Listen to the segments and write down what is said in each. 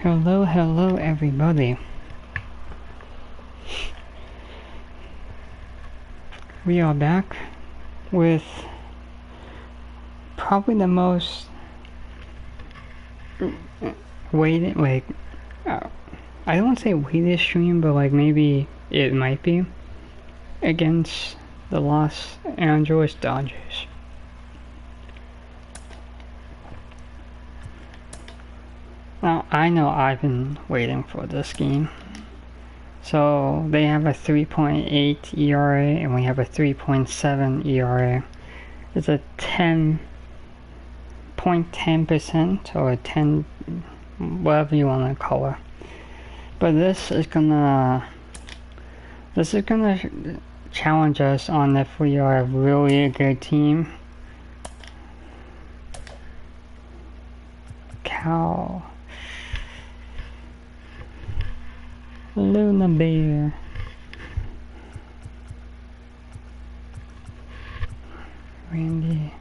Hello, hello everybody. We are back with probably the most waited, I don't want to say weighted stream, but like maybe it might be, against the Los Angeles Dodgers. Now, I know I've been waiting for this game. So, they have a 3.8 ERA and we have a 3.7 ERA. It's a 10.10% or 10, whatever you want to call it. But this is gonna challenge us on if we are really a good team. Cow. Luna Bear. Randy.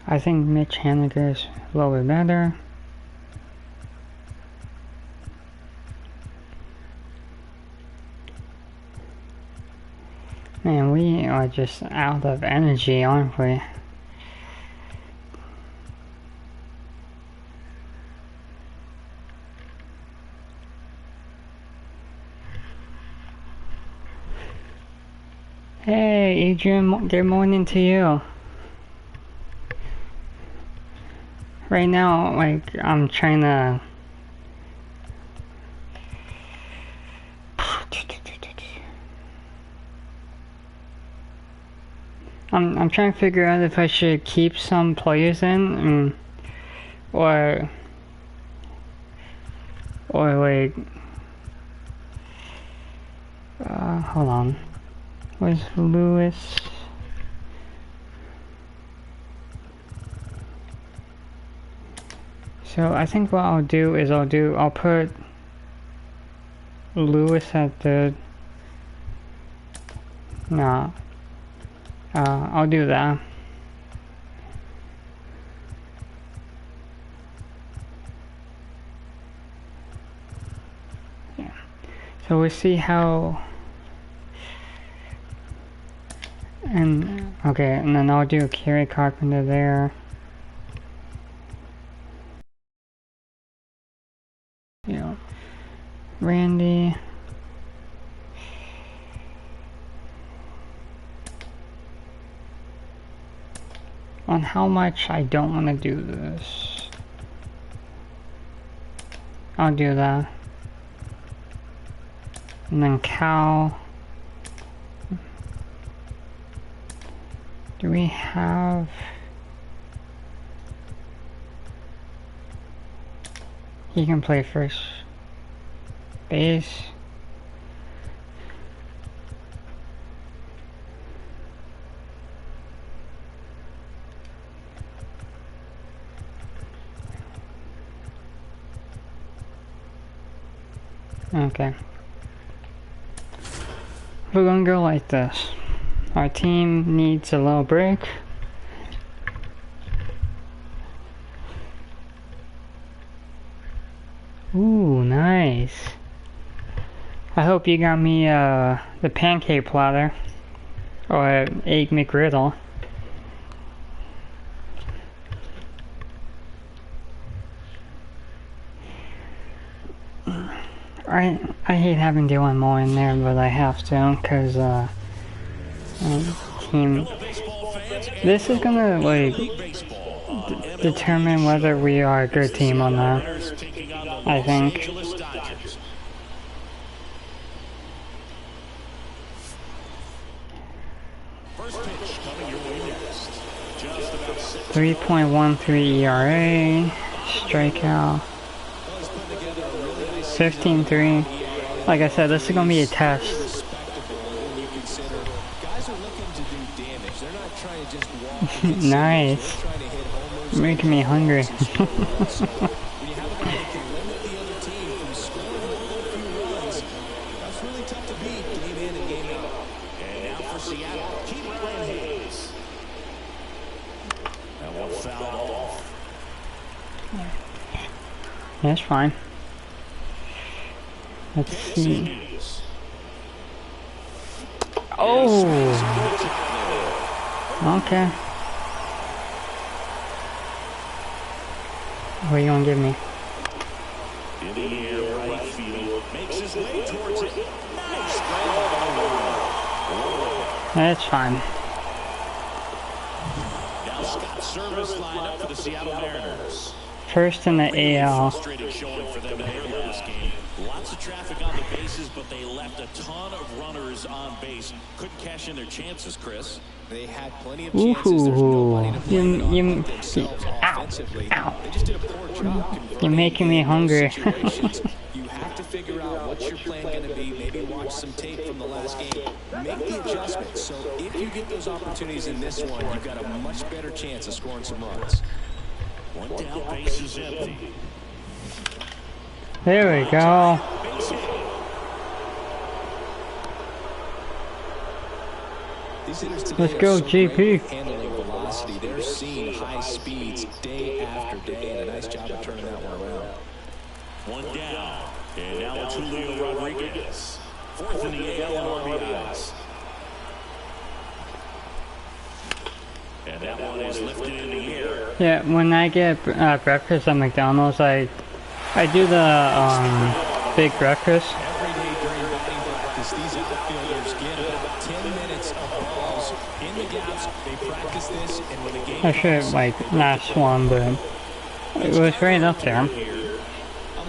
I think Mitch Haniger is a little bit better. Man, we are just out of energy, aren't we? Hey, Adrian, good morning to you. Right now, like, I'm trying to... I'm trying to figure out if I should keep some players in, or like... hold on. Where's Lewis? So I think what I'll do is I'll put Lewis at third. No. I'll do that. Yeah. So we'll see how. And okay, and then I'll do Kerry Carpenter there. Yeah. Randy. On how much I don't want to do this. I'll do that. And then Cal. Do we have... He can play first base. Okay. We're gonna go like this. Our team needs a little break. Ooh, nice. I hope you got me the pancake platter or egg McGriddle. I hate having Dylan Moore in there, but I have to, because team. This is gonna like determine whether we are a good team or not. I think. .13 ERA, strikeout. 15-3. Like I said, this is gonna be a test. Nice. Making me hungry. That's fine. Let's see. Oh! Okay. What are you gonna give me? In the air, right field, makes his way towards it. Nice. That's fine. Now Scott Service lined up for the Seattle Mariners. First in the AL. Frustrating showing for them in their last game. Lots of traffic on the bases, but they left a ton of runners on base. Couldn't cash in their chances, Chris. They had plenty of chances. There's nobody to blame on themselves offensively. They just did a poor job. You're making me hungry. You have to figure out what's your plan going to be. Maybe watch some tape from the last game. Make the adjustments. So if you get those opportunities in this one, you've got a much better chance of scoring some runs. One down, base is empty. There we go. Let's go, GP. Handling velocity. They're seeing high speeds day after day, and a nice job of turning that one around. One down, and now it's Julio Rodriguez. Fourth in the AL in RBIs. And that one is lifted in the air. Yeah, when I get breakfast at McDonald's, I do the big breakfast. Every day during batting practice, these outfielders get about 10 minutes of balls in the gaps. They practice this, and when the game I should like last one, but it was right up there. I'm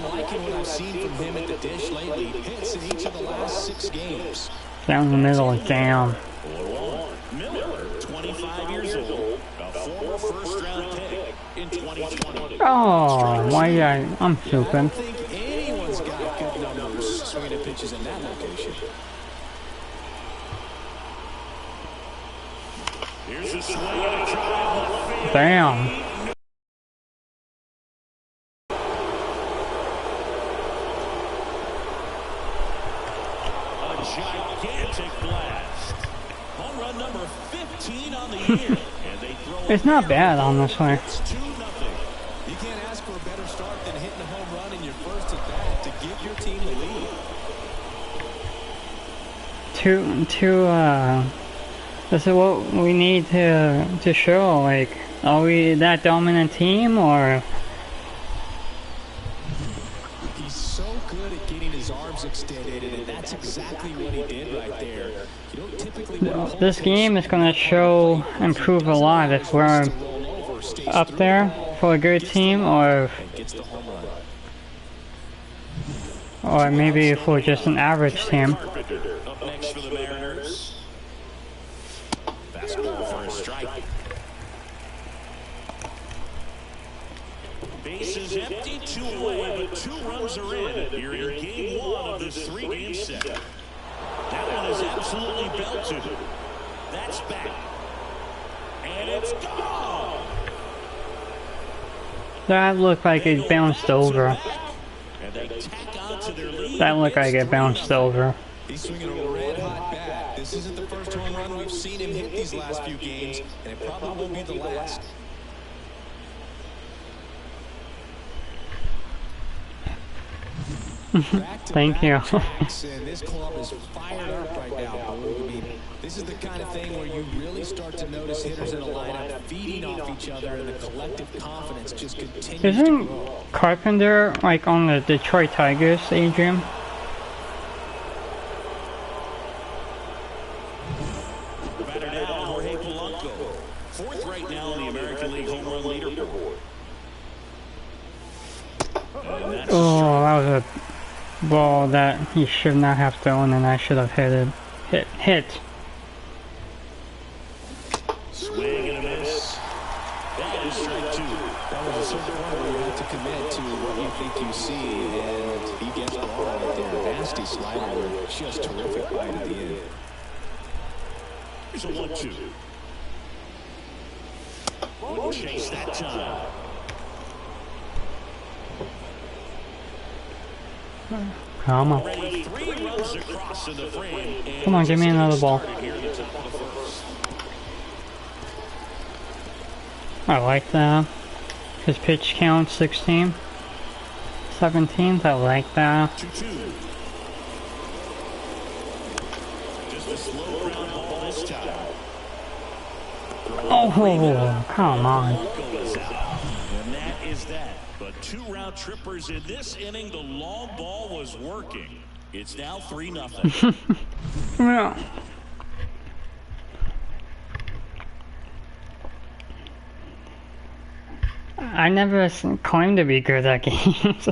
liking what I've seen from him at the dish lately. Hits in each of the last 6 games. Down the middle, down. Miller, 25 years old, a former first-round pick in 2020. Oh, why I'm I stupid. don't think anyone's got good numbers swinging at pitches in that location. Here's a swing and a drive left field. Damn. A gigantic blast. Home run number 15 on the year. And they throw It's not bad, honestly. It's 2-0. You can't ask for a better start than hitting a home run in your first at bat to give your team the lead. This is what we need to show. Like, are we that dominant team, or? He's so good at getting his arms extended, and that's exactly what he did right there. You don't typically This game is gonna show and prove a lot if we're up there for a good team, or maybe if we're just an average team. Up next for the Mariners. Fastball for a strike. Bases empty, 2 away, but 2 runs are in. You're in game 1 of this 3-game set. That one is absolutely belted. That's back. And it's gone. That looked like it bounced over. And they tack on to their lead. That looked like it bounced over. He's swinging a red-hot bat. This isn't the first home run we've seen him hit these last few games, and it probably won't be the last. Thank you. And this club is fired up right now. I mean, this is the kind of thing where you really start to notice hitters in a lineup feeding off each other, and the collective confidence just continues to Isn't grow. Carpenter like on the Detroit Tigers, Adrian? The batter now, Jorge Polanco. 4th right now in the American League home run leaderboard. Oh, that was a ball that he should not have thrown, and I should have hit it. Hit. Swing and a miss. That is strike 2. That was a certain point where you have to commit to what you think you see, and he gets the ball right there. Nasty slider with just terrific bite at the end. Here's a 1-2. Wouldn't chase that time. Come on. Already 3 runs across in the frame. Come on, give me another ball. I like that. His pitch count 16. 17th, I like that. 2-2. Just a slow ground ball this time. Oh, come on. And that is that. But 2 round trippers in this inning. The long ball was working. It's now 3-0. Yeah. I never claimed to be good at games.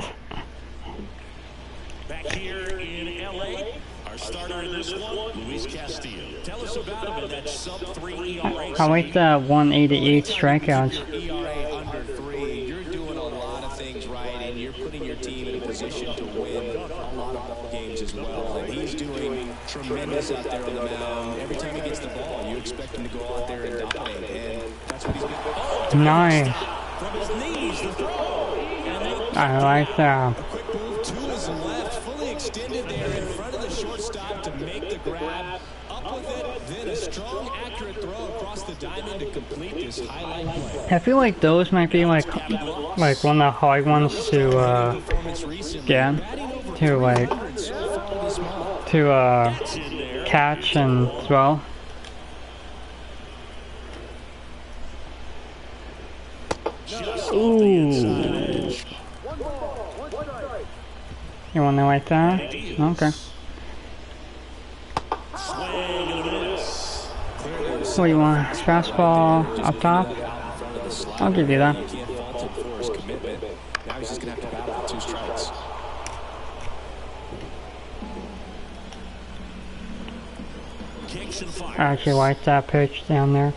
Back here in LA, our starter in this one, Luis Castillo. Tell us about him in that sub-3 ERA. I like the 188 strikeouts. ERA under 3. You're doing a lot of things right, and you're putting your team in a position to win a lot of ball games as well. And he's doing tremendous out there on the mound. Every time he gets the ball, you expect him to go out there and dominate, and that's what he's been. Nice. From his knees, the throw. And I like that. A quick move to his left, fully extended there in front of the shortstop to make the grab. Up with it, then a strong, accurate throw across the diamond to complete this highlight play. I feel like those might be like one of the hard ones to get, to catch and throw. Ooh. You want to like that? Okay. What do you want? Fastball up top? I'll give you that. Now he's just going to have to battle with 2 strikes. I actually like that pitch down there.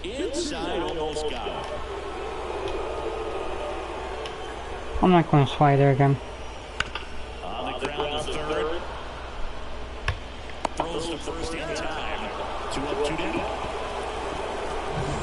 inside, almost got it. I'm not going to slide there again. On the ground to third. Throws to first in time. 2 up, 2 down.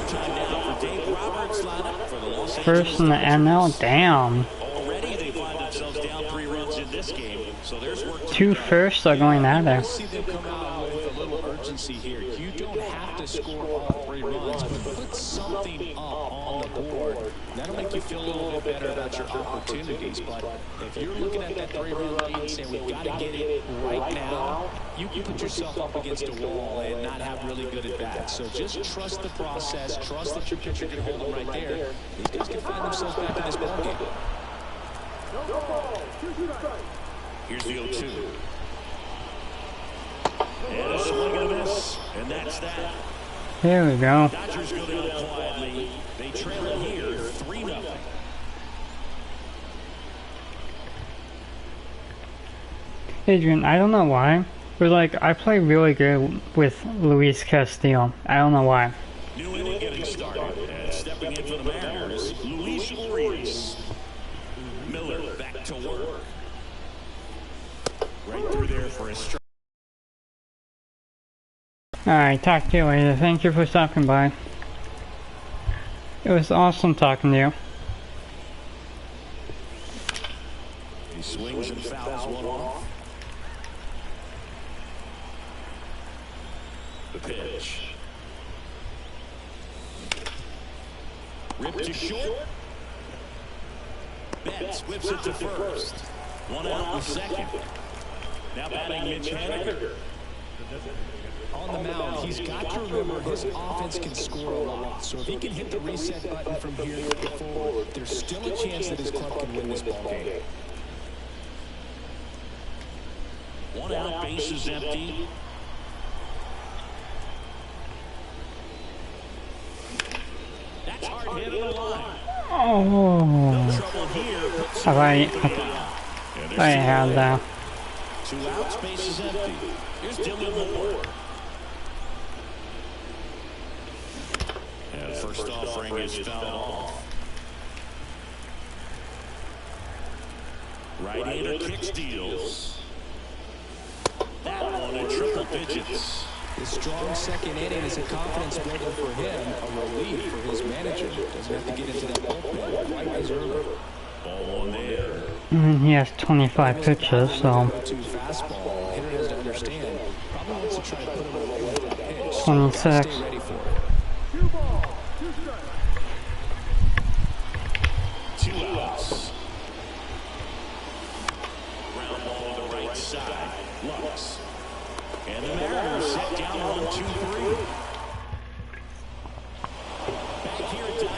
Time now for Dave Roberts lineup for the Los Angeles First in the NL, damn. Already they find themselves down 3 runs in this game, so there's work to 2 firsts are going out there. See them come out with a little urgency here. You don't have to score all 3 runs, but put something up on the board. That'll make you feel a little bit better about your opportunities. But if you're looking at that 3-run lead and saying we've got to get it right now, you can put yourself up against a wall and not have really good at bats. So just trust the process. Trust that your pitcher can hold them right there. These guys can find themselves back in this ballgame. Here's the 0-2. And a swing and a miss. And that's that. Here we go. Dodgers go down quietly. They trail it here 3-0. Adrian, I don't know why, but like, I play really good with Luis Castillo. I don't know why. New inning getting started. And stepping in for the Mariners, Luis Urias. Miller back to work. Right through there for a strike. Alright, talk to you later. Thank you for stopping by. It was awesome talking to you. He swings and fouls one off. The pitch. Ripped to short. Betts whips it to first. 1 out in second. Now batting Mitch Haniger. On the mound, he's got to remember his offense can score a lot. So if he can hit the reset button from here forward, there's still a chance that his club can win this ball game. 1 out, bases empty. That's hard hit on the line. Oh, Trouble here. I had that. 2 outs, bases empty. Here's Dylan Moore. And first offering is fouled off. Right-hander kick steals. That one in triple digits. The strong second inning is a confidence builder for him, a relief for his manager. Doesn't have to get into that bullpen quite as early. Ball on there. He has 25 pitches, so To fastball, hitter has to understand. Probably wants to try to put him away with that pitch. 26. Stay ready for it.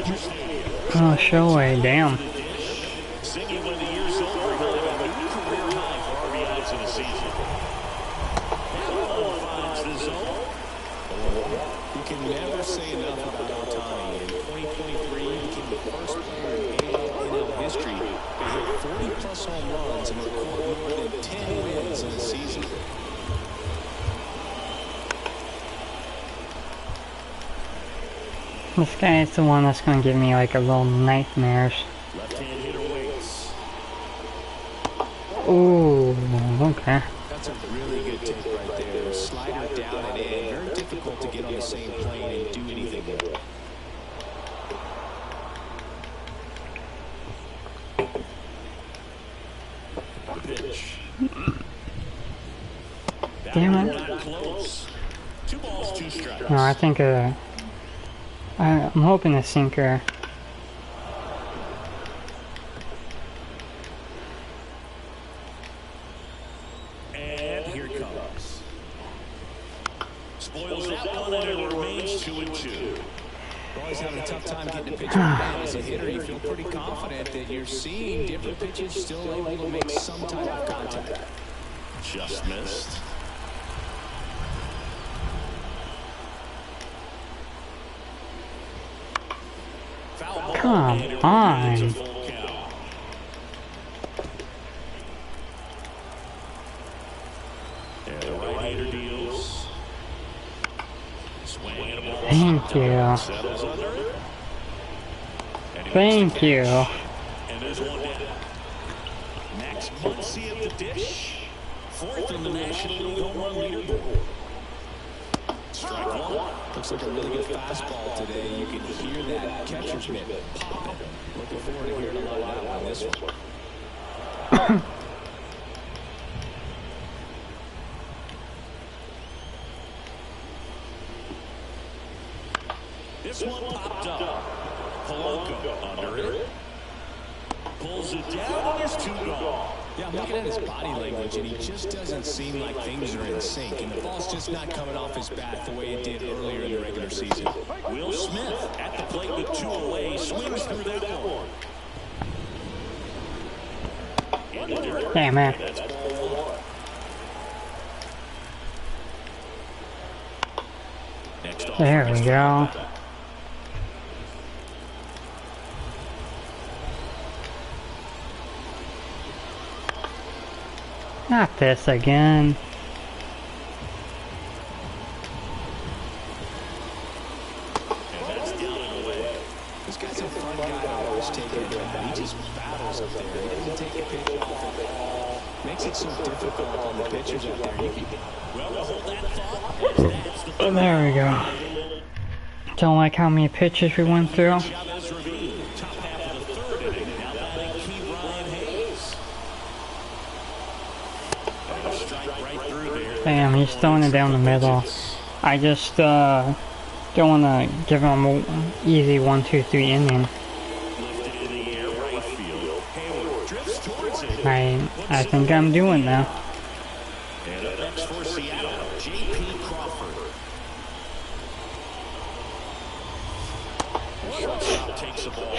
Dodger Stadium. Oh, Shohei, damn. Singing when the year's over, he'll have a new career high for RBIs in a season. That one finds the zone. You can never say enough about Ohtani. In 2023, he became the first player in NL history to hit 40-plus home runs and record more than 10 wins in a season. This guy is the one that's gonna give me like a little nightmares. Left-hand hitter waits. Ooh, okay. That's a really good take right there. Slider down and in. Very difficult to get on the same plane and do anything with it. The pitch. Damn it. Not close. 2 balls, 2 strikes. No, I think I'm hoping a sinker. And here it comes. Spoils that one, and it remains 2-2. Always having a tough time getting a pitch on down as a hitter. You feel pretty confident that you're seeing different pitches still able to make some type of contact. Just missed. Foul ball. Come And it on. remains a full count. And the right-hander deals. Swing and a ball. Thank you. Settles under it. And he Thank you. And there's one down. Max Muncy at the dish. 4th in the National League home run leaderboard. Strike 1. Looks like a really good fastball today. You can hear that catcher's mitt popping. Looking forward to hearing a lot of that on this one. This one popped up. Polanco under it. Pulls it down and it's 2 gone. Yeah, I'm looking at his body language, and he just doesn't seem like things are in sync. And the ball's just not coming off his bat the way it did earlier in the regular season. Will Smith at the plate with 2 away. Swings through that one. In the dirt. Damn it. That's ball 1. Next off. There we go. Not this again. And that's down and away. This guy's a fun guy to always take it at. He just battles up there. He doesn't take a pitch off at all. Makes it so difficult on the pitchers up there. Well, we'll hold that thought. That's the There we go. Don't like how many pitches we went through. Chavez Ravine, top half of the 3rd inning. Now batting key Ryan Hayes. And a strike right through there. Damn, he's throwing it down the middle. I just don't want to give him an easy 1, 2, 3 inning. Lifted in the air, right field. Hayward drifts towards it. I think I'm doing that. And up next for Seattle, J.P. Crawford. Shortstop takes the ball.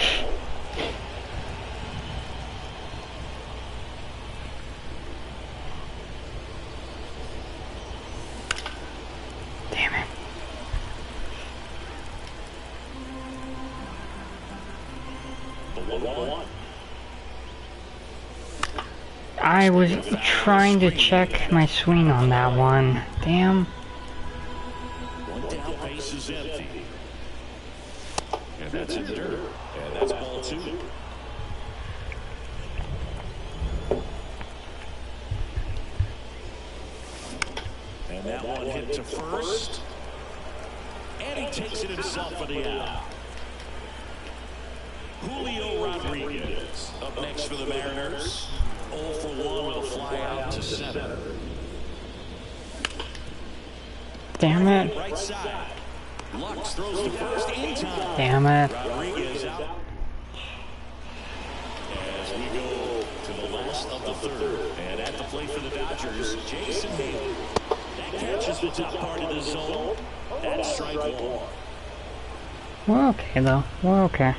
Damn it. The 1-1. I was trying to check my swing on that one. Damn. One down, base is empty. And that's in dirt. And that's ball 2. And that one hit to first. And he takes it himself for the out. Julio Rodriguez up next for the Mariners. 0 for 1 with a fly out to center. Damn it. Right side. Lux throws to first in time. Damn it. Rodriguez out. As we go to the last of the 3rd. And at the plate for the Dodgers, Jason Haley. That catches the top part of the zone. That's strike 1. We're okay though. We're okay.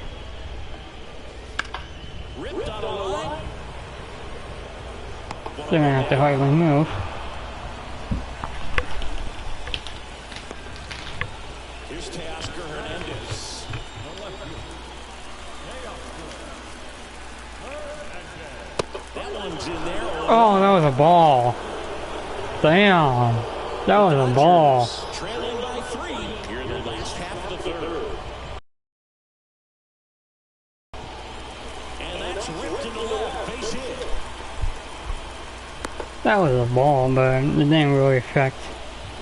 Ripped on a line. They're gonna have to hardly move. Here's Teoscar Hernandez. That one's in there. Oh, that was a ball. Damn. That was a ball. Trailing by 3 here in the last half of the third. And that's ripped to the left. Base hit. That was a ball, but it didn't really affect.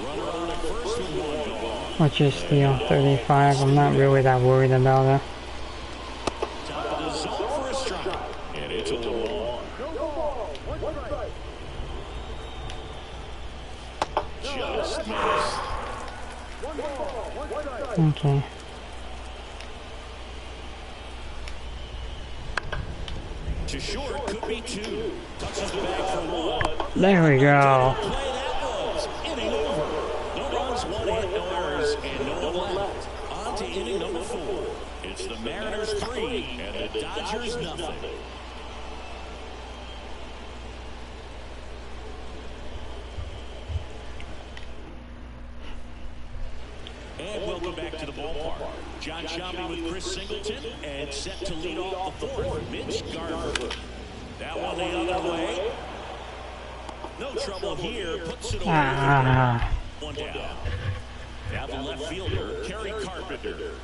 Runner on at first with 1 gone. Which is still 35. I'm not really that worried about it. Top of the zone for a strike. And it's a 1. Just missed. Okay. To short, could be 2. Touches the bag for 1. There we go. Play that was. Inning over. No runs, 1 hit, no errors, and no one left. On to inning number 4. It's the Mariners 3 and the Dodgers nothing. And welcome back to the ballpark. John Sciambi with Chris Singleton and set to lead off the 4th, Mitch Garver. That one the other way. No trouble here. Puts it over. 1 down. Now the left fielder, Kerry Carpenter.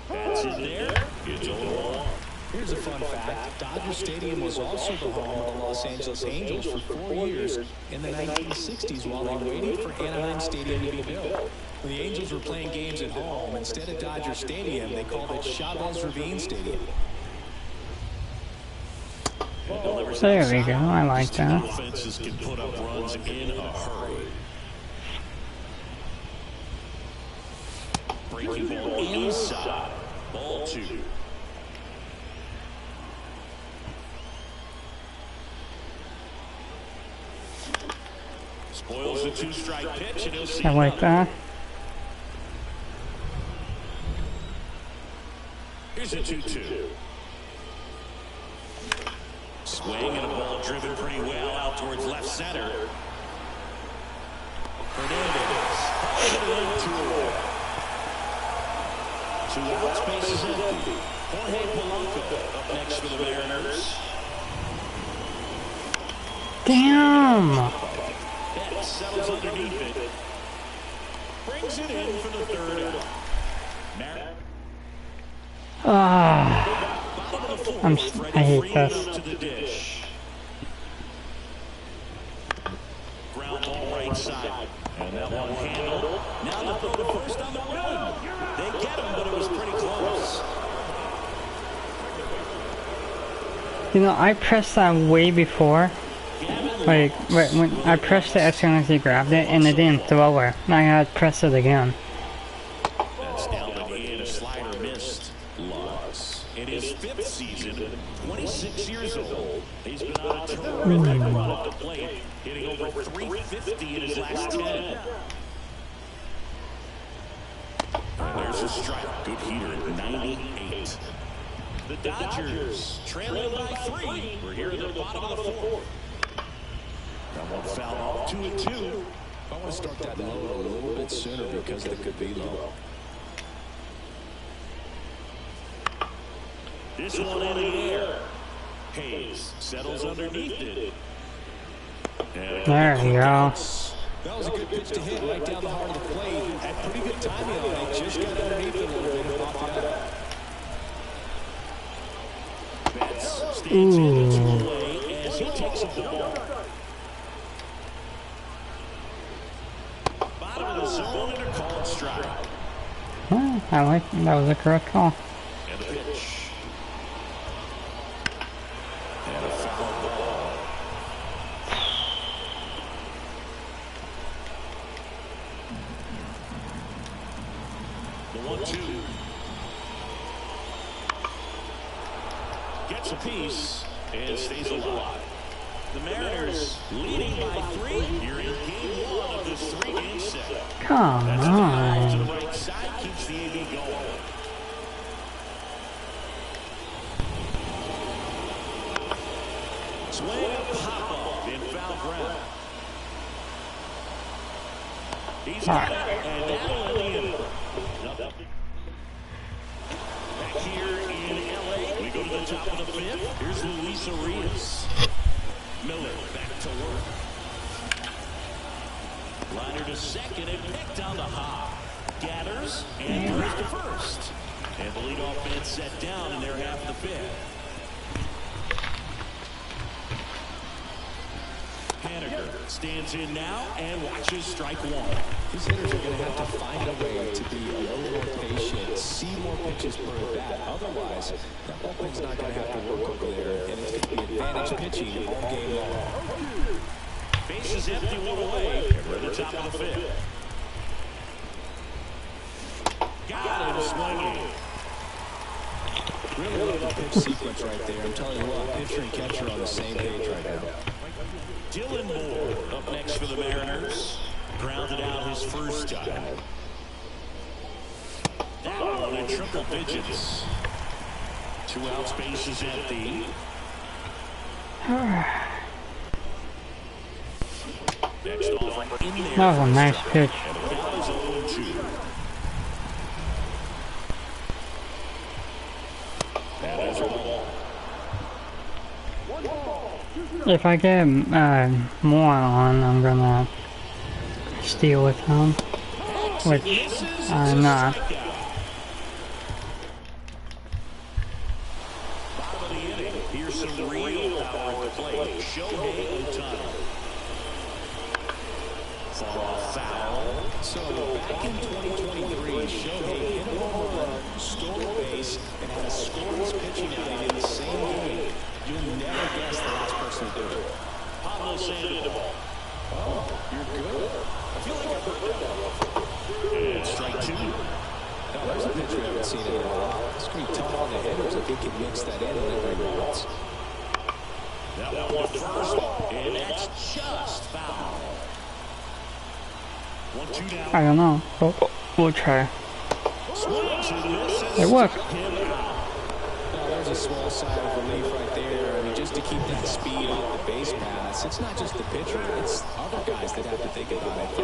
That's in there. It's 0-1. Here's a fun fact. Dodger Stadium was also the home of the Los Angeles Angels for 4 years in the 1960s while they waited for Anaheim Stadium to be built. When the Angels were playing games at home, instead of Dodger Stadium, they called it Chavez Ravine Stadium. There we go. I like that. Offenses can put up runs in a hurry. Breaking ball inside. Ball 2. Spoils the 2-strike pitch, and he'll see. I like that. Here's a 2-2. Swing and a ball driven pretty well out towards left center. Hernandez. Two outs, bases empty. Jorge Polanco up next for the Mariners. Damn. Betts settles underneath it. Brings it in for the 3rd out. I hate this. To the dish. Ground ball right side. And that one handled. Now the throw to first on the run. They get him, but it was pretty close. You know, I pressed that way before. Like, when I pressed it as soon as he grabbed it, and it didn't throw it. I had to press it again. That's down again. A slider missed. Lutz. In his 5th season, 26 years old. He's been on a terrific run at the plate, hitting over 350 in his last 10. And there's a strike. Good heater at 98. The Dodgers trailing by 3. We're here at the bottom of the 4th. That one fouled off 2-2. I want to start that load a little bit sooner because it could be low. This one in the air. Hayes settles underneath it. There we go. That was a good pitch to hit right down the heart of the plate. Had pretty good timing on it. Just got underneath it a little bit and popped it up. Betts stands in its way as he takes up the ball. Bottom of the zone and a called strike. Well, I like that was a correct call. And the pitch. And a foul ball. The 1-2. Gets a piece and stays alive. The Mariners leading by 3 here in game 1 of this 3-game set. Come on. keeps the AB going. Swing and pop up in foul ground. He's got it, and that'll end the inning. Back here in LA, we go to the top of the fifth. Here's Luis Arias. Miller back to work. Liner to second and picked on the hop. Gathers and goes to first. And the leadoff man set down in their half of the fifth. Haniger stands in now and watches strike one. These hitters are going to have to find a way to be a little more patient, see more pitches per bat. Otherwise, that bullpen's not going to have to work over there, and it's going to be advantage pitching all game long. Base is empty, one away. We're at the top of the fifth. Got him swinging. Really love the pitch sequence right there. I'm telling you what, pitcher and catcher on the same page right now. Dylan Moore up next for the Mariners. Grounded out his first time. That one in triple digits. 2 outs, base is empty. Next off in there. That was a nice pitch. And the count is 0-2. That is a ball. If I get more on, I'm gonna steal with him, which I'm not. Bottom of the inning. Here's some real power at the plate. Shohei Ohtani. Fall off foul. So back in 2023, Shohei hit a home run, stole a base, and had a scoreless pitching outing in the same game. You'll never guess the last person to do it. Pablo Sandoval. Oh, you're good. I feel like I've heard that one. And strike two. Now, there's a pitcher we haven't seen in a while. It's going to be tough on the hitters if he can mix that in every once. That one to first, and that's just foul. 1-2 down. I don't know. We'll try. Swings and misses. It worked. Him out. Now, there's a small sigh of relief right there. I mean, just to keep that speed off the base pass. It's not just the pitcher. It's other guys that have to think about it.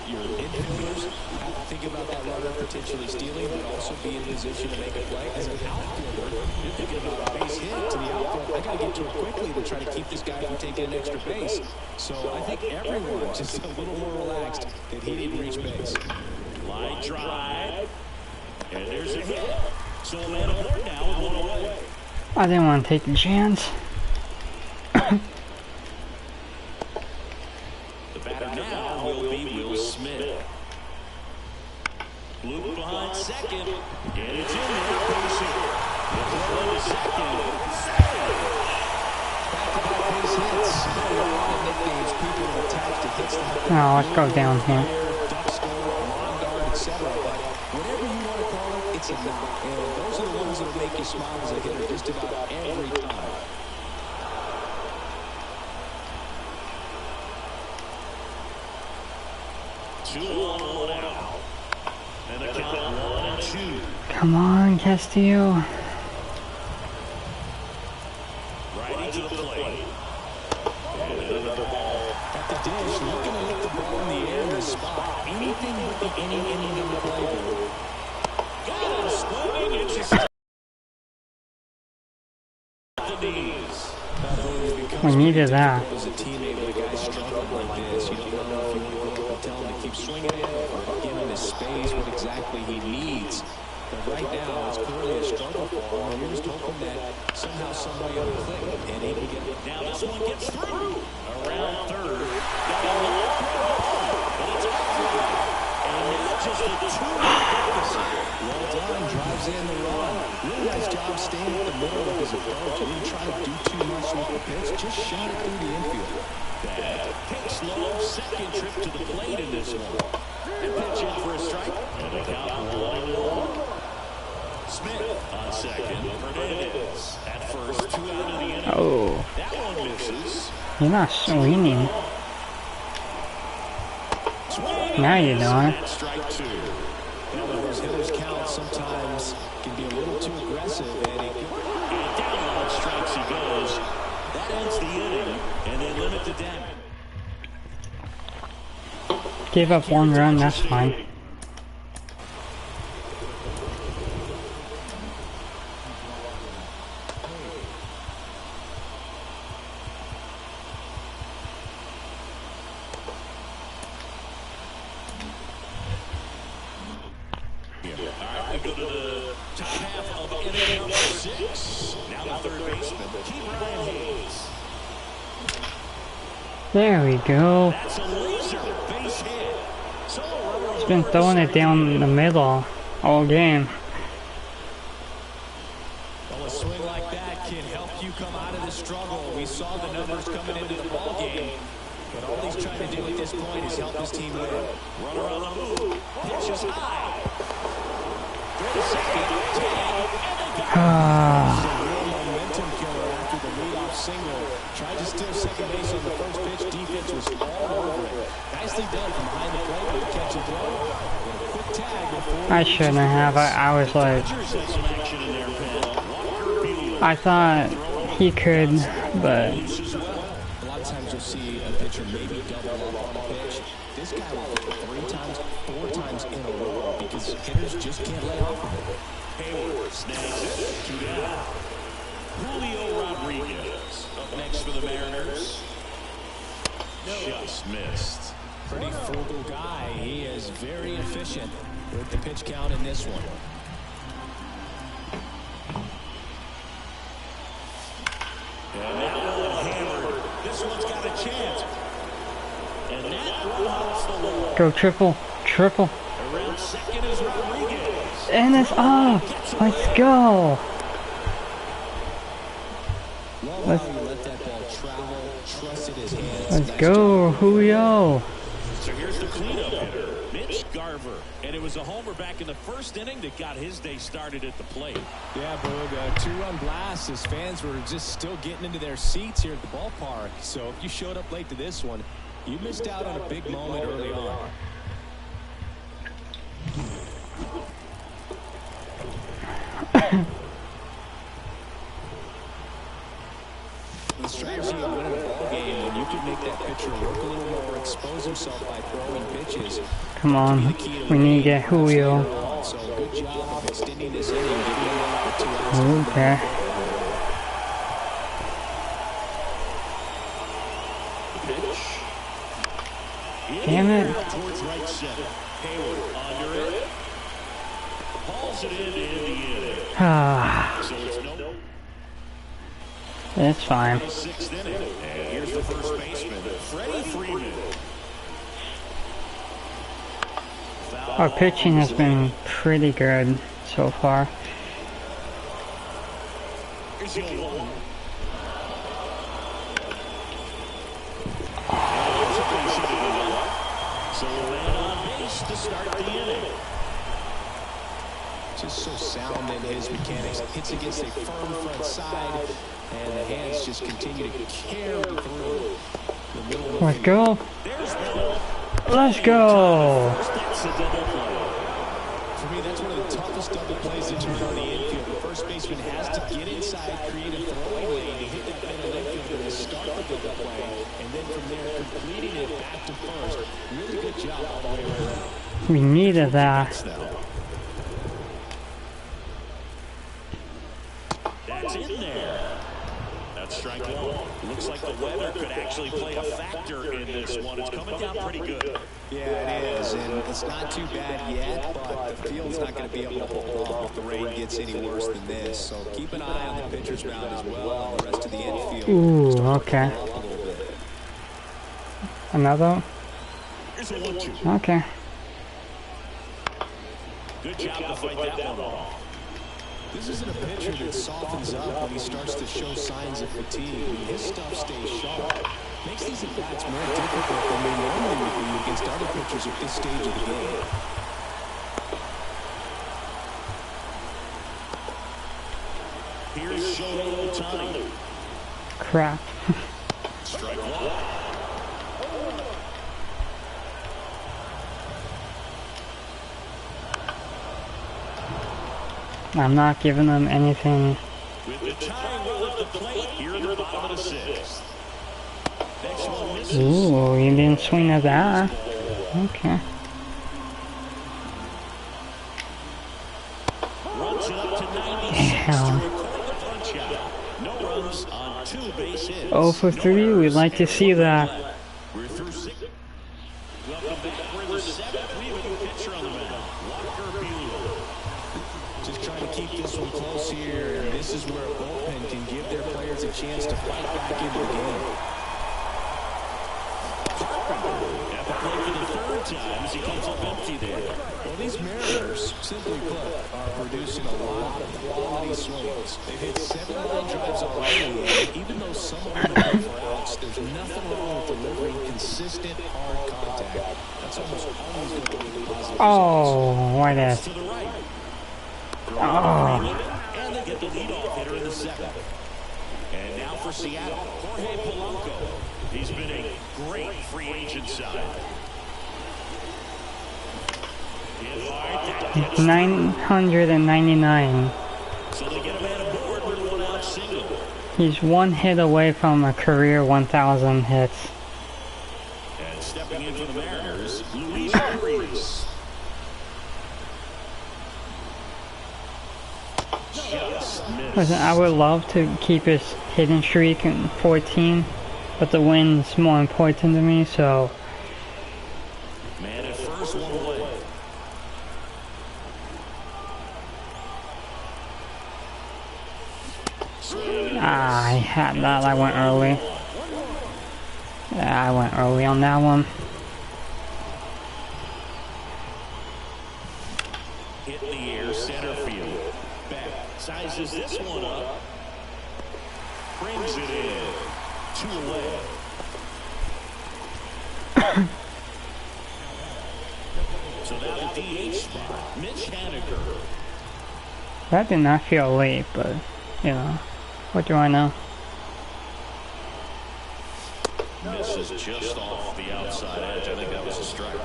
Your infielders have to think about that runner potentially stealing, but also be in position to make a play. As an outfielder, you're thinking about a base hit to the outfield. I got to get to it quickly to try to keep this guy from taking an extra base. So I think everyone just a little more relaxed that he didn't reach base. Line drive. And there's a hit. So a man aboard now with one away. I didn't want to take the chance. The batter now will be Will Smith. Luke behind second. And it's in there. Base hit. The throw to second. Back-to-back base hits. There are a lot of nicknames people are attached to hits that Now let's go down here. duck scope, lawn dart, etc. But whatever you want to call it, it's a knock. And those are the ones that will make you smile as a hitter just about every time. Two on, one out. And the count 1-2. Come on, Castillo. Righty to the plate. And another ball. At the dish, looking to hit the ball in the air in the spot. Anything but the inning on the playboard. Got him swinging. It's just the knees. We needed that. As a teammate with a guy struggling like this, you don't know if you want to go up and tell him to keep swinging it or give him his space, what exactly he needs. But right now, it's clearly a struggle for him, and you're just hoping that somehow, some way it'll click, and he can get it. now this one gets through. Around third. Got a long but it's out there. And now just a 2-run deficit. Well done, drives in the run. Really nice job staying in the middle of his approach. He didn't try to do too much with the pitch, just shot it through the infield. That takes long second trip to the plate in this one. And pitch in for a strike. And the count 1-1. Smith on second. Hernandez at first. 2 out of the inning. Oh, That one misses. you're not swinging. Swing. Now you're doing it. Strike two. In other words, hitters count sometimes can be a little too aggressive, and it could... And down on strikes he goes. That ends the inning, and they limit the damage. Give up one run, that's fine. We go to the top half of inning number 6. Now the third baseman, Ke'Bryan Hayes. There we go. That's a laser base hit. He's been throwing it down the middle all game. Well, a swing like that can help you come out of the struggle. We saw the numbers coming into the ball game, but all he's trying to do at this point is help his team win. Runner on the move. Pitches high. Momentum killer after the leadoff single. Tried to steal second base on the first pitch. Defense was all over it. Nicely done from behind the plate with the catch and throw. And a quick tag before I shouldn't have. I was like, I thought he could, but a lot of times you'll see a pitcher maybe double up on a pitch. This guy will hit 3 times, 4 times in a row because hitters just can't lay off of it. Hayward snags it. 2 down. Julio Rodriguez up next for the Mariners. Just missed. Pretty frugal guy. He is very efficient with the pitch count in this one. And that one hammered. This one's got a chance. And that one hits the wall. go triple, triple. Around second is Rodriguez. And it's off. Let's go. Let's go, Julio. So here's the cleanup hitter, Mitch Garver. And it was a homer back in the first inning that got his day started at the plate. Yeah, Boog, a 2-run blast as fans were just still getting into their seats here at the ballpark. So if you showed up late to this one, you missed out on a big moment early on. The strategy of winning a ball game when you can make that pitcher work a little more, expose himself by throwing pitches. Come on, we need to get Julio. So good job of extending this inning, giving him the 2 outs. Okay. Damn it. Towards right center. Hayward under it. Hauls it in to end the inning. So it's no. It's fine. 6th inning. And here's the first baseman, Freddie Freeman. Our pitching has been pretty good so far. Here's the 1. So a man on base to start the inning. Just so sound in his mechanics. Hits against a firm front side, and the hands just continue to carry through the middle of the Let's go. There's one. Let's go. That's a double play. For me, that's one of the toughest double plays that turn on the infield. The first baseman has to get inside, create a throwing lane to hit that middle infielder to start the double play, and then from there completing it back to first. Really good job all the way around. We needed that. That's in there. That's strike 1. Looks like the weather could actually play a factor in this one. It's coming down pretty good. Yeah, it is, and it's not too bad yet, but the field's not going to be able to hold off if the rain gets any worse than this. So keep an eye on the pitcher's mound as well and the rest of the infield. Ooh, okay. Another? Here's a 1-2. Okay. Good job to fight that one off. This isn't a pitcher that softens up when he starts to show signs of fatigue. His stuff stays sharp. Makes these at-bats more difficult than they normally would be against other pitchers at this stage of the game. Here's Shohei Ohtani. Crap. Strike 1. I'm not giving them anything. With the tying run at the plate here in the bottom of the sixth. Next one misses. Ooh, you didn't swing at that. Okay. Runs it up to 96 Damn. to record the punch out. No runs on 2 base hits. 0 for 3, we'd like to see that. We're through 6. Welcome back for the 7th. We have a new pitcher on the mound. Walker Buehler. Just trying to keep this one close here. This is where a bullpen can give their players a chance to fight back into the game. At the plate for the 3rd time as he comes up empty there. Well, these Mariners, simply put, are producing a lot of quality swings. They've hit 7 line drives already, and even though some of them are for outs, there's nothing wrong with delivering consistent, hard contact. That's almost always going to be the positive. Oh, why that? To the right. Oh. And they get the leadoff hitter in the 7th. And now for Seattle, Jorge Polanco. He's been a great free agent side. 999. So they get a man aboard with a 1-out single. He's 1 hit away from a career 1,000 hits. And stepping in for the Mariners, Luis Urias. Just missed. Listen, I would love to keep his hitting streak in 14, but the win's more important to me, so... Man at first, 1 away. Ah, I had that. I went early. Yeah, I went early on that one. Hit in the air, center field. Back, sizes this one up. Brings it in. 2 away. So now the DH spot, Mitch Haniger. That did not feel late, but, you know, what do I know? Misses just off the outside edge. I think that was a strike.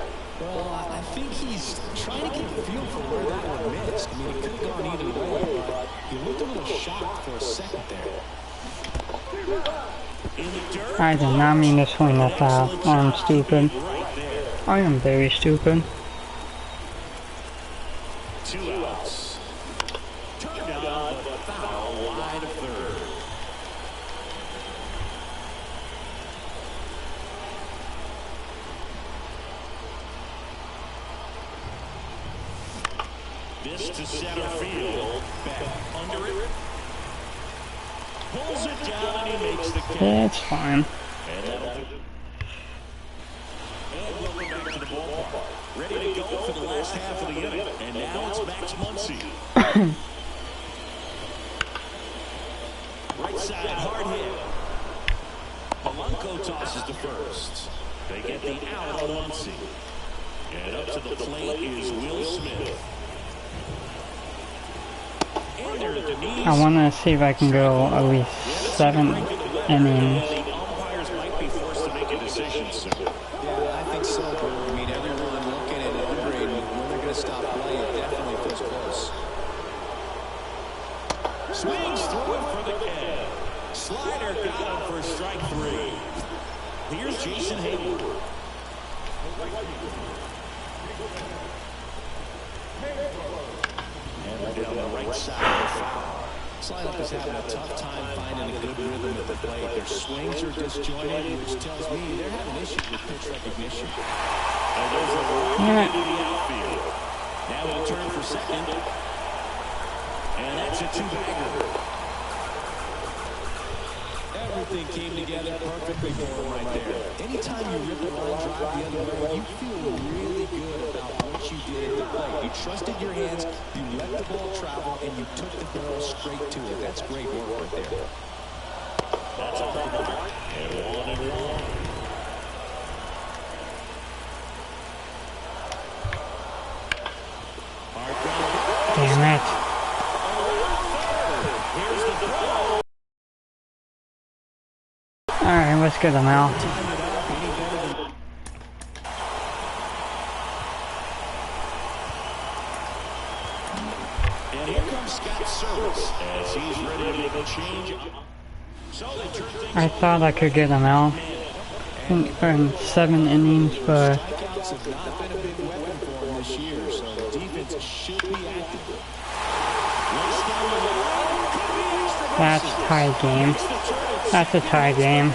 Well, I think he's trying to get a feel for where that one missed. I mean, it could have gone either way, but he looked a little shocked for a second there. In the dirt. I did not mean to swing at that. I'm stupid. Right there. I am very stupid. 2 outs. Turned out, but foul wide of third. This to center field. Back under it. Pulls it down and he makes the catch. It's fine. And that'll do. And welcome back to the ballpark. Ready to go for the last half of the inning. And now it's Max Muncy. Right side, hard hit. Polanco tosses to first. They get the out on Muncy. And up to the plate is Will Smith. And they're at the knees. I want to see if I can go at least 7 innings. The umpires might be forced to make a decision soon. Yeah, I think so, Drew. I mean, everyone looking and wondering when they're going to stop playing. It definitely feels close. Swings through it for the Cavs. Slider got him for strike 3. Here's Jason Hayward. And down the right side. This lineup is having a tough time finding a good rhythm at the plate. Their swings are disjointed, which tells me they're having issues with pitch recognition. And there's a rocket into the outfield. Now he'll turn for second. And that's a 2-bagger. Everything came together perfectly for him right there. Anytime you rip a line drive the other way, you feel really good about what you did at the plate. You trusted your hands, you let the ball travel, and you took the ball straight to it. That's great work right there. That's off the mark. And 1-1. Damn it. Here's the throw. Alright, let's get them out. And here comes Scott Service as he's ready to make a change. So they turn things I thought I could get him out in 7 innings, but Strikeouts have not been a big weapon for him this year, so the defense should be active. that's a tie game. That's a tie game.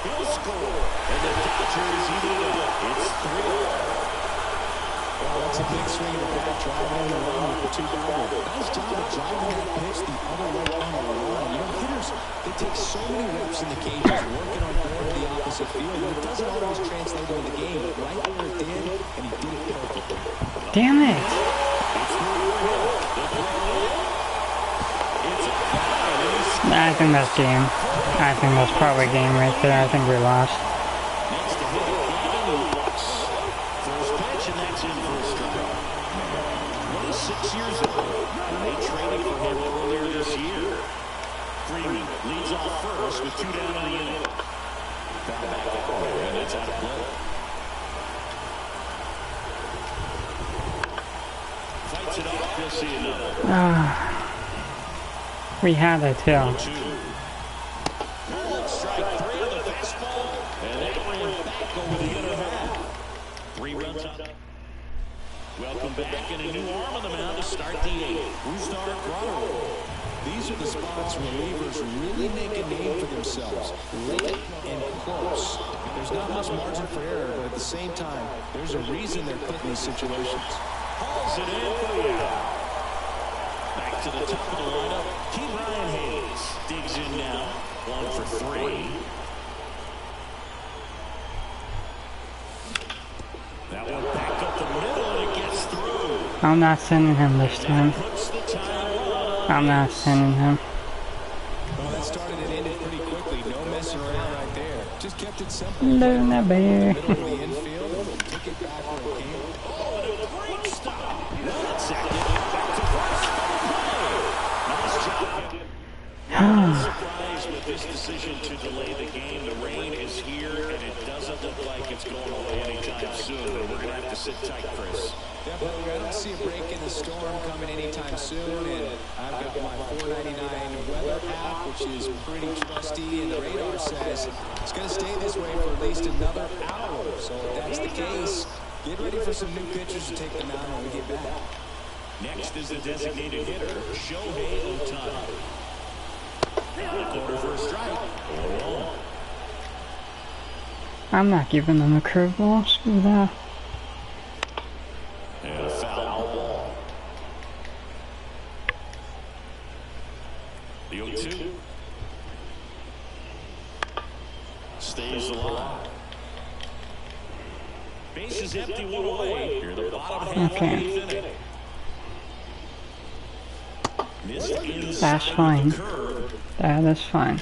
He'll score. And the Dodgers even it up. It's 3-0. Well, that's a big swing of the bat, driving in the run with the 2-double. Nice job of driving that pitch the other way on the run. You know, hitters, they take so many reps in the cages, working on going to the opposite field, and it doesn't always translate into the game, but right where it did, and he did it perfectly. Damn it! I think that's game. I think that's probably game right there. I think we lost. Next to hit, Gavin Lux. First pitch, and that's in for a strike. 26 years old, and they traded for him earlier this year. Freeman leads off first with 2 down in the inning. Foul back out there, and it's out of play. Fights it off, he'll see another. We had it too. 2. Strike 3 on the fastball, and that ran back over the other half. 3 runs up. Welcome back, and a new arm on the mound to start the 8th. Brusdar Graterol. These are the spots relievers really make a name for themselves, late and close. There's not much margin for error, but at the same time, there's a reason they're put in these situations. Hauls it in for the out. Back to the top of the lineup. Ke'Bryan Hayes digs in now. 1 for 3. That one back up the middle, and it gets through. I'm not sending him this time. Puts the time on. I'm not sending him. Well, that started and ended pretty quickly. No messing around right there. Just kept it simple. Luna Bear. Middle of the infield and took it back where it came. Oh, and a great stop. One second. Back to first. Nice job. I'm surprised with this decision to delay the game. The rain is here, and it doesn't look like it's going away anytime soon. We're going to have to sit tight, Chris. Definitely, I don't see a break in the storm coming anytime soon, and I've got my 499 weather app, which is pretty trusty, and the radar says it's going to stay this way for at least another hour. So if that's the case, get ready for some new pitchers to take the mound when we get back. Next is the designated hitter, Shohei Ohtani. Quarter for a strike. 0-1. I'm not giving him a curveball. Screw that. And a foul ball. The 0-2. Stays alive. Base is empty, 1 away. Here the bottom half of the 8th inning. That's fine. That is fine.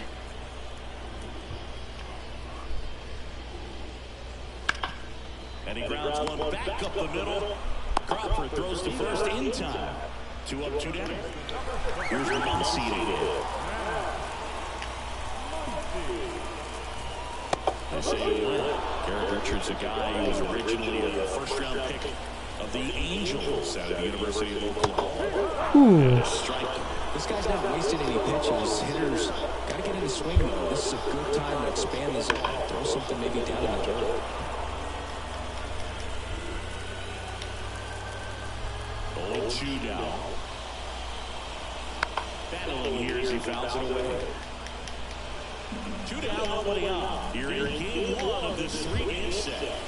And he grounds one back up the middle. Crawford throws to first in time. 2 up, 2 down. Here's the unseeded. I say Garrett Richards, a guy who was originally a first-round pick of the Angels out of the University of Oklahoma. Ooh. This guy's not wasting any pitches. Hitters got to get into swing mode. This is a good time to expand the zone. Throw something maybe down in the dirt. 0-2 now. Battling here as he fouls it away. 2 down, nobody out. Here in game 1 of this 3-game set.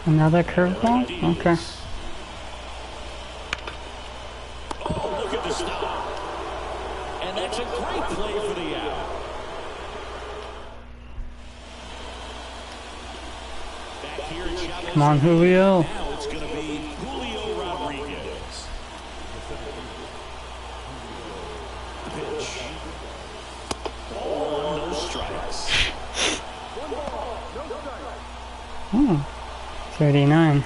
Another curveball? Okay. Oh, look at the stop. And that's a great play for the out. Back here in Chicago. Come on, Julio. Now it's going to be Julio Rodriguez. The pitch. Ball 1, no strikes. 39.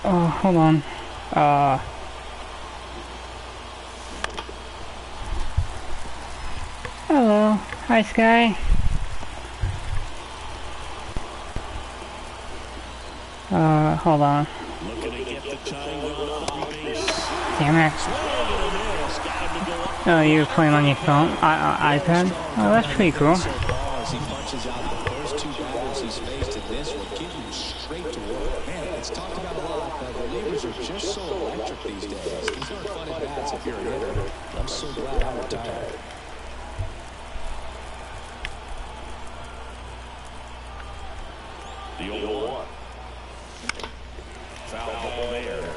Oh, hold on. Hello. Hi, Sky. Hold on. Looking to get the time going on base. Damn it. Oh, you were playing on your phone? iPad? Oh, that's pretty cool. As he punches out the first two batters he's faced in this one, getting straight to work. Man, it's talked about a lot, but relievers are just so electric these days. These aren't fun at bats if you're a hitter. I'm so glad I'm retired. The 0-1. Foul ball there.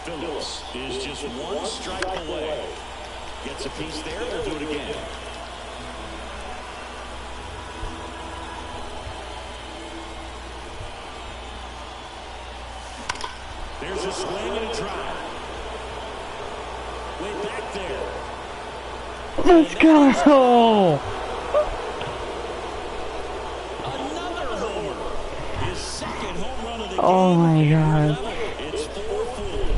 Phillips is just one strike away. Gets a piece there, they'll do it again. There's a swing and a drive. Way back there. Let's go! Another homer. His second home run of the game. Oh my god. It's 4-4.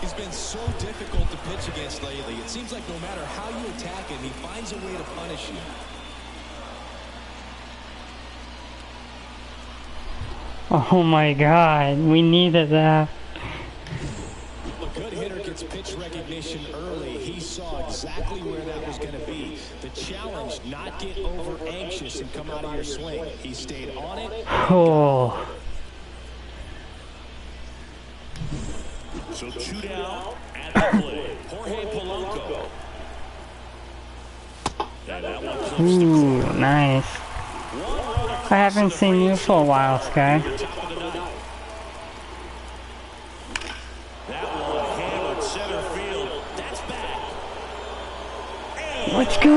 He's been so difficult to pitch against lately. It seems like no matter how you attack him, he finds a way to punish you. Oh my god, we needed that. A good hitter gets pitch recognition early. He saw exactly where that was going to be. The challenge, not get over anxious and come out of your swing. He stayed on it. Oh. So 2 down at the plate. Jorge Polanco. And that one comes to Ooh, nice. I haven't seen you for a while, Sky. the top of the ninth. That one hammered center field. That's back. Let's go!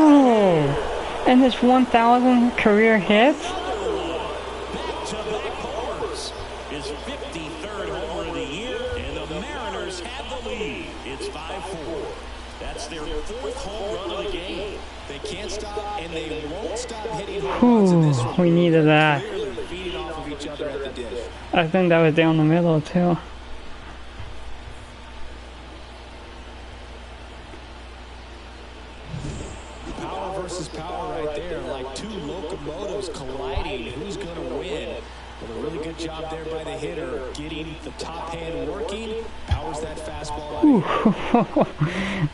And this 1,000 career hits? Back-to-back homers. His 53rd homer of the year, and the Mariners have the lead. It's 5-4. That's their 4th home run of the game. They can't stop, and they won't stop hitting home runs in this Ooh, one. we needed that. Clearly feeding off of each other at the dish. I think that was down the middle too. Power versus power right there, like two locomotives colliding. Who's going to win? Well, a really good job there by the hitter, getting the top hand working. Powers that fastball out. Ooh,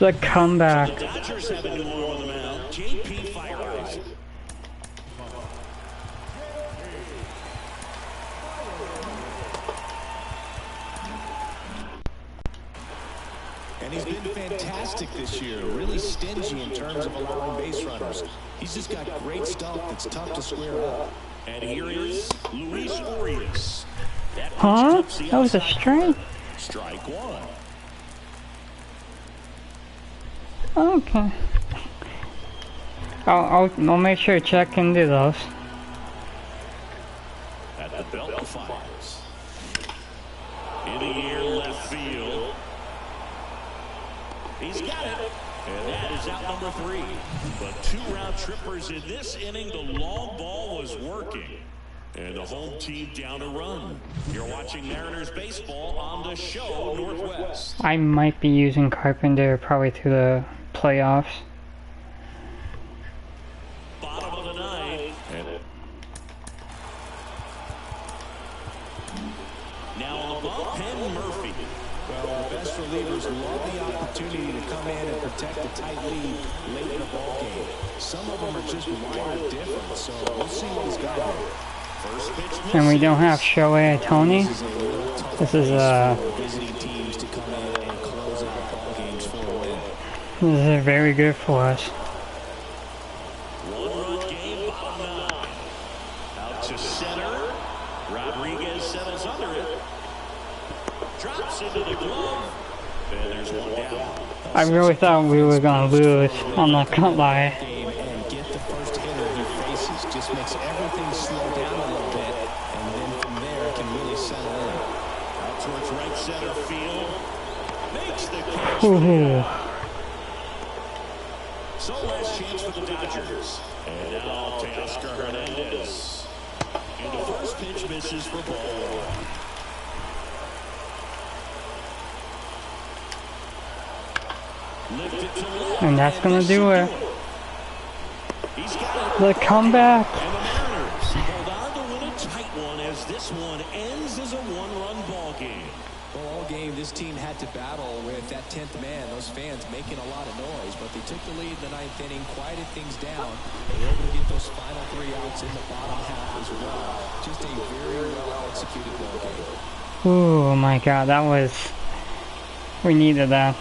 the comeback. The Dodgers have a new arm on the mound. J.P. Firehouse. And he's been fantastic this year, really stingy in terms of allowing base runners. He's just got great stuff that's tough to square up. And here is Luis Urias. That pitch Huh? tips the That was a outside strike? corner. Strike one. Okay. I'll make sure to check into those. At the belt fires. In the air left field. He's got it. And that is out number 3. But 2 round trippers in this inning. The long ball was working. And the home team down a run. You're watching Mariners baseball on the show Northwest. I might be using Carpenter probably to the playoffs. Bottom of the 9th. And now on the bump, Penn Murphy. Well, the best relievers love the opportunity to come in and protect a tight lead late in the ball game. Some of them are just wired different, so we'll see what he's got here. First pitch And we don't have Shohei Ohtani. This is a real tough This is visiting teams to come in and close out ball games for a win. this is very good for us. 1-run game, bottom 9. Out to center. Rodriguez settles under it. Drops into the glove. And there's one down. I really thought we were gonna lose. I'm not gonna lie. Game and get the first hitter he faces. Just makes everything slow down a little bit, and then from there can really settle in. Out towards right center field. Makes the catch. Ooh. So last chance for the Dodgers. And now Teoscar Hernandez. And the first pitch misses for ball 1. Lifted to left. And that's gonna do it. The comeback. And the Mariners hold on to win a tight one as this one ends as a one-run ball game. Well, all game, this team had to battle with that 10th man. Those fans making a lot of noise, but they took the lead in the 9th inning, quieted things down. They were able to get those final 3 outs in the bottom half as well. Just a very well-executed ball game. Oh my God, that was... We needed that.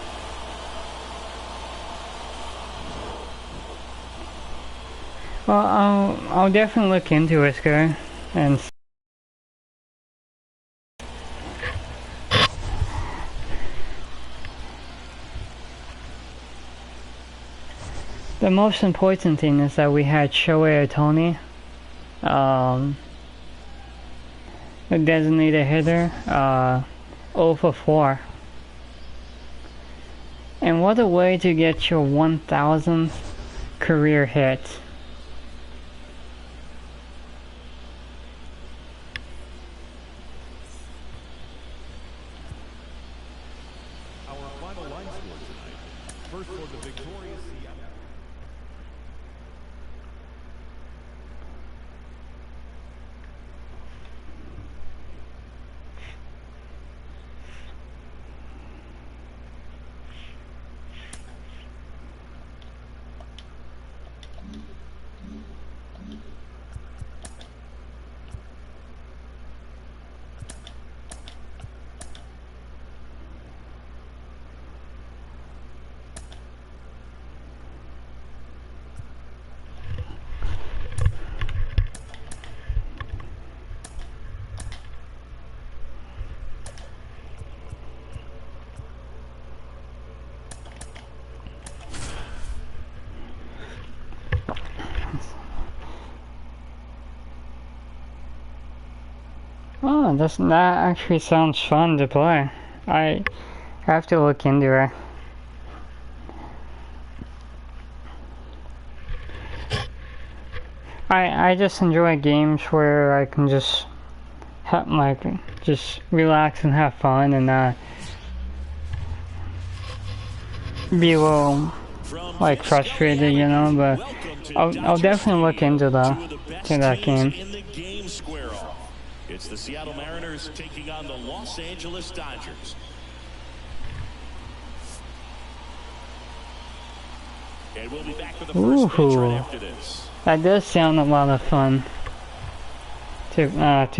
Well, I'll definitely look into Isco and... The most important thing is that we had Shohei Ohtani, the designated hitter, 0 for 4. And what a way to get your 1000th career hit. Our final line score tonight. First for the victorious Seattle. Oh, that actually sounds fun to play. I have to look into it. I just enjoy games where I can just just relax and have fun and not be a little frustrated, you know. But I'll definitely look into that game. It's the Seattle Mariners taking on the Los Angeles Dodgers. And we'll be back for the first pitch right after this. That does sound a lot of fun to play. About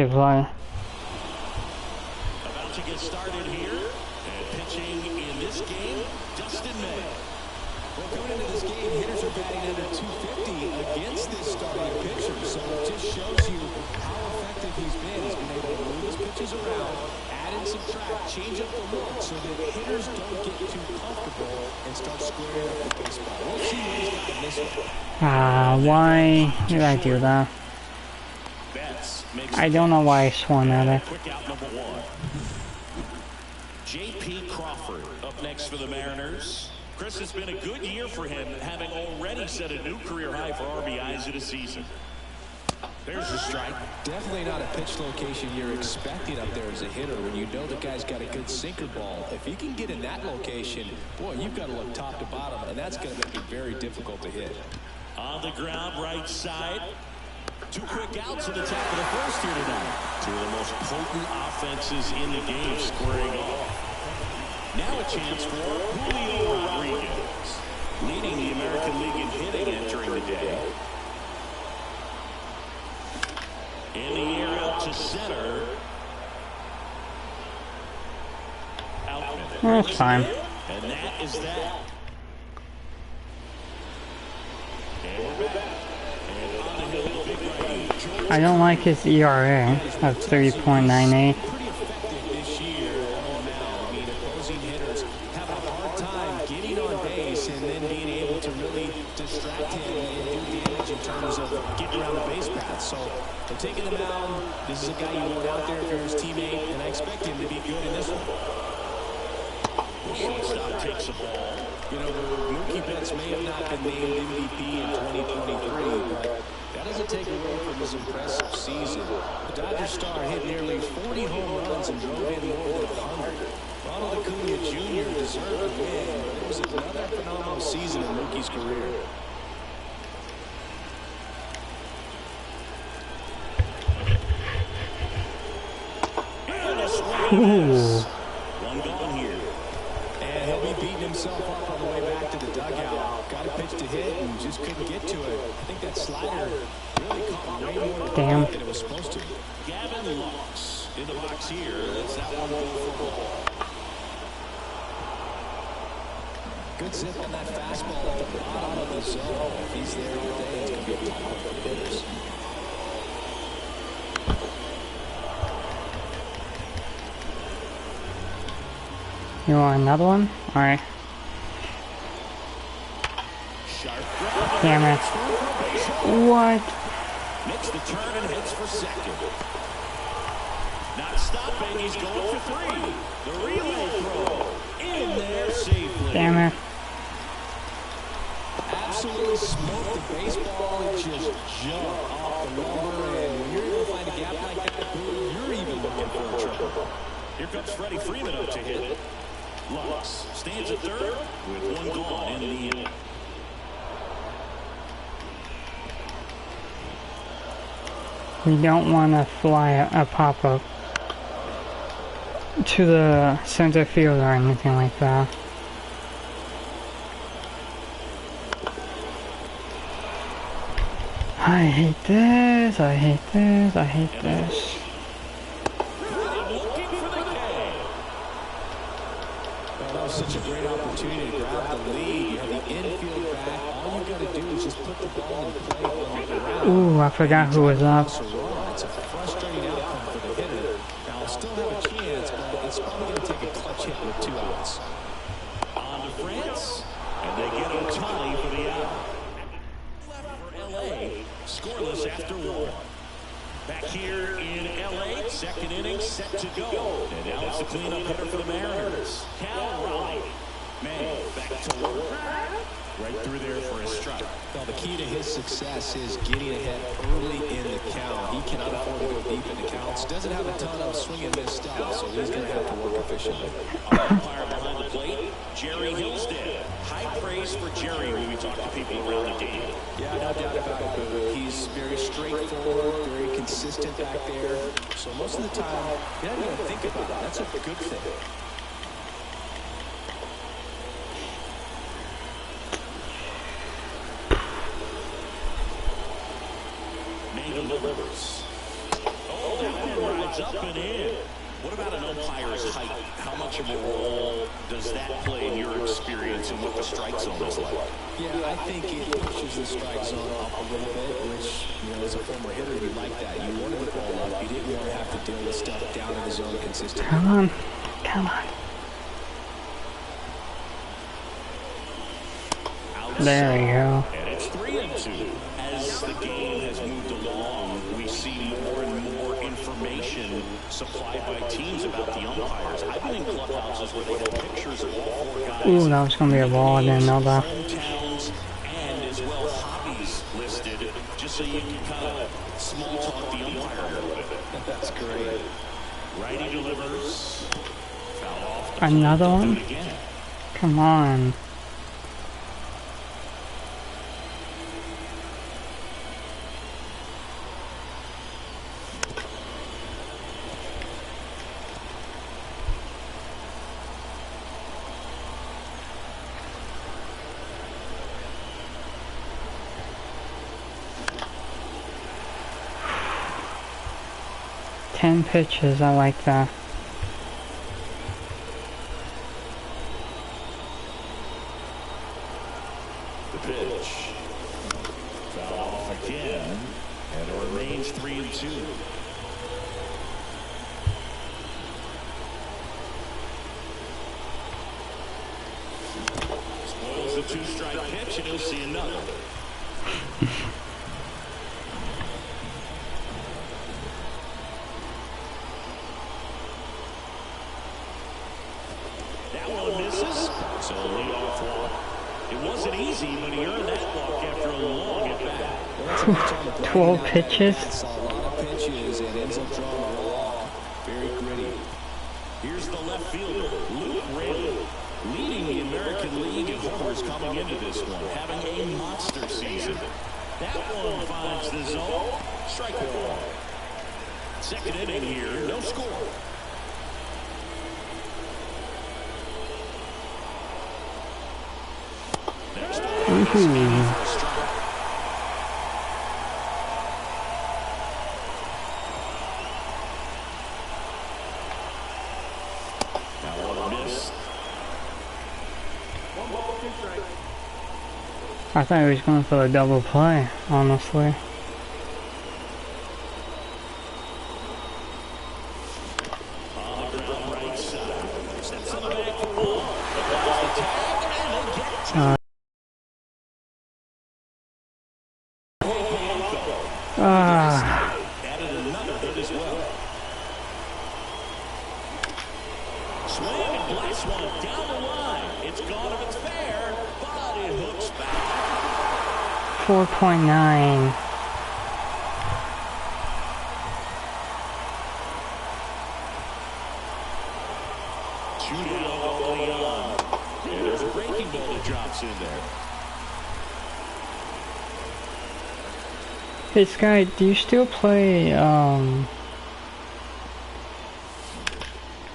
to get started here, and pitching in this game, Dustin May. Well, coming into this game, hitters are batting under 250 against this starting pitcher, so it just shows you how effective he's been. He's been able to move his pitches around, add and subtract, change up the look so that hitters don't get too comfortable and start squaring up the baseball. We'll see what he's got in this one. Why did I do that? I don't know why I swung at it. Quick out number 1. J.P. Crawford up next for the Mariners. Chris, it's been a good year for him, having already set a new career high for RBIs in a season. There's the strike. Definitely not a pitch location you're expecting up there as a hitter when you know the guy's got a good sinker ball. If he can get in that location, boy, you've got to look top to bottom, and that's going to make it very difficult to hit. On the ground, right side. 2 quick outs in the top of the first here tonight. 2 of the most potent offenses in the game squaring off. Now a chance for Julio Rodriguez, leading the American League in hitting entering the day. In the air out to center. That's fine. And that is that. And we're back. And on the hill, big right. I don't like his ERA of 3.98. Pretty effective this year on the mound. I mean, opposing hitters have a hard time getting on base and then being able to really distract him and do damage in terms of getting around the base path. So they're taking the mound. This is a guy you want out there if you're his teammate, and I expect him to be good in this one. The shortstop takes the ball. You know, Mookie Betts may have not been named MVP in 2023, but that doesn't take away from his impressive season. The Dodgers star hit nearly 40 home runs and drove in more than 100. Ronald Acuna Jr. deserved a win, but it was another phenomenal season in Mookie's career. Ooh. One gone here. And he'll be beating himself up on the way back to the dugout. Got a pitch to hit and just couldn't get to it. I think that slider really caught way more Damn. than it was supposed to. Gavin Lux in the box here. That's that one go for a ball. Good zip on that fastball at the bottom of the zone. If he's there all day, it's going to be a tough one for the hitters. You want another one? Alright. Damn it. What? Makes the turn and heads for second. Not stopping, he's going for three. The relay throw in there safely. Damn it. Absolutely smoked the baseball and just jumped off the lumber. And when you're able to find a gap like that, you're even looking for a triple. Here comes Freddie Freeman up to hit. Lux stands at third with one gone in the inning. We don't want to fly a pop-up to the center field or anything like that. I hate this, I hate this, I hate this. Looking for the K. Well, that was such a great opportunity to grab the lead. You have the infield back. All you got to do is just put the ball in play on the ground. Ooh, I forgot who was up. It's a frustrating outcome for the hitter. Now, he'll still have a chance, but it's probably going to take a clutch hit with 2 outs. On to France, and they get Ohtani for the out. Left for L.A., scoreless after 1. Back here in L.A., second inning set to go. And now it's the cleanup hitter for the Mariners. Cal Raleigh. May back to work. Right through there for a strike. Well, the key to his success is getting ahead early in the count. He cannot afford to go deep in the counts. Doesn't have a ton of swing and miss stuff, so he's going to have to work efficiently. Our umpire behind the plate, Jerry Hillsdale. High praise for Jerry when we talk to people around the game. Yeah, no doubt about it, Boo. He's very straightforward, very consistent back there. So most of the time, you don't even think about it. That's a good thing. May delivers. Oh, that one rides up and in. What about an umpire's height? How much of a role does that play in your experience and what the strike zone is like? Yeah, I think it pushes the strike zone up a little bit, which, you know, as a former hitter, you like that. You wanted the ball up. You didn't want to have to deal with stuff down in the zone consistently. Come on, come on. There we go. And it's 3-2. As the game has moved along, we see more and more information supplied by teams about the umpires. I've been in clubhouses where they have pictures of all 4 guys. Ooh, that was gonna be a ball, I didn't know that. Hometowns and as well hobbies listed, just so you can kind of small talk the umpire a little bit. That's great. Righty delivers. Foul off. Another Do one? it again. Come on. Ten pitches, I like that. The pitch. Foul off again. And it remains 3-2. Spoils the 2-strike pitch, and you'll see another. That one misses. So a leadoff walk stretch on the plate. 12 pitches. Saw a lot of pitches and ends up drawing a walk. Very gritty. Here's the left fielder, Luke Raley, leading the American League in homers coming into this one, having a monster season. That one finds the zone. Strike one. Second inning here, no score. Next one, for a strike. I thought he was going for a double play, honestly. On the ground right side. Steps on the bag for one. Applies the tag, and they get two. Added another hit as well. Swing and blast one down the line. It's gone if it's fair, but it hooks back. 4.9. Two down, only on. And there's a breaking ball that drops in there. Hey Sky, do you still play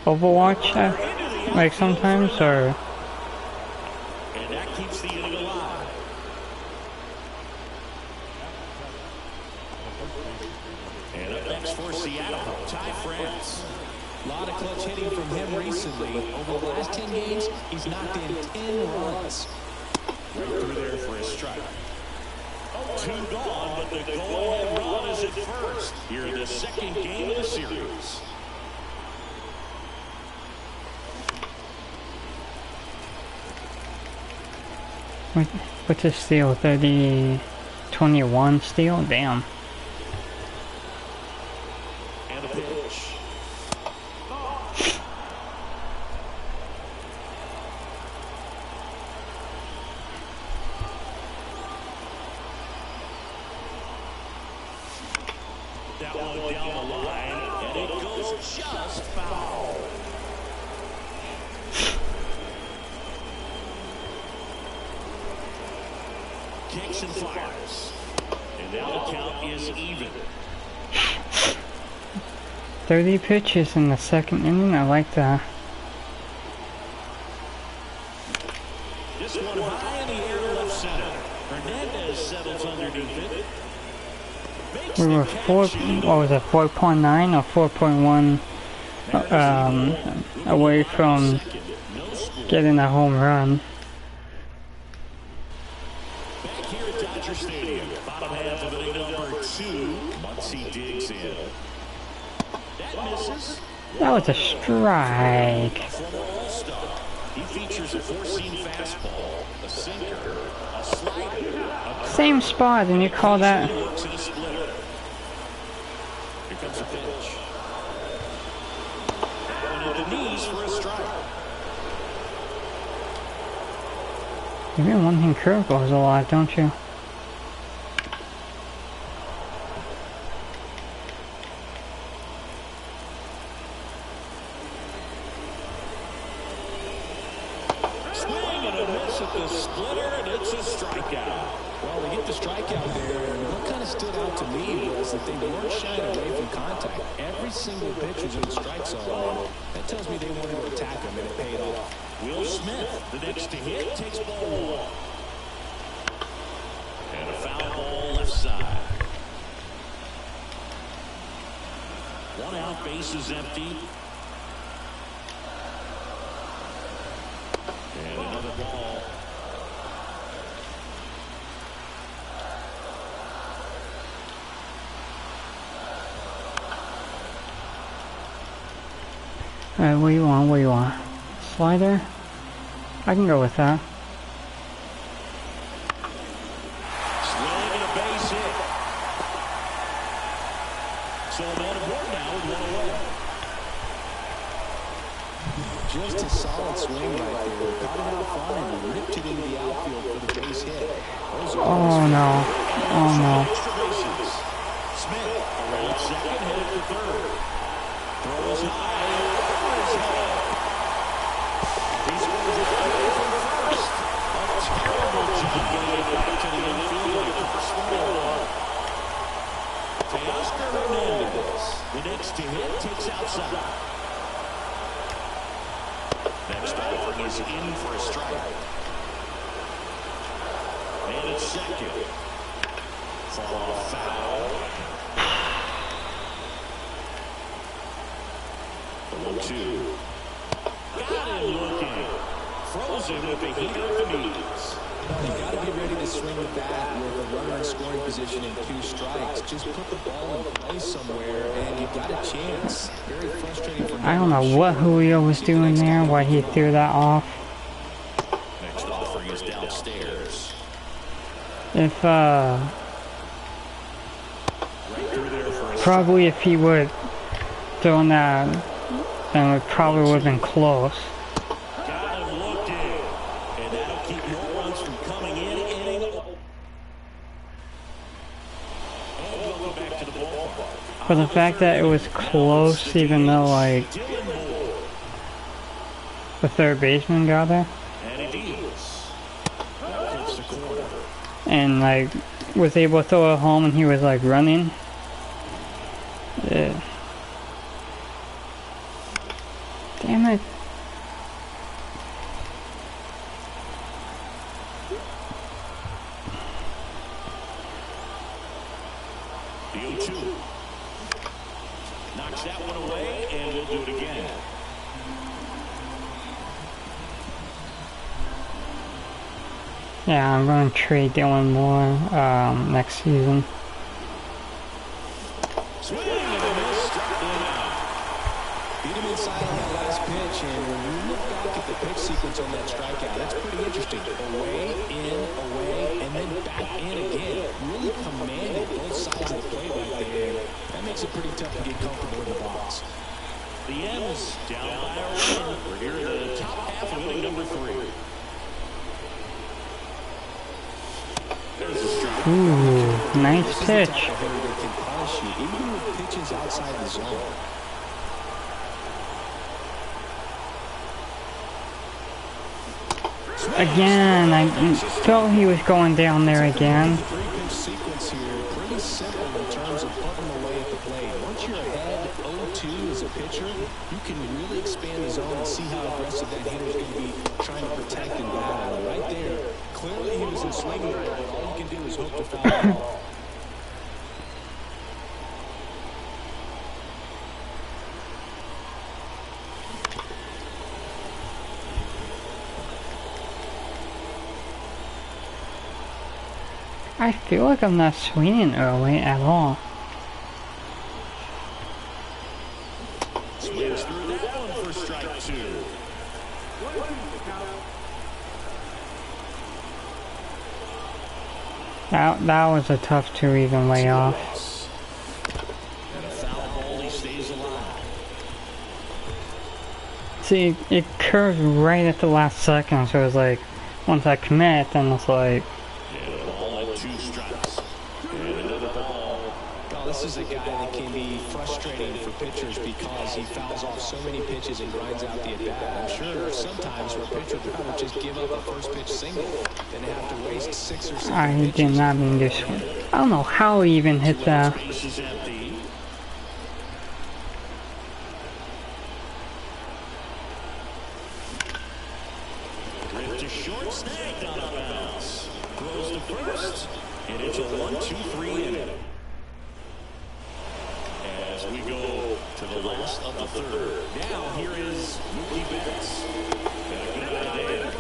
Overwatch like sometimes, or? And that keeps the inning alive. And up next for Seattle, Ty France. A lot of clutch hitting from him recently. Over the last 10 games, he's knocked in 10 runs. Right through there for a strike. Two gone, but the go-ahead run is at first. Here in the second game of the series. What's a steal? 21 steal? Damn. And a pitch. That one down the line, and it goes just foul. Kicks and fires. And now the count is even. 30 pitches in the second inning, I like that. This one high in the air left center. Hernandez settles underneath it. We were 4.9 or 4.1 away from getting a home run. Back here at Dodger Stadium, bottom half of inning number 2. Muncy digs in. That misses. That was a strike. Former All-Star. He features a four-seam fastball, a sinker, a slider, a Same spot, and you call that? He works in a splitter. Here comes a pitch. Going to the knees for a strike. You've been wanting curveballs a lot, don't you? Swing and a miss at the splitter, and it's a strikeout. Well, they get the strikeout there, and what kind of stood out to me was that they weren't shying away from contact. Every single pitch was in the strike zone. That tells me they wanted to attack him, and it paid off. Will Smith, the next to hit, takes ball 1. And a foul ball left side. One out, base is empty. And another ball. Alright, what do you want? What do you want? Slider? I can go with that. Swing and a base hit. So a man aboard now with one away. Just a solid swing right there. Got it out front and ripped it into the outfield for the base hit. Oh no. Oh no. Extra base in for a strike. And it's second. Foul. 1-2. Got him looking. Frozen with the heater at the knees. You got to be ready to swing the bat with a runner in scoring position and 2 strikes. Just put the ball in play somewhere, and you got a chance. Very frustrating for him. I don't know what Julio was doing there, why he threw that off. Next offering is downstairs. If probably if he would thrown that, then it probably would have been close. Got him looking. And that'll keep more runs from coming in. And we'll go back to the ballpark. But the fact that it was close, even though like the third baseman got there, And it is. That hits the corner. and like was able to throw it home, and he was like running. Yeah. Damn it. The 0-2. Knocks that one away, and we'll do it again. Yeah, I'm going to trade Dylan Moore next season. Swing and a miss. Struck him out. Beat him inside on that last pitch, and when you look back at the pitch sequence on that strikeout, it's pretty interesting. Away, and then back in again. Really commanded both sides of the plate right there. That makes it pretty tough to get comfortable in the box. The M's down by a run. We're here in the top half of inning number 3. There's a strike. Ooh, nice pitch. This is the type of hitter that can punish you, even with pitches outside the zone. Again, I felt he was going down there again. Three-pitch sequence here, pretty simple in terms of putting them away at the plate. Once you're ahead 0-2 as a pitcher, you can really expand the zone and see how aggressive that hitter is going to be trying to protect and battle. And right there, clearly he was in swinging mode, but all you can do is hope to foul the ball. I feel like I'm not swinging early at all. Swings through that one for strike 2. That was a tough 2 even lay off. And a foul ball, he stays alive. See, it curved right at the last second, so it was like, once I commit, then it's like, And a ball at 2 strikes. And another ball. Well, this is a guy that can be frustrating for pitchers because he fouls off so many pitches and grinds out the at-bat. I'm sure there are sometimes where a pitcher would rather just give up a first pitch single than have to waste 6 or 7 I pitches. did not mean to swing. I don't know how he even hit that. Base is empty. Drift to short, snagged on a bounce. Throws to first, and it's a 1-2-3 inning. As we go to the last of the third. Now here is Mookie Betts. And a good idea.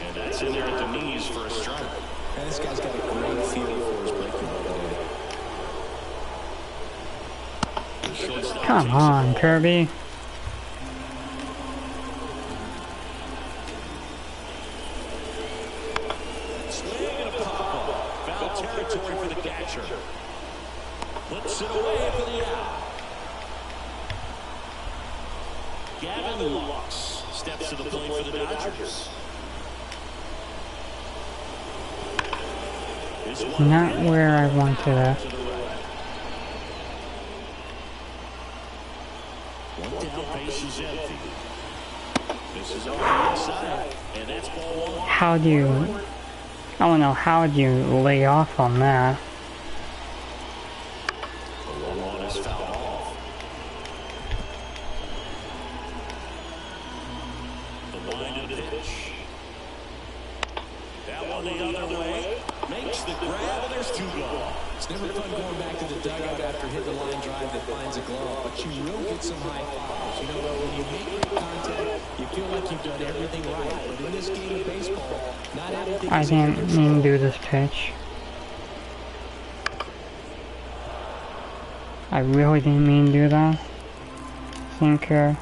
And that's in there at the knees for a strike. And this guy's got a great feel for his breaking ball today. The shortstop Come takes on, the ball. Kirby. Swing and a pop-up. Foul territory for the catcher. Puts it away for the out. Gavin Lux steps to the plate for the Dodgers. This one Not where I wanted it. to the right. One down, base is empty. This is on the inside, and that's ball 1. How do you... I don't know, how do you lay off on that? The 1-1 is fouled wind of the pitch. That one the other way. Makes the grab, and there's 2 gone. It's never fun going back to the dugout after hitting the line drive that finds a glove, but you will get some high fives. You know, when you make great contact, you feel like you've done everything right. But in this game of baseball, not everything I is didn't mean to do this pitch. I really didn't mean to do that. Sinker.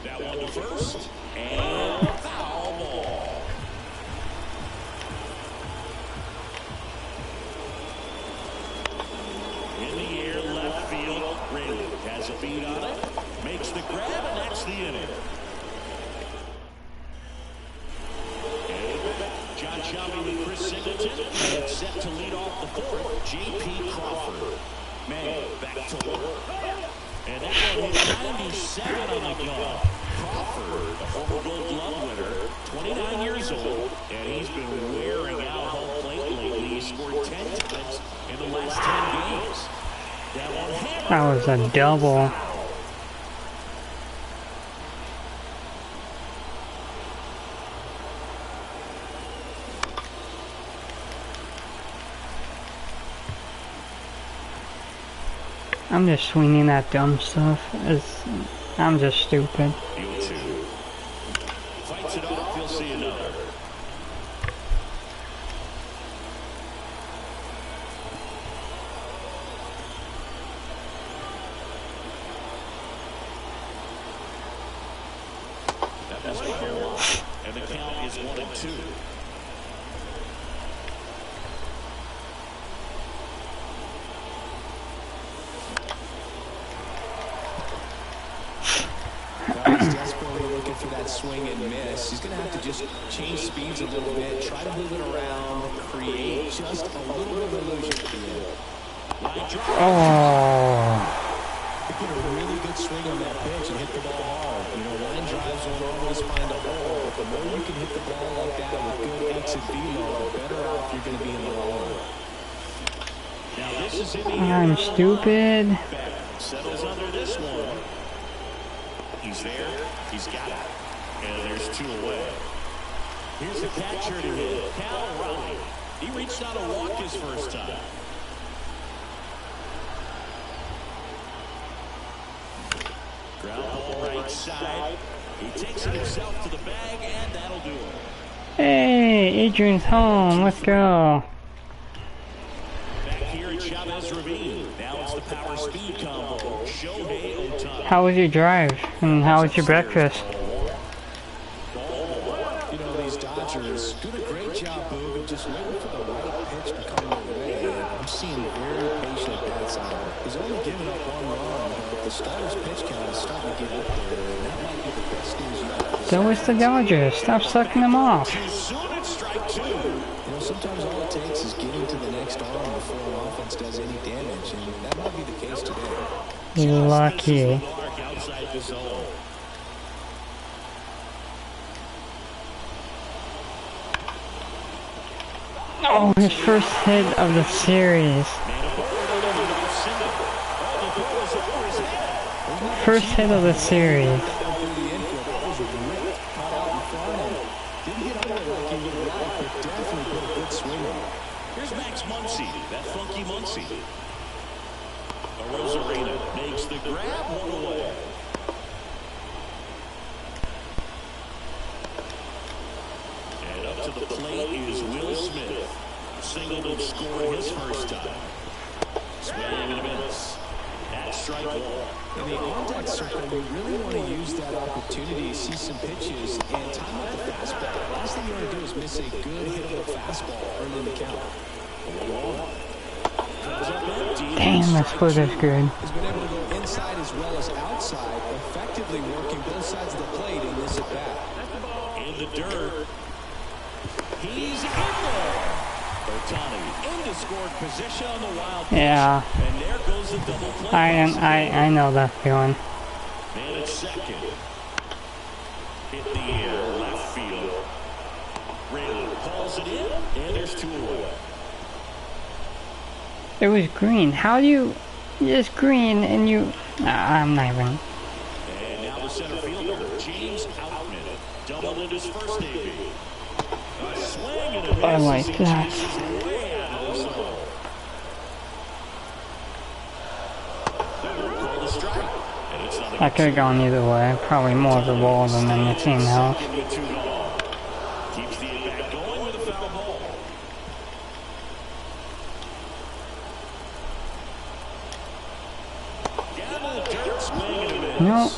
That one to first, and foul ball. In the air, left field. Riley has a beat on it. Makes the grab, and that's the inning. John Shelby with Chris Singleton. And set to lead off the 4th, J.P. Crawford. May back to work. And that one hit 97 on the glove. Crawford, a former Gold Glove winner, 29 years old, and he's been wearing out home plate lately. He scored 10 times in the last 10 games. That was a double. I'm just swinging that dumb stuff. I'm just stupid. Field 2. Fights it off, you'll see another. That was foul. And the count is 1-2. He's desperately looking for that swing and miss. He's going to have to just change speeds a little bit, try to move it around, create just a little bit of illusion. Oh. He put a really good swing on that pitch and hit the ball hard. You know, line drives won't always find a hole, but the more you can hit the ball like that with good exit velo, the better off you're going to be in the long run. Now this is in the I'm stupid. Settles under this one. He's there. He's got it. And there's 2 away. Here's the catcher to hit. Cal Raleigh. He reached out and walked his first time. Ground ball right side. He takes it himself to the bag, and that'll do it. Hey, Adrian's home. Let's go. Back here at Chavez Ravine. Now it's the power speed combo. Shohei Ohtani. How was your drive? And how was your breakfast? You know, these Dodgers doing a great job, Boog, of just waiting for the right pitch to come their way. And I'm seeing very patient at-bats out of it. He's only given up 1 run, but the starter's pitch count is starting to get up there, and that might be the best news yet. So is the Dodgers. Stop sucking them off. Too soon at strike 2. You know, sometimes all it takes is getting to the next arm before an offense does any damage, and that might be the case today. Lucky. Outside the zone. Oh, his first hit of the series. First hit of the series. Here's Max Muncy, that funky Muncy. Rosarina makes the grab, 1 away. And up to the plate is Will Smith. Singleton scored his first time. Swing and a miss. That's strike 1. In the on-deck circle, we really want to use that opportunity to see some pitches and time out the fastball. Last thing you want to do is miss a good hittable fastball early in the count. Damn, that split is good. He's been able to go inside as well as outside, effectively working both sides of the plate in this at-bat. In the dirt. He's in there. Ohtani into scored position on the wild pitch. Yeah. And there goes the double play. I know that feeling. Man at second. Hit the air, left field. Riley calls it in, and there's 2 away. It was green. How do you... It's green and you... I'm not even... center fielder, James Outman. Doubled in his first AB. A swing and a miss. I like He that. chases way out of the zone. Call the strike. And it's not a I could have gone either way. Probably more of the ball than anything else. Keeps the at-bat going with a foul ball. Down to the dirt, swing and a miss. Nope.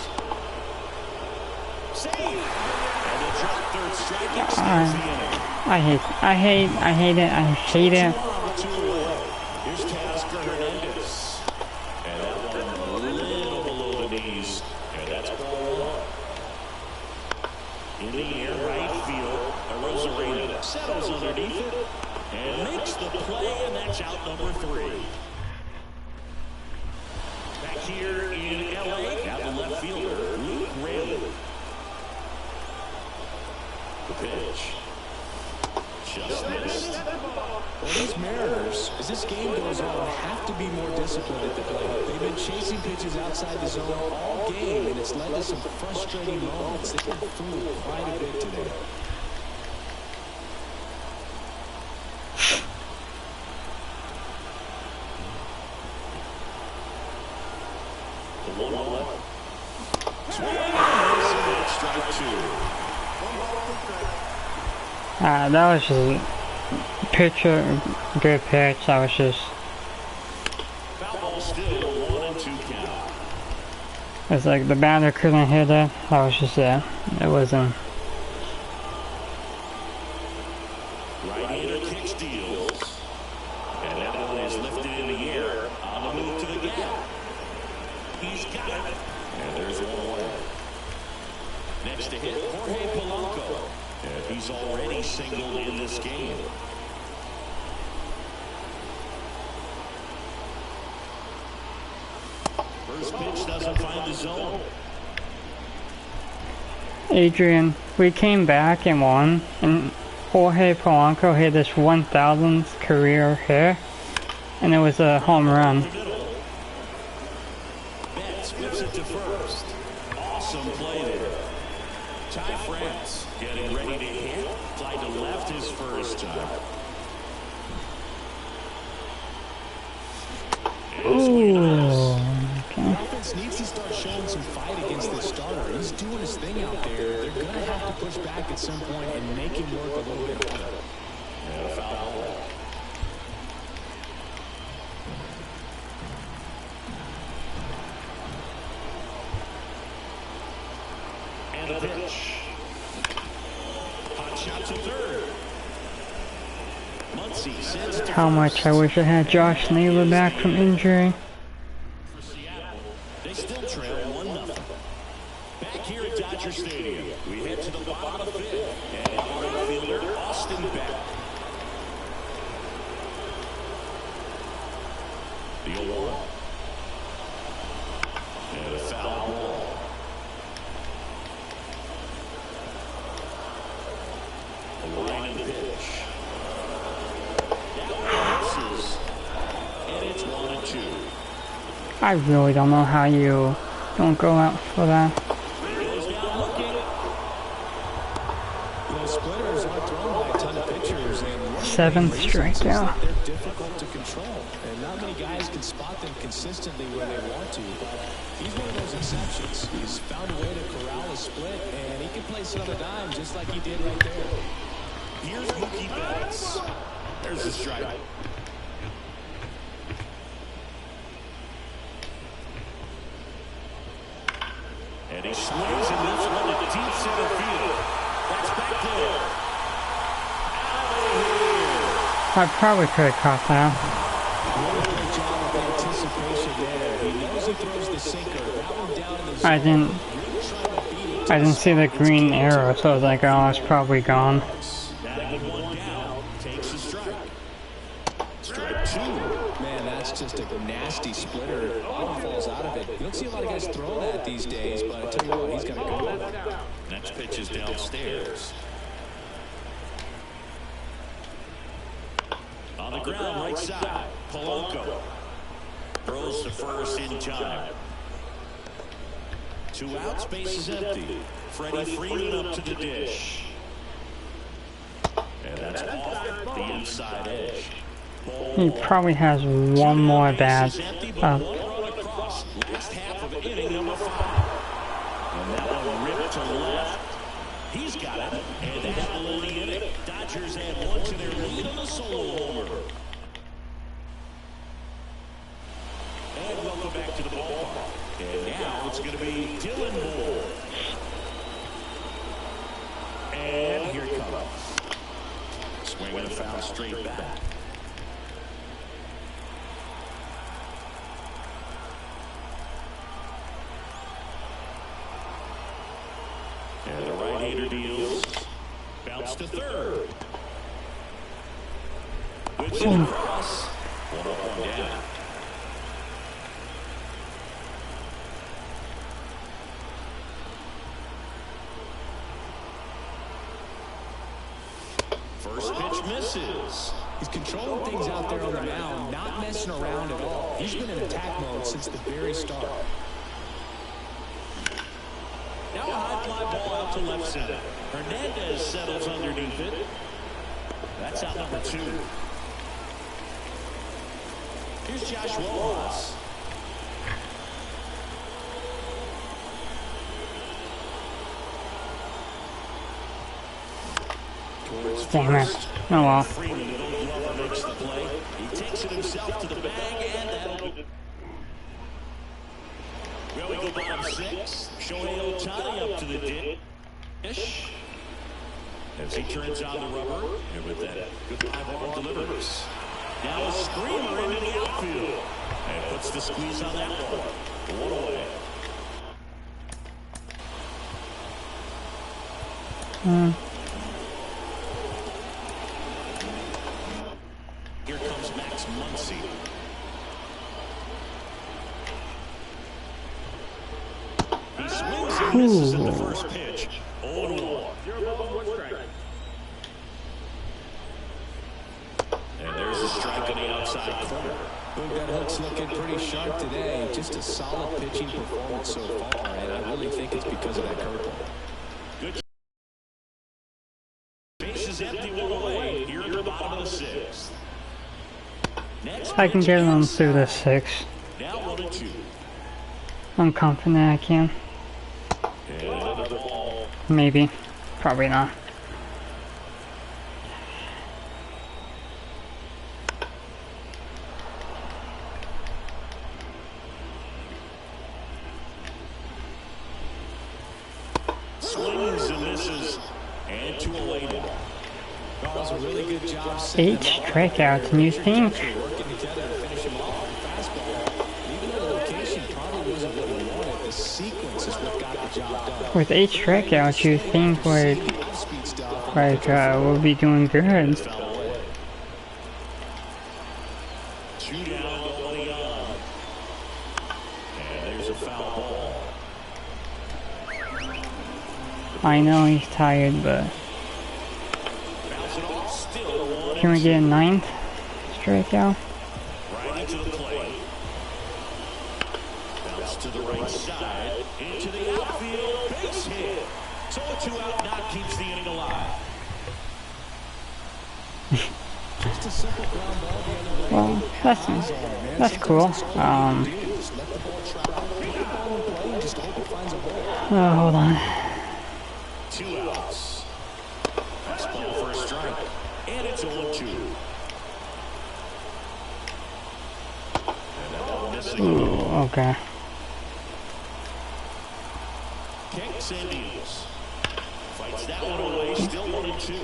Save. And the drop third strike extends the inning. I hate it. Two away. Here's Teoscar Hernandez. And that one a little below the knees. And that's ball one. In the air, right field. Arozarena settles underneath it and makes the play, and that's out number 3. Back here in LA, now the left fielder, Luke Raley. The pitch. Just missed. Well, these Mariners, as this game goes on, have to be more disciplined at the plate. They've been chasing pitches outside the zone all game, and it's led to some frustrating moments. They've been fooled quite a bit today. The 1-1. Swing and a miss, and that's strike 2. That was just good pitch. That was just. Foul ball still 1-2 count. It's like the batter couldn't hit it. That was just it. It wasn't. Right-hander kick steals. And that one is lifted in the air on the move to the gap. He's got it. And there's 1 away. Next to hit, Jorge Polanco. And he's already singled in this game. First pitch doesn't find the zone. Adrian, we came back and won, and Jorge Polanco hit his 1,000th career hit, and it was a home run. Betts whips it to first. Awesome play there. Ty France getting ready to hit. Fly to left his first time. Ooh. The offense needs to start showing some fight against this starter. He's doing his thing out there. They're going to have to push back at some point and make him work a little bit harder. And a foul ball. And a pitch. Hot shot to third. Muncy sends to How much I wish I had Josh Naylor back from injury. for Seattle. They still trail 1-0. Back here at Dodger Stadium, we head to the bottom of the 5th. And right fielder Austin Beck. The 0-1. And a foul ball. A line and pitch. That one misses. And it's 1-2. I really don't know how you don't go out for that. Goes down looking. You know, splitters aren't thrown by a ton of pitchers, and one of the 7th main reasons is strikeout. that they're difficult to control, and not many guys can spot them consistently where they want to. But he's one of those exceptions. He's found a way to corral a split, and he can place it on a dime just like he did right there. Here's Mookie Betts. There's the strike. And he swings and lifts one to deep center field. That's back there. Out of here. I probably could have caught that. What a great job of anticipation there. He knows he throws the sinker. That one down in the zone. I didn't Really trying to beat it. I didn't see the green arrow, so I was like, oh, it's probably gone. Batting with 1 down, takes a strike. Strike 2. Man, that's just a nasty splitter. Bottom falls out of it. You don't see a lot of guys throw that these days, but I tell you what, he's got a good one. Next pitch is downstairs. On the ground, right side, Polanco throws to first in time. 2 outs, base is empty. Freddie Freeman up to the dish. And that's off the inside edge. He probably has one more at bat. Last half of inning number 5. And that one ripped to left. He's got it. And that will end the inning. Dodgers add 1 to their lead on a solo homer. And welcome back to the ballpark. And now it's going to be Dylan Moore. And here he comes. Swinging a foul straight back. And the right-hander deals. Bounce to third. With the cross. 1 up, 1 down. First pitch misses. He's controlling things out there on the mound, not messing around at all. He's been in attack mode since the very start. Now a high fly ball out to left center. Hernandez settles underneath it. That's out number 2. Here's Josh Rojas. Damn it. Oh well. Freeman, the little glover, makes the play. He takes it himself to the bag, and that'll do. Well, we go bottom 6. Shohei Ohtani up to the dish. As he turns on the rubber, and with that good live ball delivers. Now a screamer into the outfield. And puts the squeeze on that one. 1 away. Here comes Max Muncy. He swings and misses in the first pitch. 0-1. And there's a strike on the outside corner. That hook's looking pretty sharp today. Just a solid pitching performance so far, and I really think it's because of that curveball. Good. Base is empty, 1 away. Here at the bottom of the 6th. Next I can get them through the 6. Now 1-2. I'm confident I can. And another ball. Maybe. Probably not. Swings and misses. And 2 away now. That was a really good job. 8 strikeouts, and you think Working together to finish him off with the fastball. Even though the location probably wasn't what he wanted, the sequence is what got the job done. with 8 strikeouts, you think we'll be doing good. Foul away. 2 down, nobody on. And there's a foul ball. I know he's tired, but Bounce it off, still 1. can we get a 9th strikeout? Right into the plate. Bounce to the right side. Into the outfield. Base hit. So a 2-out knock keeps the inning alive. Just a simple ground ball the other way. Well, that's cool. Just let the ball travel. Put the ball in play and just hope it finds a hole. Oh, hold on. 2 outs. Fastball for a strike. And it's 0-2. And that ball missing. Ooh, okay. Kicks and deals. Fights that one away. Still 1-2.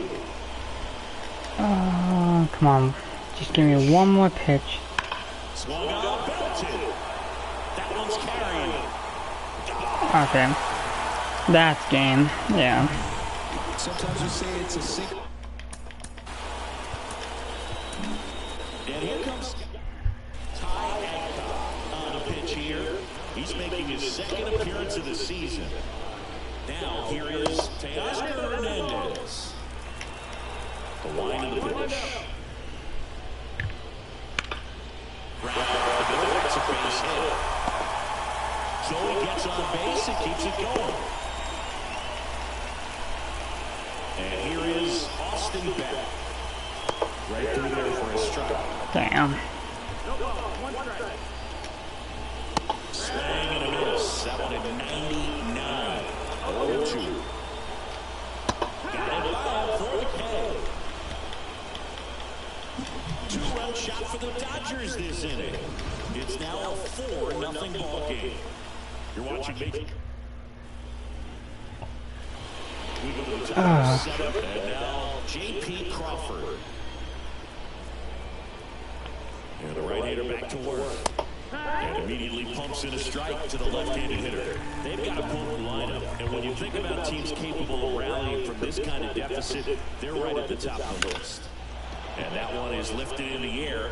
Come on. Just give me one more pitch. Swung out, belted. That one's carried. Okay. That's game. Yeah. Sometimes we say it's a single. And here comes Ty Adcock on the pitch here. He's making his 2nd appearance of the season. Now here is Teoscar Hernandez. The line of the pitch. That's a base hit. Joey gets on the base and keeps it going. And here is Austin Beck. Right through there for a strike. Damn. Swing and a miss. That one at 99. 0-2. Got it by for the K. Two-run shot for the Dodgers this inning. It's now a 4-0 ball game. You're watching Major. We go to the top setup, and now J.P. Crawford. And the right-hander back to work. And immediately pumps in a strike to the left-handed hitter. They've got a potent lineup. And when you think about teams capable of rallying from this kind of deficit, they're right at the top of the list. And that one is lifted in the air.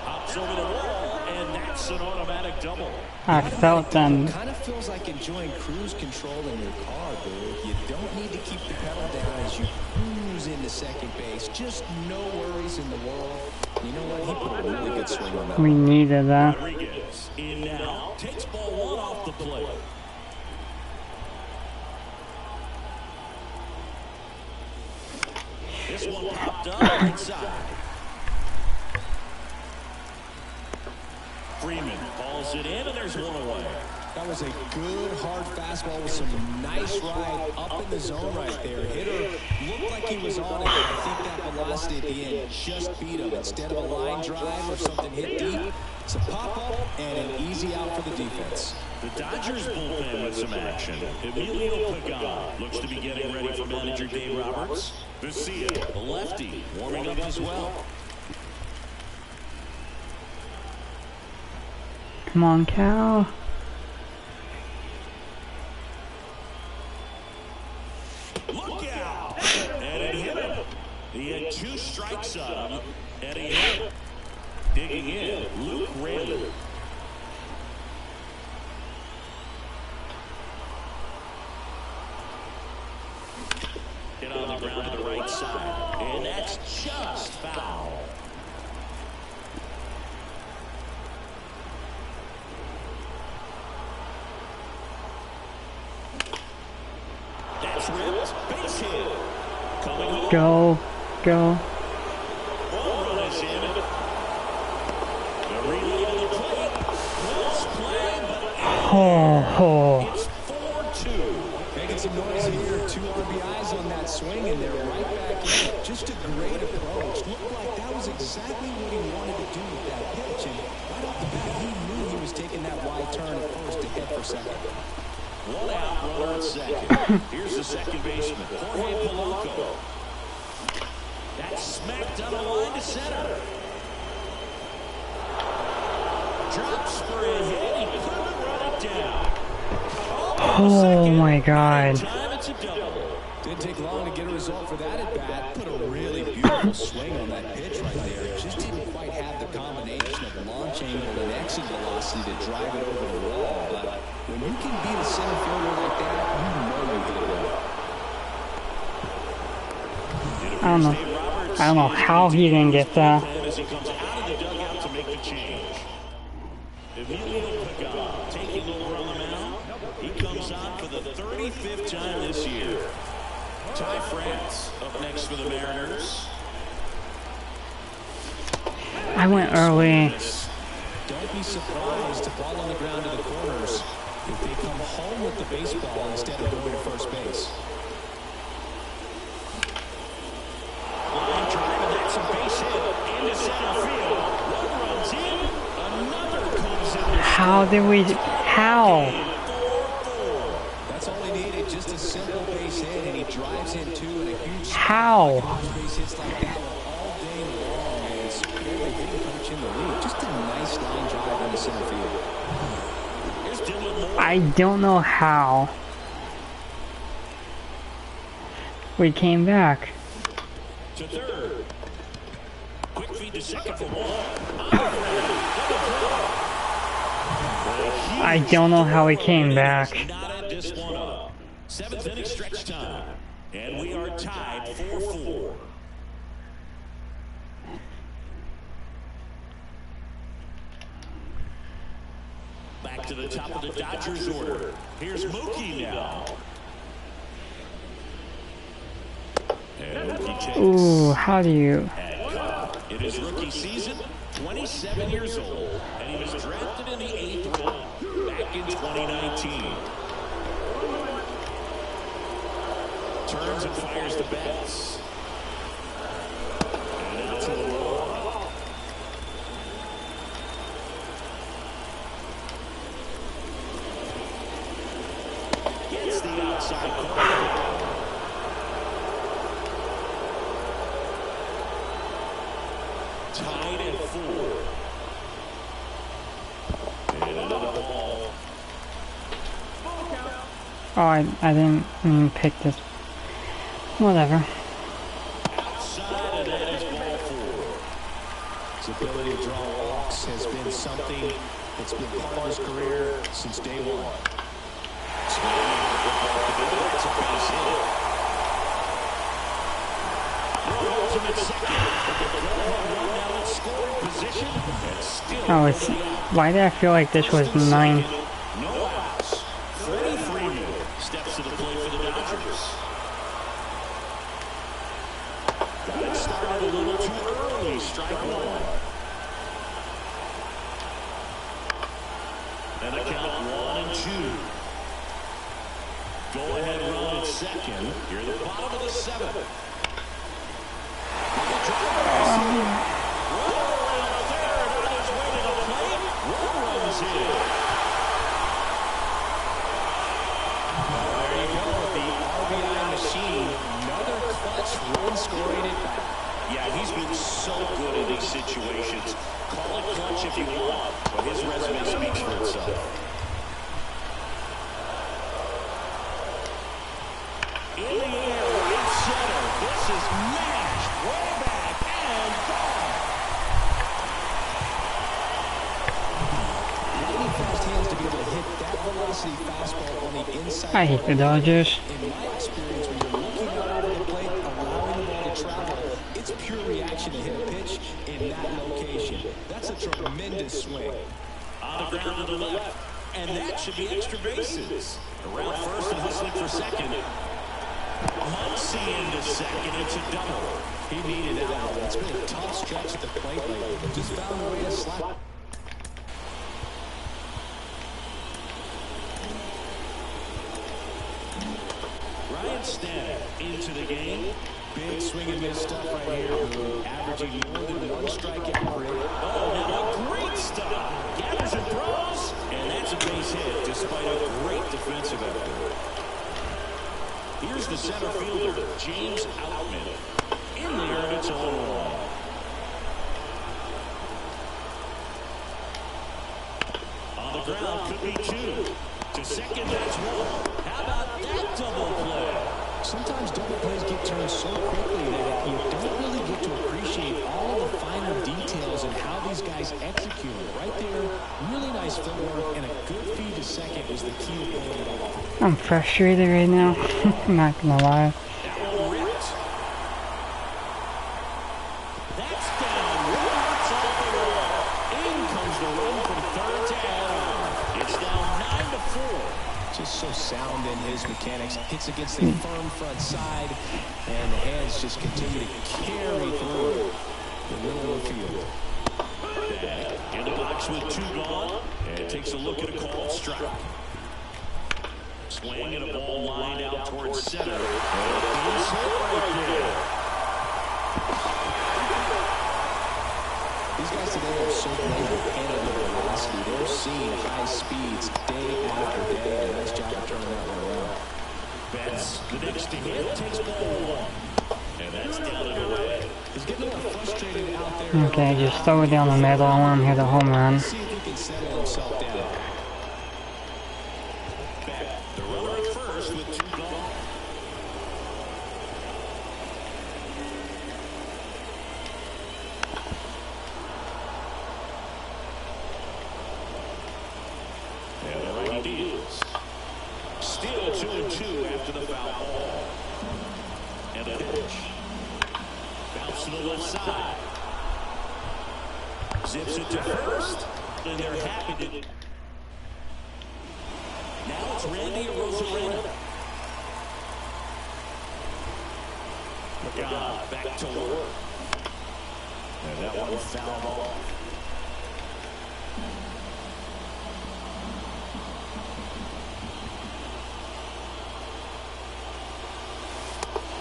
Hops over the wall, and that's an automatic double. I felt them. Kind of feels like enjoying cruise control in your car, dude. You don't need to keep the pedal down as you cruise into second base. Just no worries in the world. You know what? He put a really good swing on that. We needed that. Rodriguez in now. Takes ball one off the plate. This one popped up inside. Freeman calls it in, and there's one away. That was a good, hard fastball with some nice ride up in the zone right there. Hitter looked like he was on it, but I think that velocity at the end just beat him. Instead of a line drive or something hit deep, it's a pop-up and an easy out for the defense. The Dodgers bullpen with some action. Emilio Pagan looks to be getting ready for manager Dave Roberts. Vesia, the lefty, warming up as well. Come on, Cal. Look out! And it hit him. He had 2 strikes on him, and he hit him. Digging in, Luke Raley. Hit on the ground to the right side, and that's just foul. That's ripped. Base hit. Coming home. Go. Go. Home run is in. The relay to the plate. Close play, but it's 4-2. Making some noise here. 2 RBIs on that swing, and they're right back in it. Just a great approach. Looked like that was exactly what he wanted to do with that pitch. And right off the bat, he knew he was taking that wide turn at first to head for second. 1 out, runner at second. Here's the second baseman, Jorge Polanco. That's smacked on a line to center. Drops for a hit. He couldn't run it down. Oh my God. Time it's a double. Didn't take long to get a result for that at bat. Put a really beautiful swing on that pitch right there. Just didn't quite have the combination of launch angle and exit velocity to drive it over the wall. But when you can beat a center fielder like that, you know you hit it well. I don't know how he didn't get that. As he comes out of the dugout to make the change. Emilio Pagan taking over on the mound. He comes on for the 35th time this year. Ty France up next for the Mariners. I went early. Don't be surprised to ball on the ground to the corners if they come home with the baseball instead of going to first base. Line drive, and that's a base hit into center field. One runs in, another comes in. How did we... How? 4-4. That's all he needed, just a simple base hit, and he drives in 2 and a huge... How? Base hits like that one all day long, and it's really hitting coach in the league. Just a nice line drive into center field. Here's Dylan Moore. I don't know how. We came back. To third. Quick feed to second for one. I don't know how we came back. Not at this one up. 7th inning stretch time. And we are tied 4-4. back to the top of the Dodgers order. Here's Mookie now. And Mookie takes. Ooh, how do you? In his rookie season, 27 years old, and he was drafted in the 8th round back in 2019. Turns and fires the bats. And out to the wall. Gets the outside corner. Tied at 4. And another ball. Oh, I didn't even pick this. Whatever. Outside, and that is ball 4. His ability to draw walks has been something that's been part of his career since day one. That's a base hit. Ultimate second. Now in scoring position. And still Oh, it's. Why did I feel like this was 9? no outs. Freddie Freeman steps to the plate for the Dodgers. Got it started a little too early. Strike 1. And the count 1-2. Go ahead run at second. You're at the bottom of the 7th. Yeah, he's been so good in these situations. Call it clutch if you want, but his resume speaks for itself. In the air, in center. This is mashed way back and gone. Really fast hands to be able to hit that velocity fastball on the inside. I hate the Dodgers. In my experience, when you're looking out over the plate, allowing the ball to travel, it's pure reaction to hit a pitch in that location. That's a tremendous swing. On the ground to the left. And that should be extra bases. Around first and hustling for second. Muncy into second. It's a double. He needed it out. It's been a tough stretch at the plate lately, but just found a way to slap. Ryan Stanek into the game. Big swing and miss stuff right here. Averaging more than 1 strikeout per inning. Oh, now a great stop. Gathers and throws. And that's a base hit despite a great defensive effort. Here's the center fielder, James Outman. In there, and it's 0-1. On the ground, could be 2. To second, that's 1. How about that double play? Sometimes double plays get turned so quickly that you don't really get to appreciate all the finer details and how these guys execute it. Right there, really nice footwork and a good feed to second was the key to pulling it off. I'm frustrated right now. I'm not gonna lie. That one ripped. That's down. Roberts off the wall. In comes the run from third to Adam. It's now 9-4. Just so sound in his mechanics. Hits against the firm front side, and the hands just continue to carry through the middle of the field. Back in the box with 2 gone, and takes a look at a called strike. Swing and a ball lined out towards center. And a base hit right there. These guys today are so great at handling the velocity. They're seeing high speeds day after day. Nice job of turning that one around. Betts, the next to hit, takes ball 1. And that's down and away. He's getting a little frustrated out there. Okay, just throw it down the middle. I want him to hit a home run. See if he can settle himself down. Back, the runner at first with 2 gone. And the righty deals. Still 2-2 after the foul ball. And a pitch. Bounce to the left side. Zips it to first. And they're happy to. Now it's Randy Arozarena. McGowan back to work. And that one fouled off.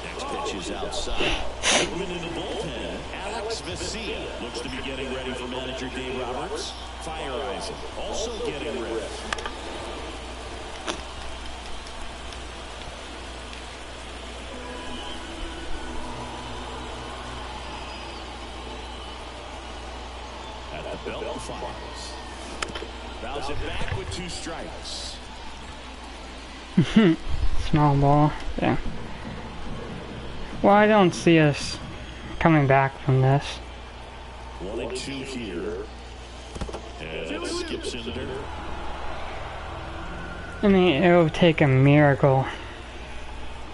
Next pitch is outside. Movement in the bullpen. Alex Vesia looks to be getting ready for manager Dave Roberts. Feyereisen also getting ready. At the belt and fires. Bounce it back with 2 strikes. Small ball. Yeah. Well, I don't see us coming back from this. 1-2 here. And that skips in there. I mean, it would take a miracle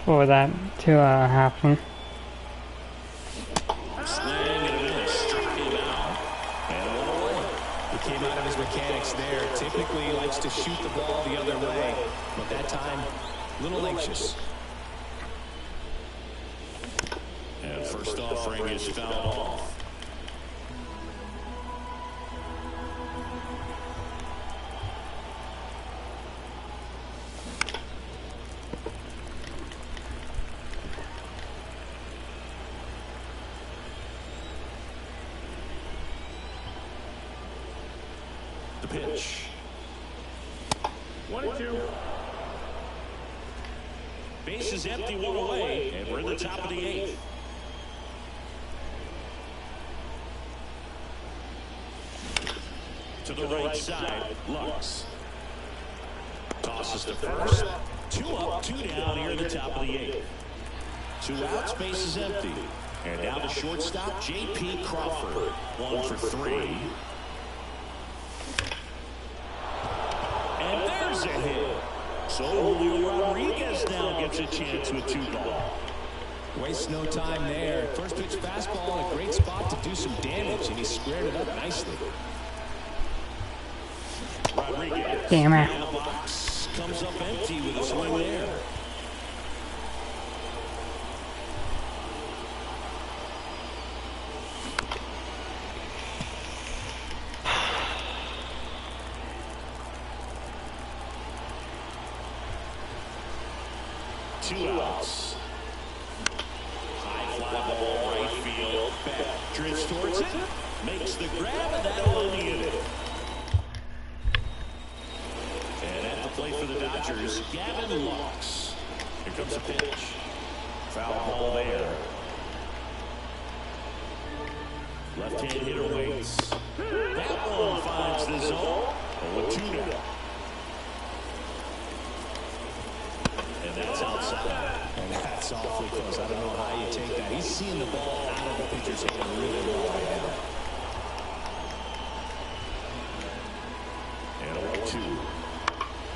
for that to happen. Swing and a miss. Struck him out. And a little away. He came out of his mechanics there. Typically he likes to shoot the ball the other way, but that time, a little anxious. And first offering is fouled off. The pitch. 1-2. Base is empty, 1 away, and we're in the top of the 8th. To the right side, Lux. Tosses to first. 2 up, 2 down here in the top of the 8th. 2 outs, base is empty. And now the shortstop, J.P. Crawford. 1 for 3. And there's a hit. So Julio Rodriguez now gets a chance with 2 balls. Wastes no time there. First pitch fastball in a great spot to do some damage, and he squared it up nicely. Rodriguez. Damn it. And the box comes up empty with a swing there. Two outs. High fly ball, right field. Back. Drifts towards it. Makes the grab, and that'll end the inning. And at the plate for the Dodgers, Gavin Lux. Here comes a pitch. Foul ball there. Left-hand hitter waits. That one finds the zone. 0-2 now. And that's outside. And that's awfully close. I don't know how you take that. He's seeing the ball out of the pitcher's hand really well right now. And 0-2.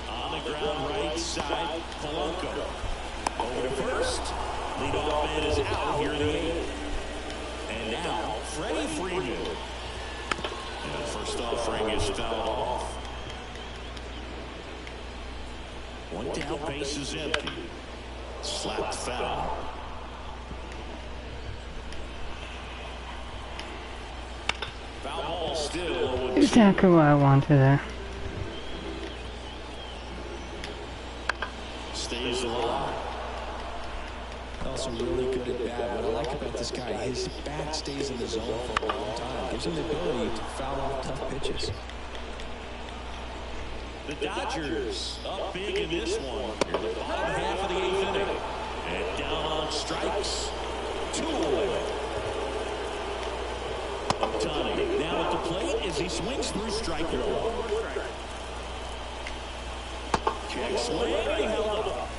On the ground, right side, Polanco. Over to first. Leadoff man is out here in the 8th. And now, Freddie Freeman. And the first offering is fouled off. 1 down, base is empty. Slapped foul. Foul ball still. Exactly what I wanted there. Stays alive. Also really good at bat. What I like about this guy, his bat stays in the zone for a long time. Gives him the ability to foul off tough pitches. The Dodgers up big in this one. Here in the bottom half of the 8th inning. And down on strikes. 2 away. Ohtani now at the plate as he swings through strike 1. Check swing. He held up.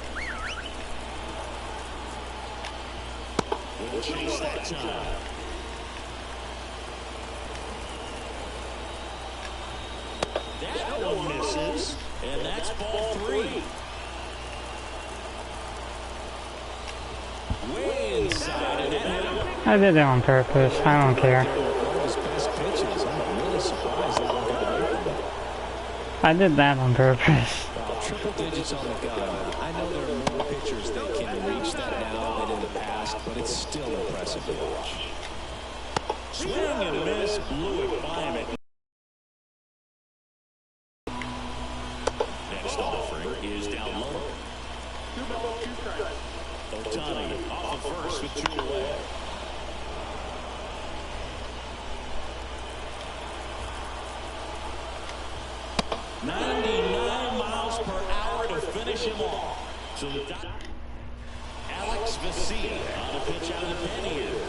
Will chase that time. That one misses, and that's ball 3. Way inside, and that hit him. I did it on purpose. I don't care. One of his best pitches. I'm really surprised that one got away from him. I did that on purpose. Triple digits on the gun. I know there are more pitchers that can reach that now than in the past, but it's still impressive to watch. Swing and a miss, blew it by him. Next offering is down low. Ohtani off of first with 2 away. To finish him off. So Alex Vesia on a pitch out of the pen here.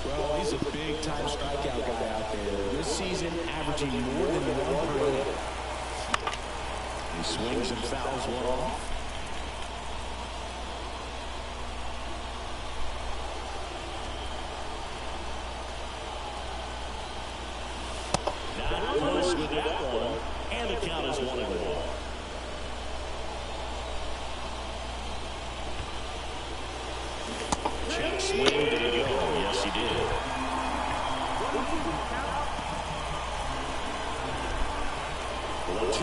Well, he's a big-time strikeout guy out there. This season, averaging more than 1 per inning. He swings and fouls one off. Not close with that one, and the count is 1-1. Check swing, did he go? Yes, he did. 1-2.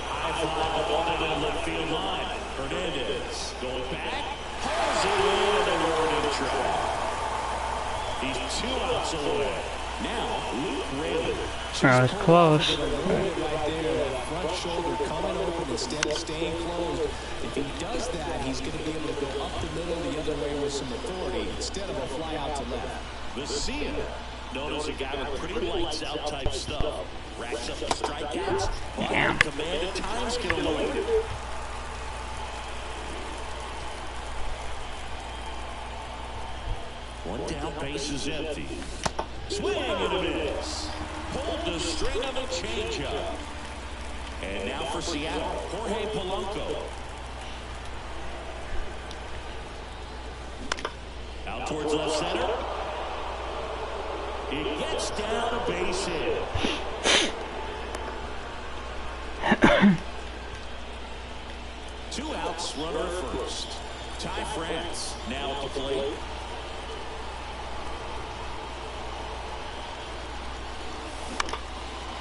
High fly on it in left field line. Hernandez going back, hauls it in, and they were in track. He's 2 outs away. Now, Luke Rayleigh. That was close. Right there, that front shoulder coming open instead of staying closed. If he does that, he's going to be able to go up the middle the other way with some authority instead of a fly out to left. Vesia, known as a guy with pretty lights out type stuff. Racks up the strikeouts. Damn. Command at times can avoid it. One down, base is empty. Swing and a miss. Pulled the string of a changeup. And now for Seattle, Jorge Polanco. Out towards left center. It gets down a base hit. Two outs, runner at first. Ty France now at the plate.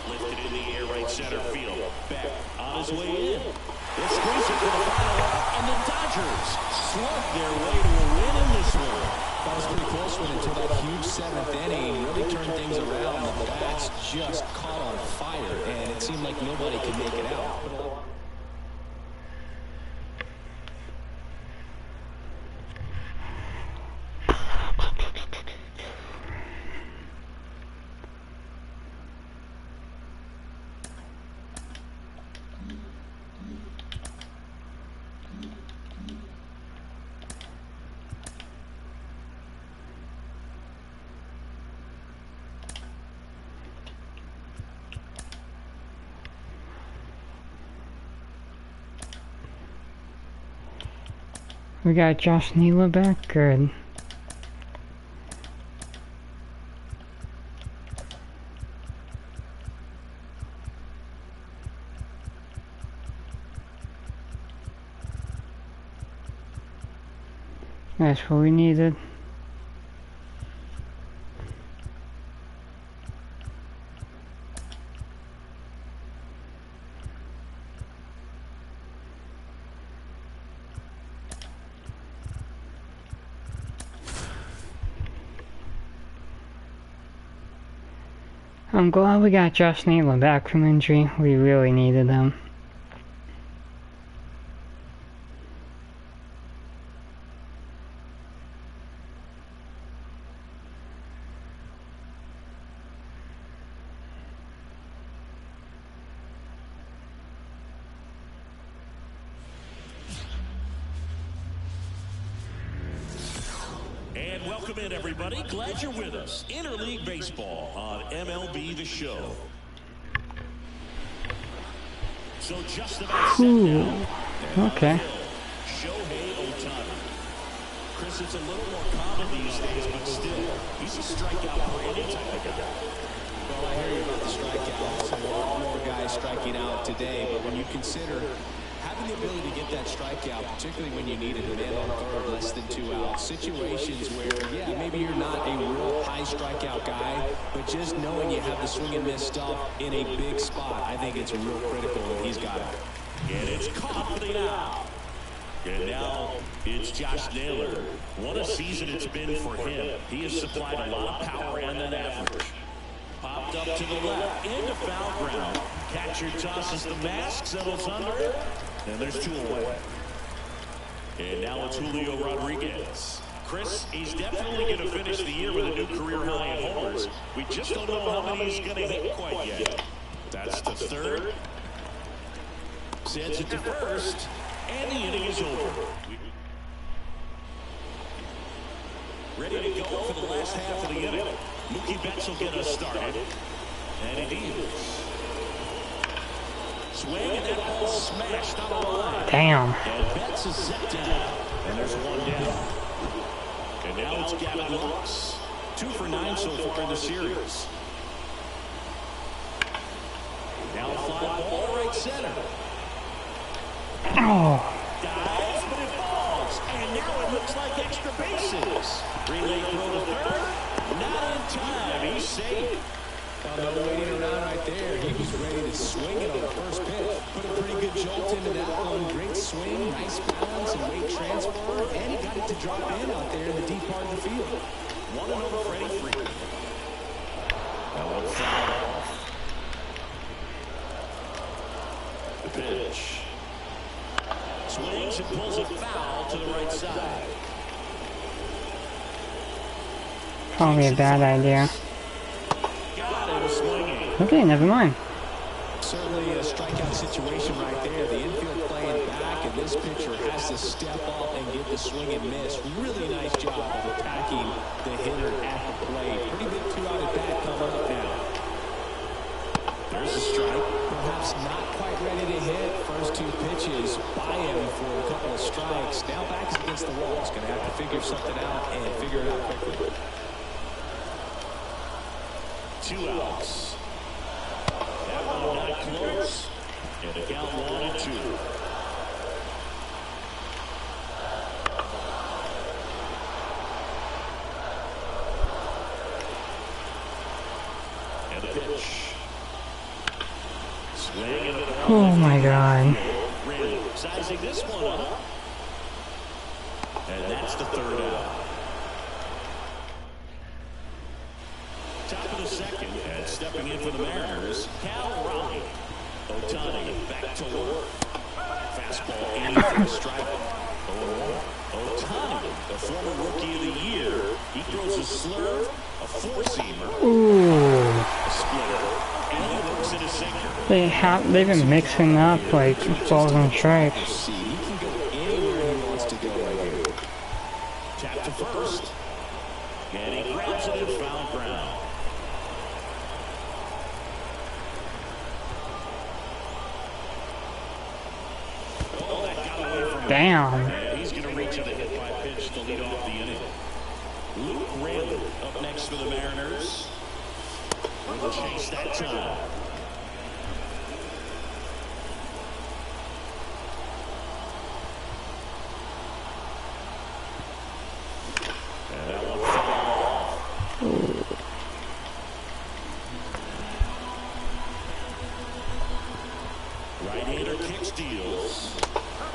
Lifted in the air, right center field. Beck on his way in. They'll squeeze it to the final out, and the Dodgers slug their way to a win in this one. That was a pretty close one until that huge 7th inning really turned things around. The bats just caught on fire, and it seemed like nobody could make it out. We got Josh Neela back. Good. That's what we needed. I'm glad we got Josh Neela back from injury. We really needed him. And welcome in, everybody. Glad you're with us. Interleague Baseball on MLB The Show. So just about set now. Okay. Shohei Ohtani. Chris, it's a little more common these days, but still, he's a strikeout per inning type of guy. Well, I hear you about the strikeouts. A lot more guys striking out today, but when you consider having the ability to get that strikeout, particularly when you need a man on third, less than 2 outs. Situations where, yeah, maybe you're not a real high strikeout guy, but just knowing you have the swing and miss stuff in a big spot, I think it's real critical, and he's got it. And it's caught for the out. And now it's Josh Naylor. What a season it's been for him. He has supplied a lot of power and an average. Popped up to the left, into foul ground. Catcher tosses the mask, settles under it, and there's 2 away. And now it's Julio Rodriguez. Chris, he's definitely going to finish the year with a new career high in homers. We just don't know how many he's going to hit quite yet. That's the third. Sends it to first, and the inning is over. Ready to go for the last half of the inning. Mookie Betts will get us started. And it is. Swing, and that ball smashed on the line. Damn. And Betts is set down. And there's 1 down. And now it's Gavin Lux. 2 for 9 so far in the series. Now a fly ball right center. Oh. Dives, but it falls. And now it looks like extra bases. Relay throw to third. Not in time. He's safe. No waiting around right there. He was ready to swing it on the first pitch. Put a pretty good jolt into that one. Great swing, nice balance and weight transfer. And he got it to drop in out there in the deep part of the field. 1-0 Freddie Freeman. That one foul off. The pitch. Swings and pulls a foul to the right side. Probably a bad idea. Got him swinging. Okay, never mind. Certainly a strikeout situation right there. The infield playing back, and this pitcher has to step up and get the swing and miss. Really nice job of attacking the hitter at the plate. Pretty big 2-out at bat coming up now. There's a strike. Perhaps not quite ready to hit. First 2 pitches by him for a couple of strikes. Now back against the wall. He's going to have to figure something out and figure it out quickly. 2 outs. That one not close. And a count 1-2. And the pitch. Swing and a ball. Oh my god. Really sizing this one up. And that's the 3rd out. Top of the 2nd, and stepping in for the Mariners, Cal Raleigh. Ohtani back to work. Fastball in for a strike. Ohtani, the former Rookie of the Year, he throws a slurve, a 4-seamer, Ooh. a splitter, and he works in a sinker. They've been mixing up like balls and strikes. He can go anywhere he wants to go right here. Tap to first, and he grabs it in foul ground. Damn. And he's going to reach in a hit by pitch to lead off the inning. Luke Raley up next for the Mariners. Will chase that time. And that one fell off. Right-hander kicks, deals.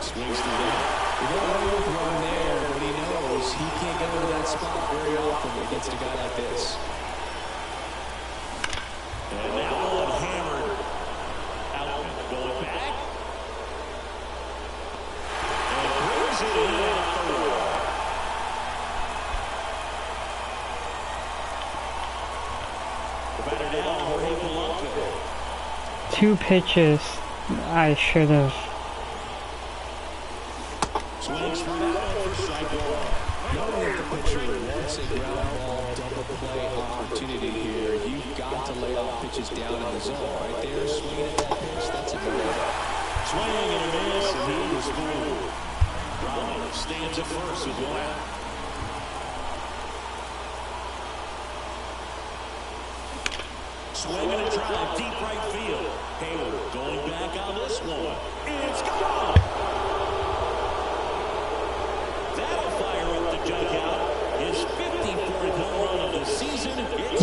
Swings through that. He got away with one there, but he knows he can't go to that spot very often against a guy like this. And that one hammered. Outman going back. And brings it in at 4. The batter now, Jorge Polanco. 2 pitches. I should have. Swings through that one for strike 1. Knowing that the pitcher wants a ground ball double play opportunity here, you've got to lay off pitches down in the zone. Right there, swinging at that pitch, that's a good one. Swing and a miss, and he was fooled. Raleigh stands at first with 1 out. Swing and a drive, deep right field. Hayward going back on this one. It's gone!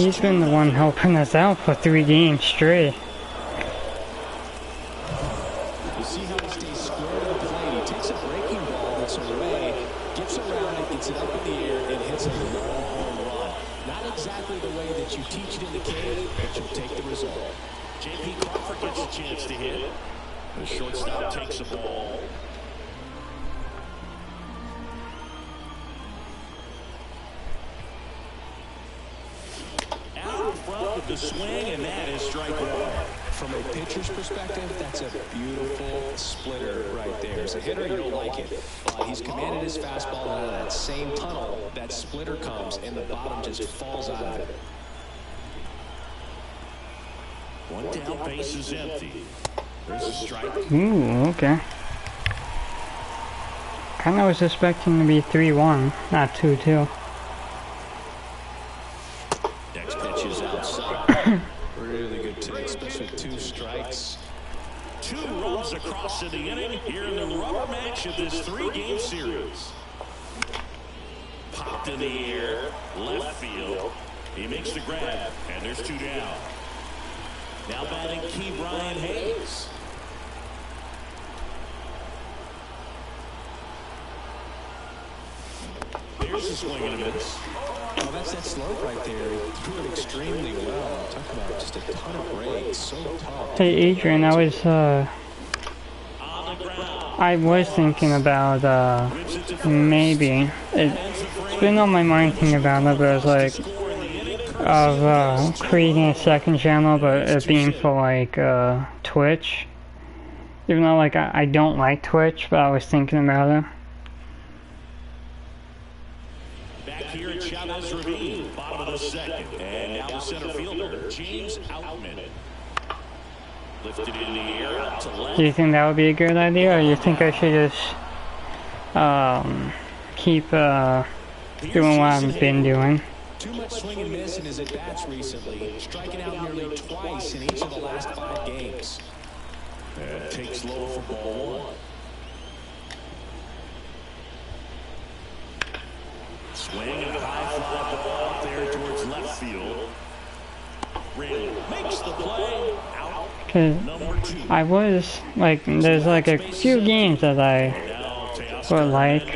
He's been the one helping us out for 3 games straight. You see how he stays square to the plate. He takes a breaking ball that's away, gets around it, gets it up in the air, and hits a long home run. Not exactly the way that you teach it in the cave, but you'll take the result. J.P. Crawford gets a chance to hit. The shortstop takes the ball. Out in front with the swing, and that is strike one. From a pitcher's perspective, that's a beautiful splitter right there. As a hitter, you'll like it. He's commanded his fastball out of that same tunnel. That splitter comes, and the bottom just falls out of it. One down, base is empty. There's a strike. Ooh, okay. Kinda was expecting to be 3-1, not 2-2. Next pitch is outside. Really good take, especially 2 strikes. 2 runs across in the inning here in the rubber match of this 3-game series. Popped in the air, left field. He makes the grab, and there's 2 down. Now batting Key Brian Hayes. There's a swing and a miss. Oh, that's that slope right there. He threw it extremely well. Talk about just a ton of breaks. So tough. Hey Adrian, I was thinking about maybe it's been on my mind thinking about it, but it was like of creating a second channel, but it being for like Twitch. Even though like I don't like Twitch, but I was thinking about it. Back here at Chavez Ravine, bottom of the second, and now the center fielder James Outman. Lifted in the air out to left. Do you think that would be a good idea, or you think I should just keep doing what I've been doing? Too much swing and miss in his at-bats recently, striking out nearly twice in each of the last 5 games. And takes low for ball 1. Swing and high fly ball out there towards left field. Ray makes the play. Out. Cause I was like, there's like a few games that I would like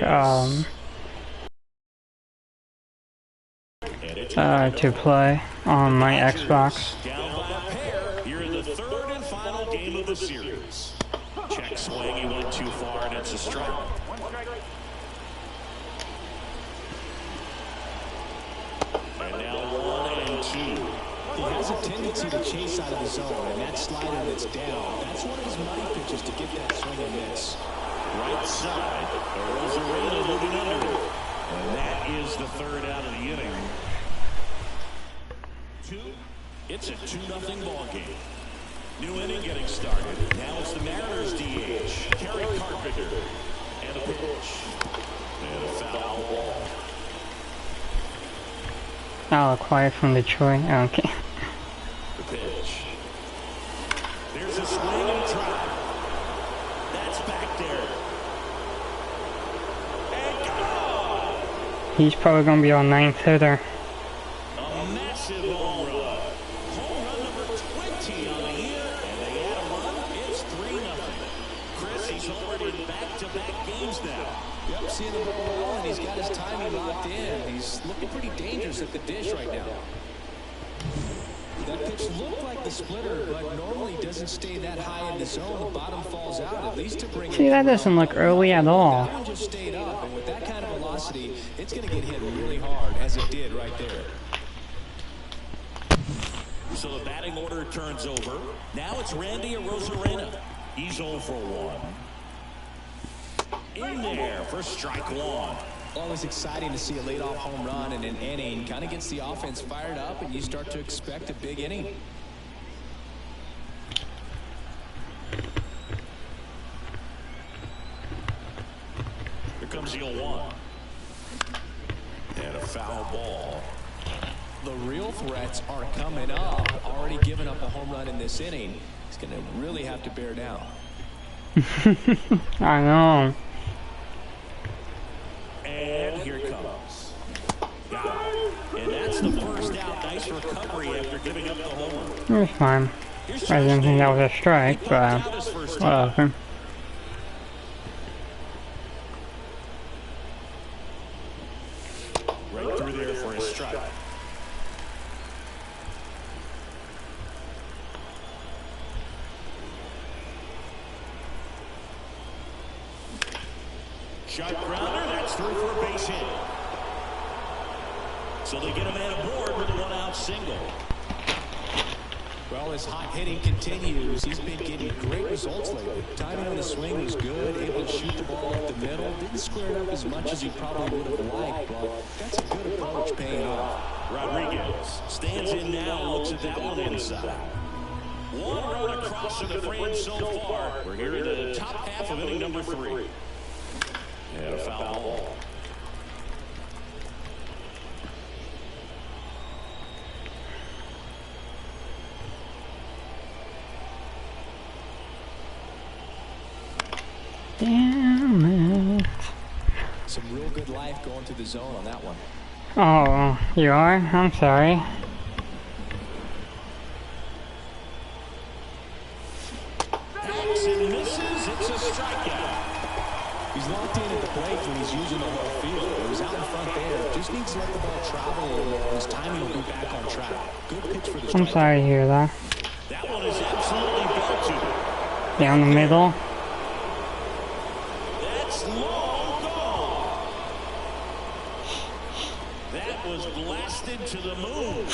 to play on my Xbox. Down by a pair. Here in the 3rd and final game of the series. Check swing. He went too far, and it's a strike. And now 1-2. He has a tendency to chase out of the zone, and that slider that's down, that's one of his money pitches to get that swing and miss. Right side. Rosarena moving under it. And that is the 3rd out of the inning. It's a 2-0 ball game. New inning getting started. Now it's the Mariners DH, Kerry Carpenter. And a pitch. And a foul ball. Oh, acquired from Detroit. Okay. The pitch. There's a swing and a drive. That's back there. And gone. He's probably gonna be our 9th hitter. A massive home run. Home run number 20 on the year. And they add a run. It's 3-0. Chris, he's already in back-to-back games now. Yep, seeing the ball well, and he's got his timing locked in. He's looking pretty dangerous at the dish right now. That pitch looked like the splitter, but normally doesn't stay that high in the zone. The bottom falls out, at least to bring it. See, that doesn't look early at all. That one just stayed up, and with that kind of velocity, it's going to get hit really hard, as it did right there. So the batting order turns over. Now it's Randy Arozarena. He's 0 for 1. In there for strike 1. Always exciting to see a leadoff home run in an inning. Kind of gets the offense fired up, and you start to expect a big inning. Here comes the 0-1. And a foul ball. The real threats are coming up. Already given up a home run in this inning. He's going to really have to bear down. I know. And here it comes. Got it. And that's the first out. Nice nice recovery after giving up the homer. It was fine. I didn't think that was a strike, but whatever. Right through there for a strike. Sharp grounder, that's through for a base hit. So they get a man aboard with a one-out single. Well, his hot hitting continues. He's been getting great results lately. Timing on the swing was good, able to shoot the ball up the middle. Didn't square it up as much as he probably would have liked, but that's a good approach paying off. Rodriguez stands in now, looks at that one inside. One run across to the frame so far. We're here in the top half of inning number 3. And a foul ball. Damn it. Some real good life going through the zone on that one. Oh, you are? I'm sorry. Hacks and misses. It's a strikeout. He's locked in at the plate when he's using the whole field. He was out in front there. Just needs to let the ball travel a little. His timing will be back on track. Good pitch for the strike. I'm sorry to hear that. That one is absolutely belted. Down the middle. That's long gone. That was blasted to the moon.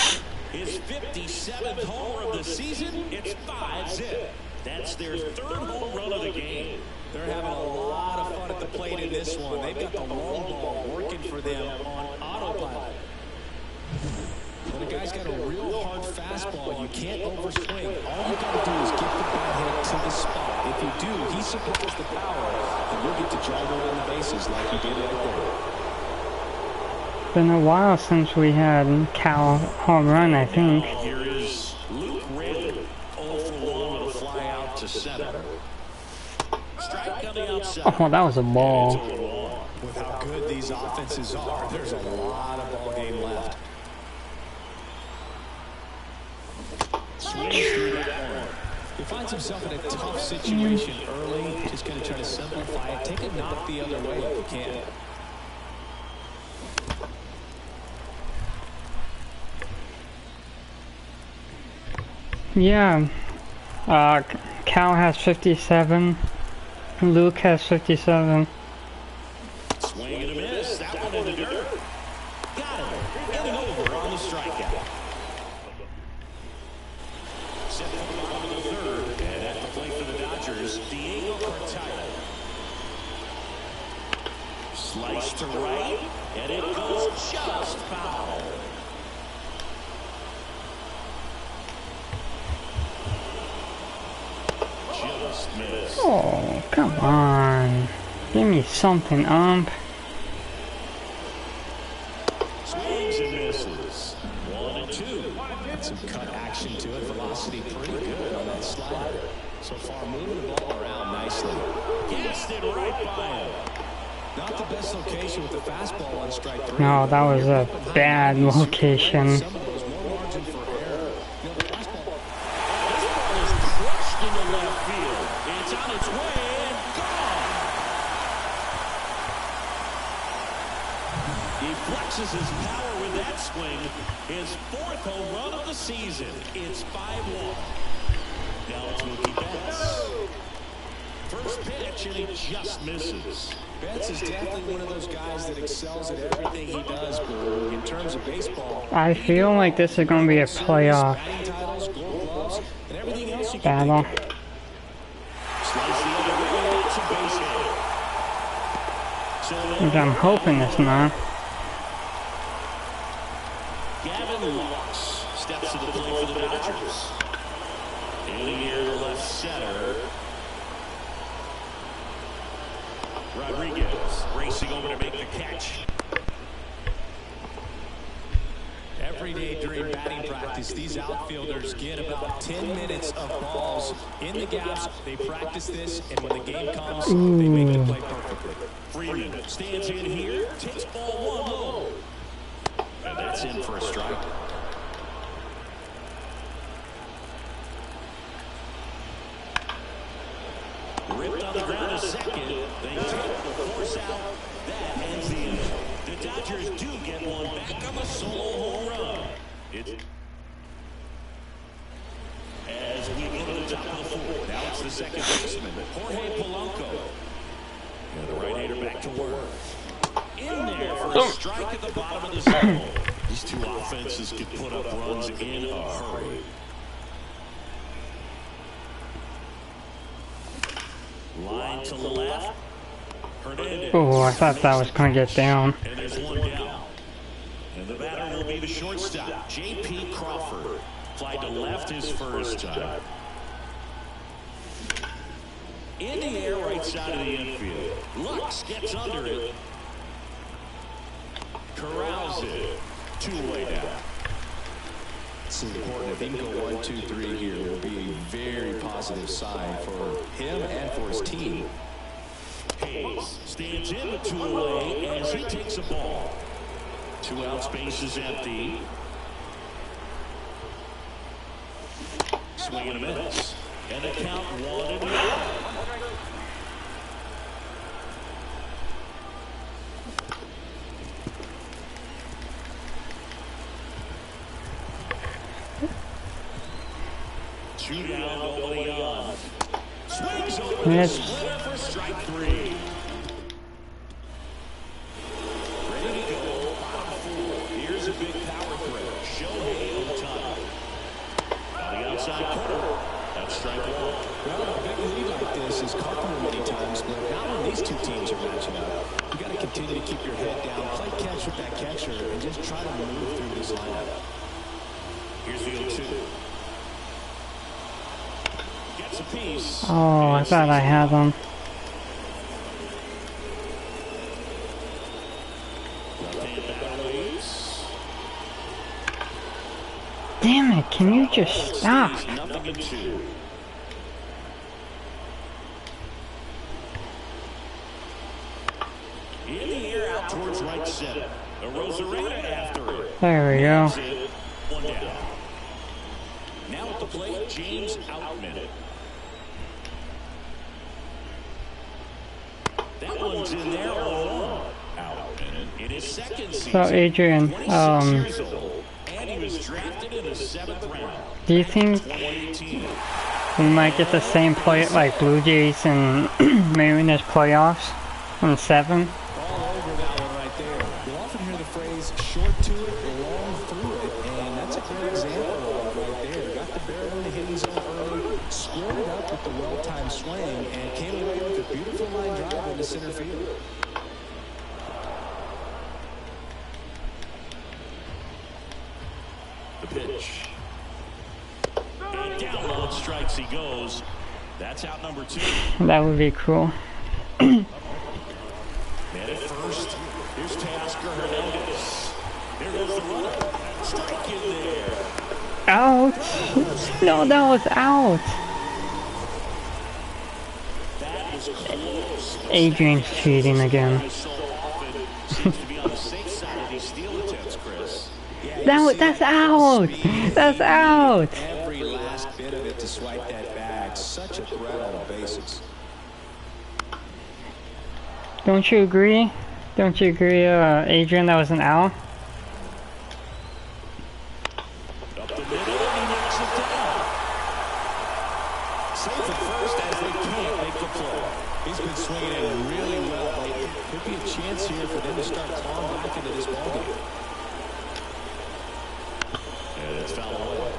His 57th homer of the season. It's 5-zip. That's their 3rd home run of the game. They're having a lot of fun at the plate in this one. They've got the long ball working for them on autopilot. When a guy's got a real hard fastball, you can't overswing. All you got to do is get the bat head to the spot. If you do, he supplies the power, and you'll get to jog around the bases like he did right there. Been a while since we had Cal home run, I think. Here is Luke Raley. 0 for 1 with a fly out to center. Strike on the outside. Oh, that was a ball. With how good these offenses are, there's a lot of ball game left. Swings through that one. He finds himself in a tough situation early. Just going to try to simplify it. Take a knock the other way if you can. Yeah. Cal has 57. Luke has 57. Swing and a miss. That one in the dirt. Got him. Getting over on the strikeout. Set for the bottom of the 3rd. And at the plate for the Dodgers, Diego Cartaya. Slice to right. And it goes just foul. Just missed. Oh, come on. Give me something, Swings and misses. 1 and 2. Got some cut action to it. Velocity pretty good on that slider. So far, moving the ball around nicely. Gassed it right by him. Not the best location with the fastball on strike 3. No, that was a bad location. Some of those more margin for error. You know, the fastball. This ball is crushed into left field. It's on its way and gone. He flexes his power with that swing. His 4th home run of the season. It's 5-1. Now it's Mookie Betts. First pitch and he just misses. Betts is definitely one of those guys that excels at everything he does, Blue. In terms of baseball, I feel like this is going to be a playoff batting titles, gold gloves, and everything else you can battle. think of. Slice the other way. It's a base hit. Which I'm hoping it's not. Gavin Lux steps to the plate for the Dodgers. In the air to left center. Rodriguez racing over to make the catch. Every day during batting practice, these outfielders get about 10 minutes of balls in the gaps. They practice this, and when the game comes, they make the play perfectly. Freeman stands in here, takes ball 1 low. And that's in for a strike. force out. That ends the inning. The Dodgers do get one back on the solo home run. As we go to the top of the fourth, now it's the second baseman, Jorge Polanco. And the right-hander back to work. In there for a strike at the bottom of the zone. These two offenses can put up runs in a hurry. Line to the left. Hernandez. Oh, I thought that was going to get down. And there's one down. And the batter will be the shortstop, J.P. Crawford. Fly to left his first time. In the air, right side of the infield. Lux gets under it. Corrals it. Two-way down. It's important. If he can go 1, 2, 3 here, it will be a very positive sign for him and for his team. Hayes stands in with 2 away as he takes a ball. 2 out, space is empty. Swing and a miss. And the count 1-1. Two down, nobody on. Swings over the splitter for strike 3. Ready to go, bottom 4. Here's a big power threat. Shohei Ohtani. On the outside corner. That's strike 1. Well, a big lead like this is comfortable many times, but not when these two teams are matching up. You got to continue to keep your head down, play catch with that catcher, and just try to move through this lineup. Here's the 0-2. Gets a piece. Oh, I thought I had them. Damn it, can you just stop? Nothing in 2. In the air out towards right center. The Rosarena after it. There we go. One down. Now at the plate, James Outman. That one's in there all Outman in his second season. So Adrian, 26 years old, and he was drafted in the 7th round. do you think 2018. we might get the same play like Blue Jays and Mariners playoffs in 7? All over that one right there. You'll often hear the phrase short to it, long through it, and that's a great example of it right there. Got the barrel in the hitting zone early, squared it up with the well-timed swing, and came away with a beautiful line drive into center field. The pitch. And down low, strikes he goes. That's out number 2. That would be cool. Man at first. Here's Teoscar Hernandez. There goes the runner. Strike in there. Out! No, that was out! That was close. Adrian's cheating again. So often seems to be on the safe side of these steal attempts, Chris. That's out! That's out! Every last bit of it to swipe that bag. Such a threat on the bases. Don't you agree? Don't you agree, Adrian, that was an out? Up the middle, and he knocks it down. Safe at first as they can't make the play. He's been swinging it really well lately. Could be a chance here for them to start clawing back into this ballgame. And it's foul away.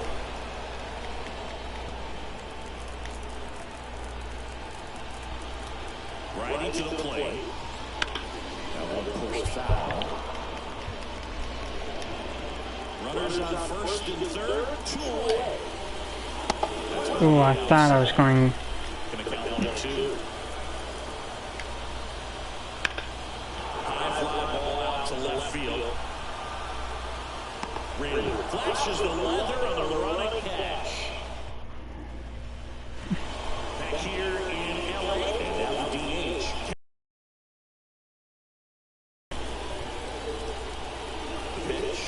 Righty to the plate. That one pushed foul. Runners on first and third, 2 away. Ooh, I thought I was going... Gonna count 1 and 2. High fly ball out to left field. Randall flashes the leather on the running catch. Back here in LA, and now the DH. Pitch.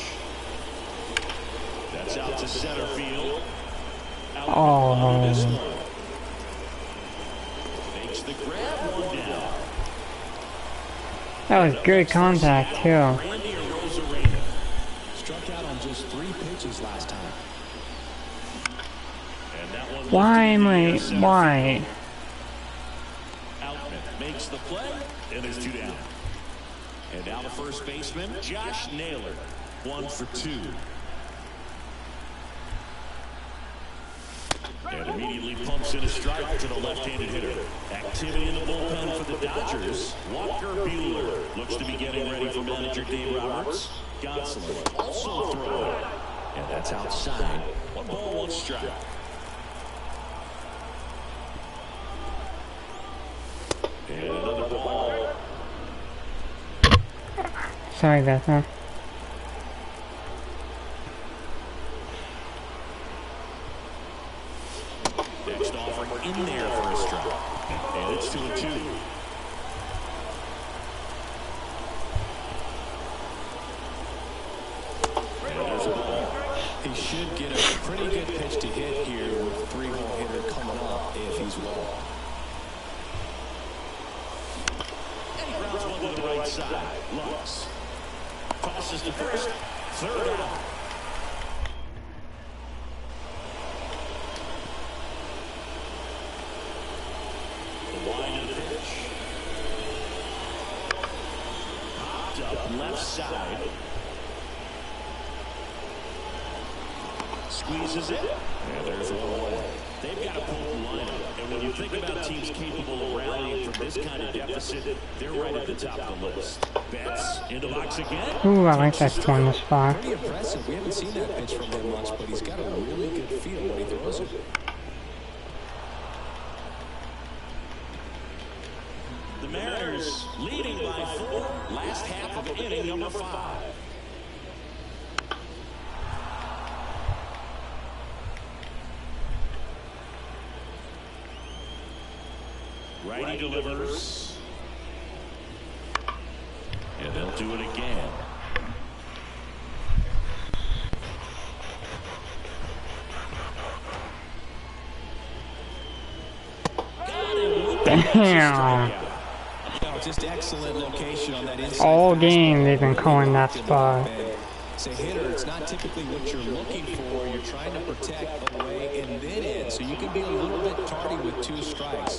That's out to center field. Out Oh. this one. Makes the grab, 1 down. That was good contact too. Randy Arozarena. Struck out on just 3 pitches last time. And that one Why am lifted I? in the center Why? field. Outman makes the play, and there's 2 down. And now the first baseman, Josh Naylor, 1 for 2. And immediately pumps in a strike to the left-handed hitter. Activity in the bullpen for the Dodgers. Walker Buehler looks to be getting ready for manager Dave Roberts. Gonsolin also throwing. And that's outside. 1 ball, 1 strike. And another ball. Sorry about that. Next offering in there for a strike. And it's 2-2. And there's a ball. He should get a pretty good pitch to hit here with 3-hole hitter coming up if he's well. And he grounds one to the right side. Lux tosses to first. 3rd out. The line of the pitch. Popped up left side. Squeezes it. And there's 1 away. They've got a potent lineup. And when you think about teams capable of rallying from this kind of deficit, they're right at the top of the list. Betts into box again. Ooh, I like that corner spot. Pretty impressive. We haven't seen that pitch from him much, but he's got a really good feel when he throws it. The Mariners leading by 4. Last half of inning number 5. Righty delivers. And they'll do it again. Damn. Oh, just excellent location on that inside. All game they've been calling that spot. As a hitter, it's not typically what you're looking for. You're trying to protect away and then in, so you can be a little bit tardy with 2 strikes.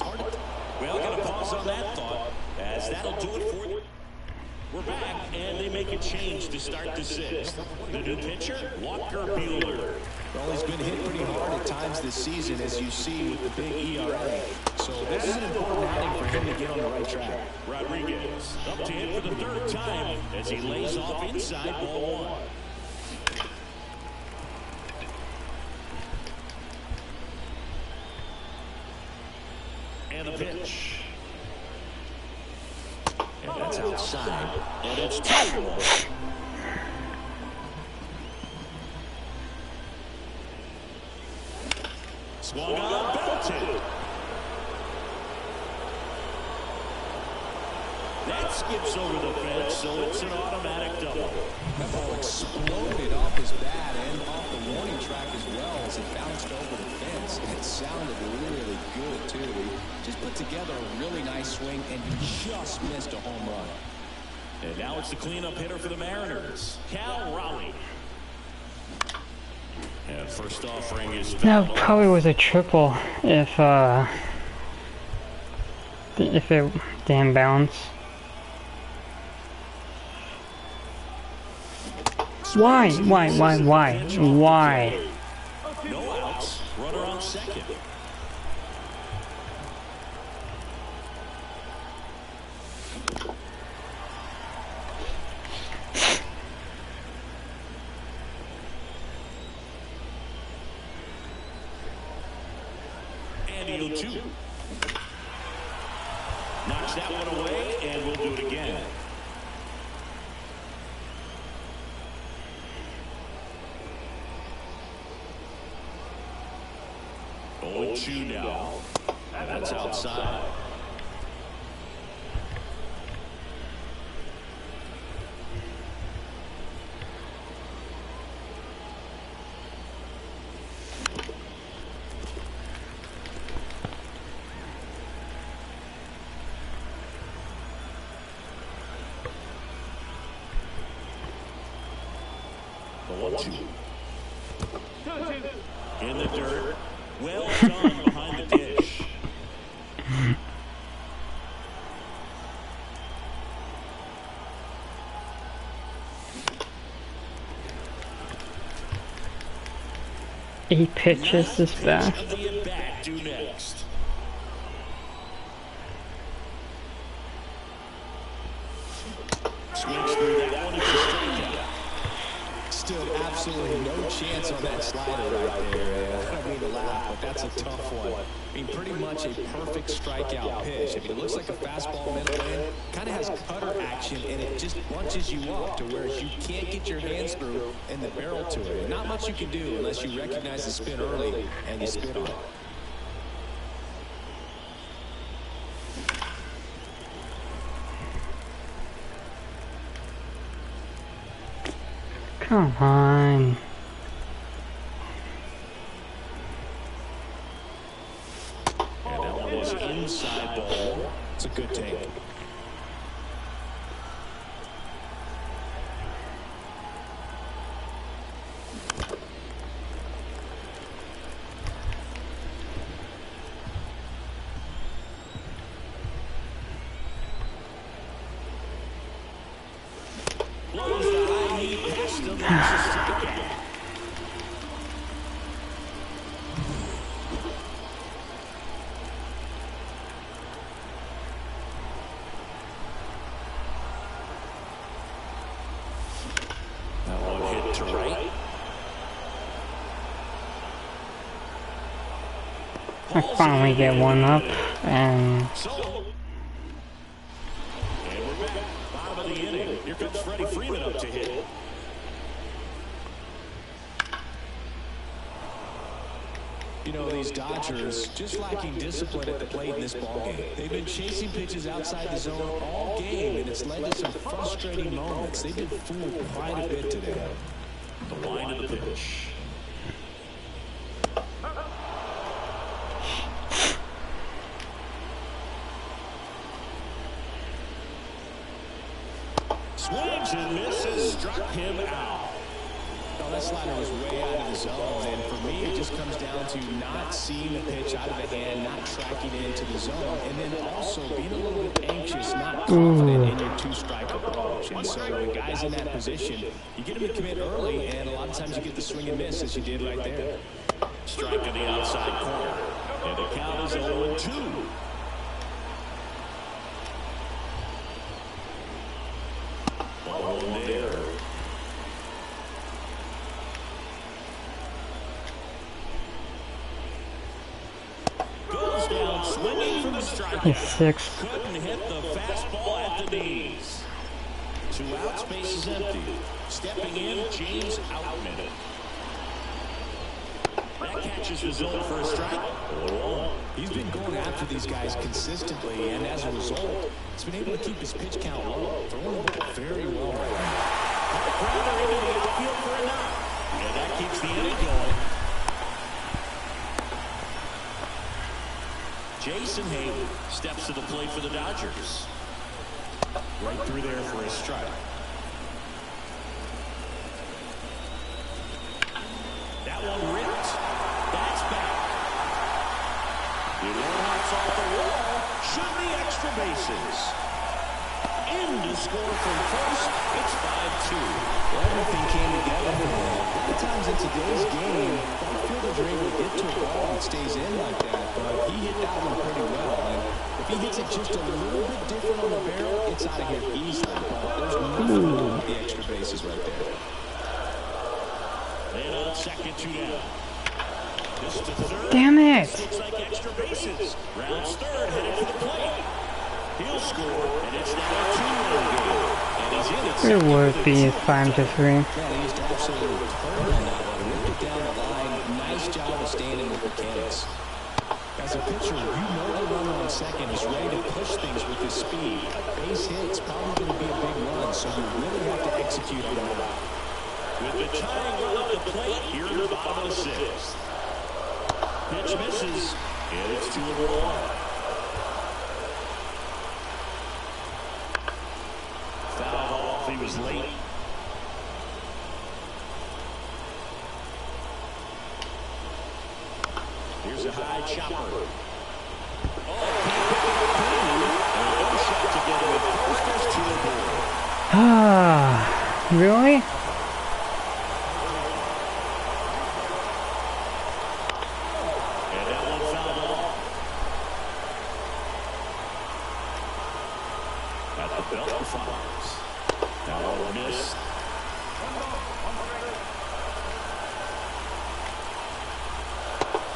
Well, got to pause on that thought, as that'll do it for you. We're back, and they make a change to start the 6th. The new pitcher, Walker Buehler. Well, he's been hit pretty hard at times this season, as you see with the big ERA. So this is an important outing for him to get on the right track. Rodriguez up to hit for the 3rd time as he lays off inside ball 1. And the pitch. And that's outside. And it's 2-1. Swung on, belted. That skips over the fence, so it's an automatic double. That ball exploded off his bat and off the warning track as well as it bounced over the fence. And it sounded really good, too. He just put together a really nice swing and he just missed a home run. And now it's the cleanup hitter for the Mariners, Cal Raleigh. And first offering is That probably was a triple if it didn't bounce. Why? no outs, runner on second. And he'll 2. Knocks that one away, and we'll do it again. Oh, 2 now. And that's outside. 1-2. In the dirt. Well done behind the dish. Eight pitches is back. Of the at-bat due next. Swings through that one. It's a strikeout. Still absolutely no chance on that slider right there. I don't mean to laugh, but that's a tough one. I mean, pretty much a perfect strikeout pitch. I mean, it looks like a fastball middle in, kind of has cutter action, and it just bunches you up to where you can't get your hands through and the barrel to it. And not much you can do unless you recognize the spin early and you spin on it. Come on. And that one is inside ball. It's a good take. Blows the high knee past him. That's a strikeout. That one hit to right. I finally get one up, and So, and we're back. Bottom of the inning. Here comes Freddie Freeman up to hit. You know, these Dodgers just lacking discipline at the plate in this ballgame. They've been chasing pitches outside the zone all game, and it's led to some frustrating moments. They've been fooled quite a bit today. The line of the pitch. Swings and misses. Struck him out. Well, that slider was way out of the zone, and for me, it just comes down to not seeing the pitch out of the hand, not tracking it into the zone, and then also being a little bit anxious, not confident in your two-strike approach. And so when guys in that position, you get them to commit early, and a lot of times you get the swing and miss, as you did right there. Strike in the outside corner. And the count is 0-2. Ball there. Goes down swinging for the strike. he's sixth. Couldn't hit the fastball at the knees. 2 outs, base is empty. Stepping in, James Outman. That catches the zone for a strike. 0-1. He's been going after these guys consistently, and as a result, he's been able to keep his pitch count low, throwing the ball very well right now. Grounder into the outfield for a knock. And that keeps the inning going. Jason Haley steps to the plate for the Dodgers. Right through there for a strike. That one ripped. That's back. The one-hop's off the wall. Should be extra bases. In to score from first. It's 5-2. Everything came together. A lot of times in today's game, fielders are able to get to a ball that stays in like that, but he hit that one pretty well. And if he hits it just a little bit different on the barrel, it's out of here easily. But there's nothing wrong with the extra bases right there. And on second, 2 down. This to third. Damn it! This looks like extra bases. Rounds third, headed for the plate. He'll score, and it's now a 2-run game. And he's in at It second would with be a 5-3. Yeah, he used to absolutely turn on that one. Ripped it down the line. Nice job of standing with mechanics. As a pitcher, you know the runner on second is ready to push things with his speed. A base hit's probably going to be a big run, so you really have to execute on that. With the tying run at the plate here in the bottom of the 6th. Pitch misses, and it's 2-1. Fouled off, he was late. Here's a high chopper. Oh, can't pick it up cleanly. And another shot to get him at first. There's 2 aboard. Ah, really? And that one fouled off. At the belt of fouls. That one missed.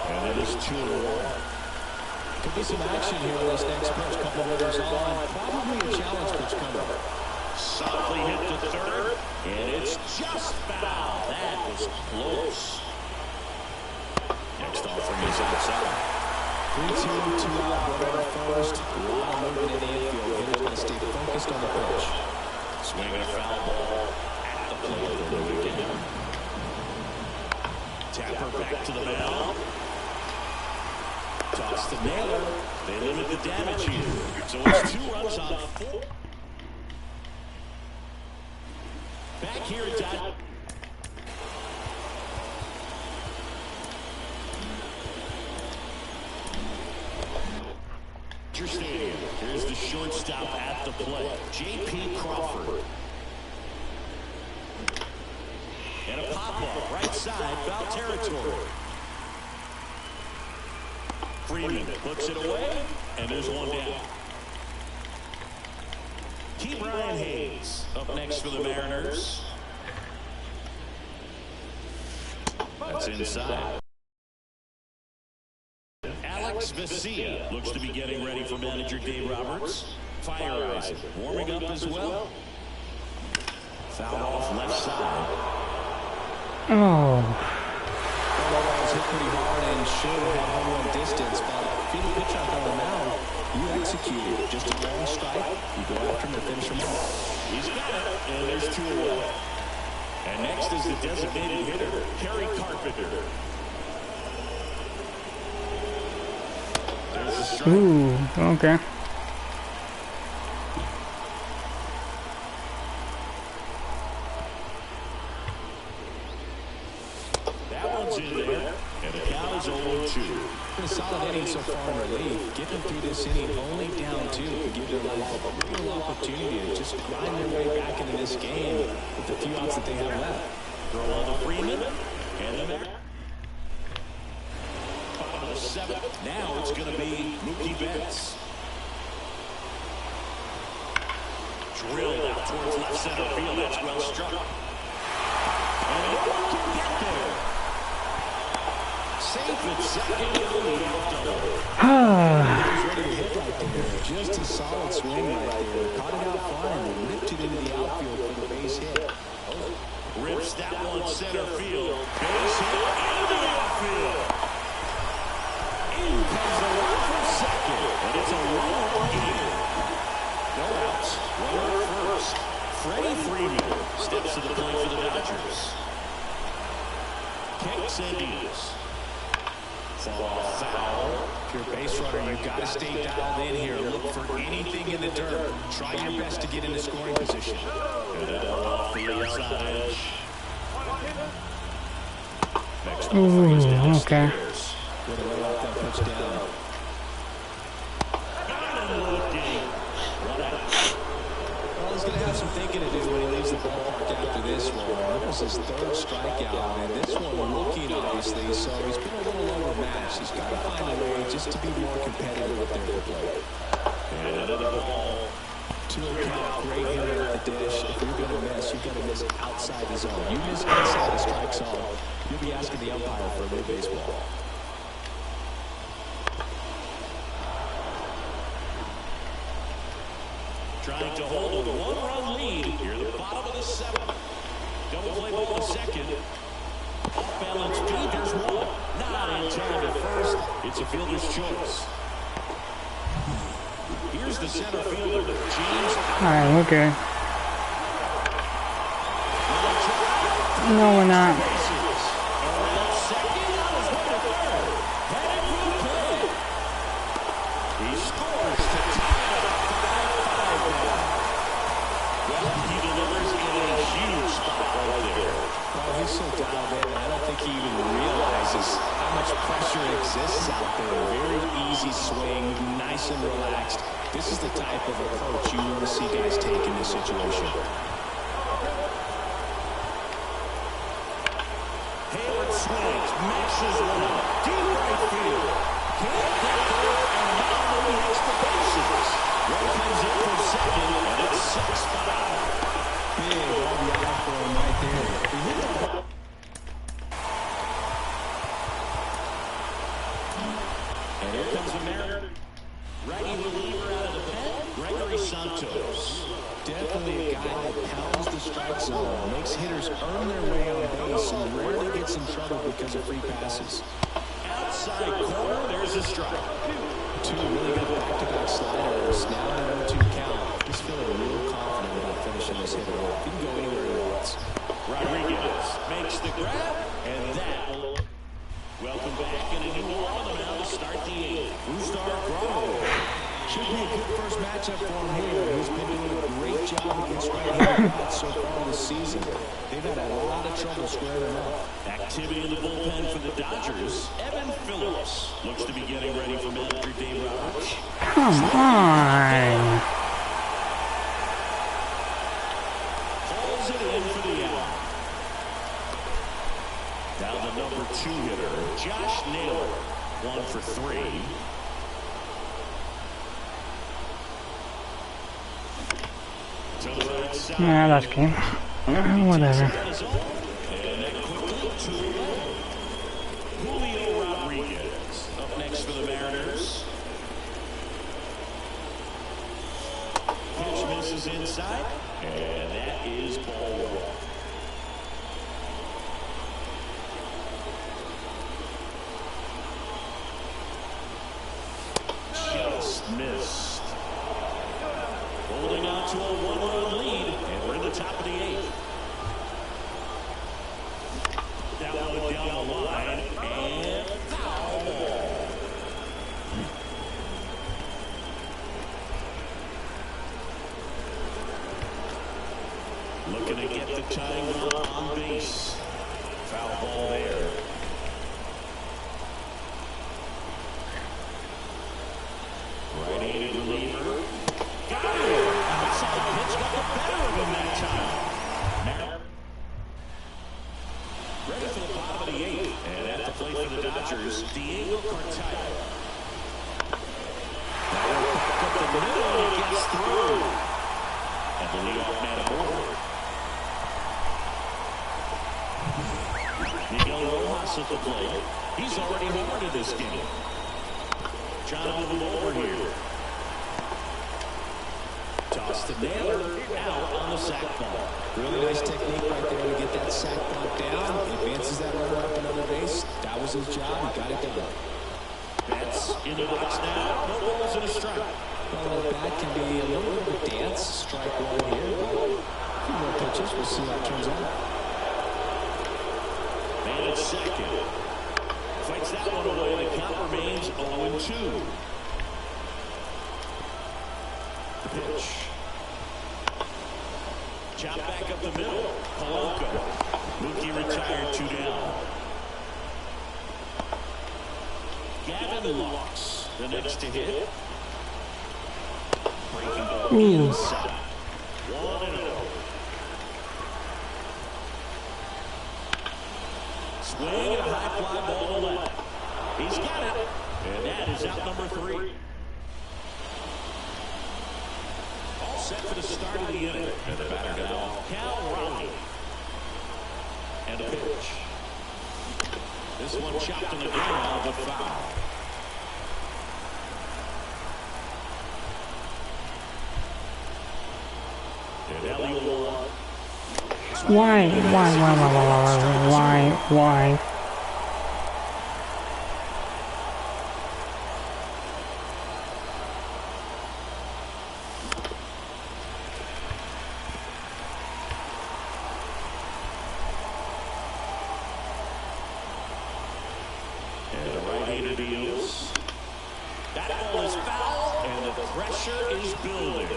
And it is 2-1. Could be some action here on this next pitch. Couple of runners on. Probably a challenge pitch coming. Softly hit to third. And it's just foul. That was close. Next offering is outside. 3-2, 2 out, runner at first. A lot of movement in the infield. Hitter's going to stay focused on the pitch. Swinging a foul ball at the plate. They'll move again. Tapper back to the mound. Toss to Naylor. They limit the damage here. So it's 2 runs on 4. Back here at that. Stadium. Here's the shortstop at the plate, J.P. Crawford. And a pop-up right side, foul territory. Freeman puts it away, and there's one down. Ke'Bryan Hayes up next for the Mariners. That's inside. Alex Vesia looks to be getting ready for manager Dave Roberts. Feyereisen warming up as well. Foul off left side. Oh. Ball's hit pretty hard and should have home run distance, but if you pitch out on the mound, you execute just a long strike. You go after him and finish him off. He's got it, and there's 2 away. And next is the designated hitter, Kerry Carpenter. Ooh, okay. That one's in there, and the count is 0-2. Been a solid inning so far in relief. Getting through this inning only down 2 could give their life a real opportunity to just grind their way back into this game with the few outs that they have left. Throw on to Freeman, and then back. Bottom of the 7th. Now it's going to be Mookie Betts. Drilled out towards left center field. That's well struck. And no one can get there. Safe at second. He's ready to hit right there. Just a solid swing right there. Caught it out far and ripped it into the outfield for the base hit. Rips that one center field. Base hit into the outfield. In comes the run for second. And it's a run game. No outs. Runner at first. Freddie Freeman steps to the plate for the Dodgers. Kicks and deals. Foul. If you're a base runner, you've got to stay dialed in here. Look for anything in the dirt. Try your best to get into scoring position. And it off the outside edge. Next Ooh, is okay. downstairs. With a way off that pitch down. Got him looking. Run out. Well, he's going to have some thinking to do when he leaves the ballpark after this one. That was his 3rd strikeout, and this one looking, obviously, so he's been a little overmatched. He's got to find a way just to be more competitive up there at the plate. And another ball. 2 count, great hitter at the dish. If you're going to miss, you've got to miss outside the zone. You miss inside the strike zone, you'll be asking the umpire for a new baseball. Trying to hold a 1-run lead here at the bottom of the 7th. Double play ball in second. Off balance beat. There's one. Not in time at first. It's a fielder's choice. Here's the center fielder, James. Alright, okay. No, we're not. Around second, on his way to third. Headed for the plate. He scores to tie it up 5-5 now. Well, he delivers in a huge spot right there. Well, he's so dialed in, I don't think he even realizes how much pressure exists type of approach you want to see guys take in this situation. Hayward swings, meshes one up, deep right field. Can't get there, and now he extra bases. Ray comes in for second, and it's 6-5. Big RBI for him right there. He hit the ball. And here comes the Mariner. Righty reliever out of the pen, Gregory Santos. Definitely a guy that pounds the strike zone, makes hitters earn their way on base, and rarely gets in trouble because of free passes. Outside corner, there's a strike. Two really good back-to-back sliders. Now in an 0-2 count. He's feeling real confident about finishing this hitter off. He can go anywhere he wants. Rodriguez makes the grab, and that will... Welcome back, and a new arm on the mound to start the 8th. Brusdar Graterol. Should be a good first matchup for him here. He's been doing a great job against right-handed bats so far this season. They've had a lot of trouble squaring him up. Activity in the bullpen for the Dodgers. Evan Phillips looks to be getting ready for manager Dave Roberts. Come on. Pulls it in for the out. Now the number 2 hitter, Josh Naylor, 1 for 3. To the right side. Yeah, that's game. Whatever. And then quickly to Julio Rodriguez up next for the Mariners. Pitch misses inside, and that is ball 1. Just missed. Holding on to a 1-run lead, and we're in the top of the 8th. That one down the line, and foul ball. Looking to get the tying run on base. Foul ball there. Right-handed reliever. Got it! Outside pitch got the better of him that time. Now, ready for the bottom of the 8th. And at the plate for the Dodgers, Diego Cartaya. Now we're back up the middle, and he gets through. And the leadoff man aboard. Miguel Rojas at the plate. He's already homered in this game. Trying to move him over here. Toss to Naylor, out on the sac ball. Really nice technique right there to get that sac bunt down. Advances that runner up another base. That was his job. He got it done. Betts in the box now. No balls and a strike. Well, the bat can be a little bit of a dance. Strike one here. But a few more pitches. We'll see how it turns out. Man at second. Fights that one away. The count remains 0-2. The pitch. Chop back up the middle. Polanco. Mookie retired, 2 down. Gavin Lux, the next to hit. Breaking ball inside. 1-0. Swing and a high fly ball to left. He's got it. And that is out number 3. All set for the start of the inning. And the batter now, Cal Raleigh. And a pitch. This one chopped in the ground, but foul. And Elliott. Why? And the right-hander deals. That ball is foul, and the pressure is building.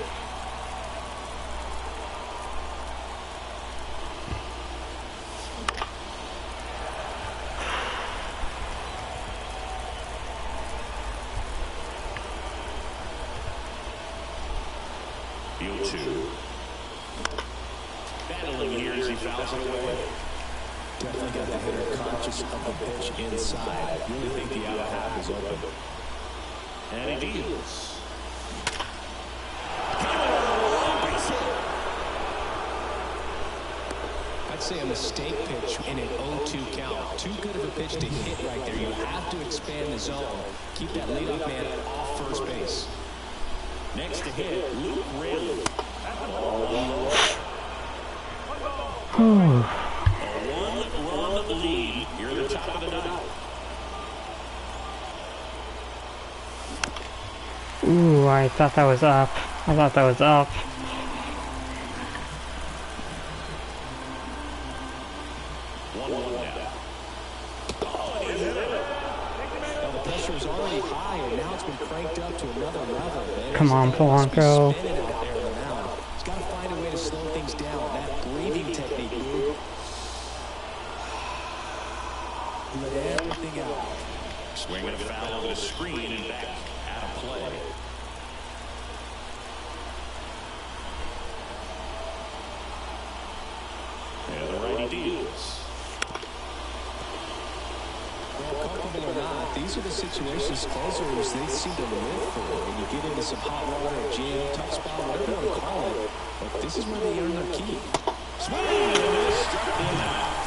The 0-2. Battling here as he fouls it away. Definitely got the hitter conscious of the pitch inside. Really think the outer half is open. And he deals. I'd say a mistake pitch in an 0-2 count. Too good of a pitch to hit right there. You have to expand the zone. Keep that leadoff man off first base. Next to hit, Luke Raley. A one-run lead here at the top of the ninth. Ooh, I thought that was up. I thought that was up. 1-1 now. Well, the pressure is already high, and now it's been cranked up to another level. Man. Come on, Polanco. He's got to find a way to slow things down. That breathing technique, dude. Let everything out. Swinging a foul over the screen and back out of play. And the righty deals. Well, comfortable or not, these are the situations closers they seem to live for. When you get into some hot water, a jam, tough spot, whatever you want to call it. But this is where they earn their keep. Swing and a miss. Struck him out.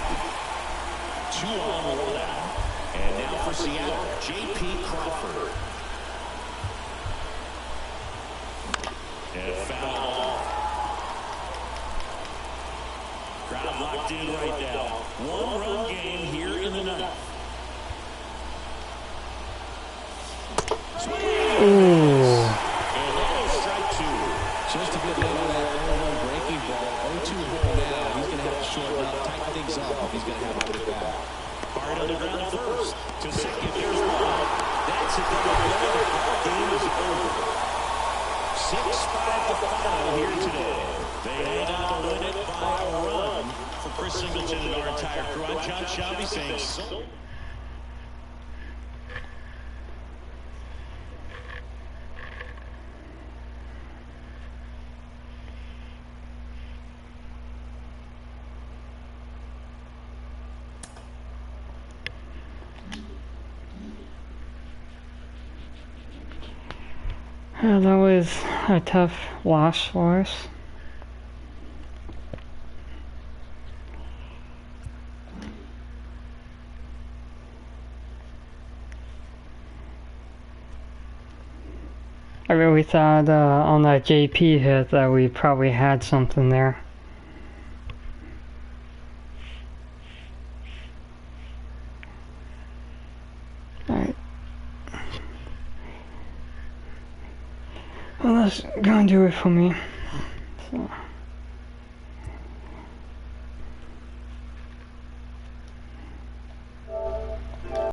2 on, 1 out. And now for Seattle, J.P. Crawford. And foul. Crowd locked in right now. 1-run game here in the ninth. Ooh. And that is strike 2. Just a bit late on that 0-1 breaking ball. 0-2 hole now. He's going to have to shorten up, tighten things up if he's going to have a good bat. Hard on the ground first. To second, there's one. That's a double play. The ball game is over. 6-5 to final here today. They hang on to win it by a run. For Chris Singleton and our entire crew, I'm John Shelby saying so. That was a tough loss for us. I really thought on that JP hit that we probably had something there. Alright. Well, that's gonna do it for me. So.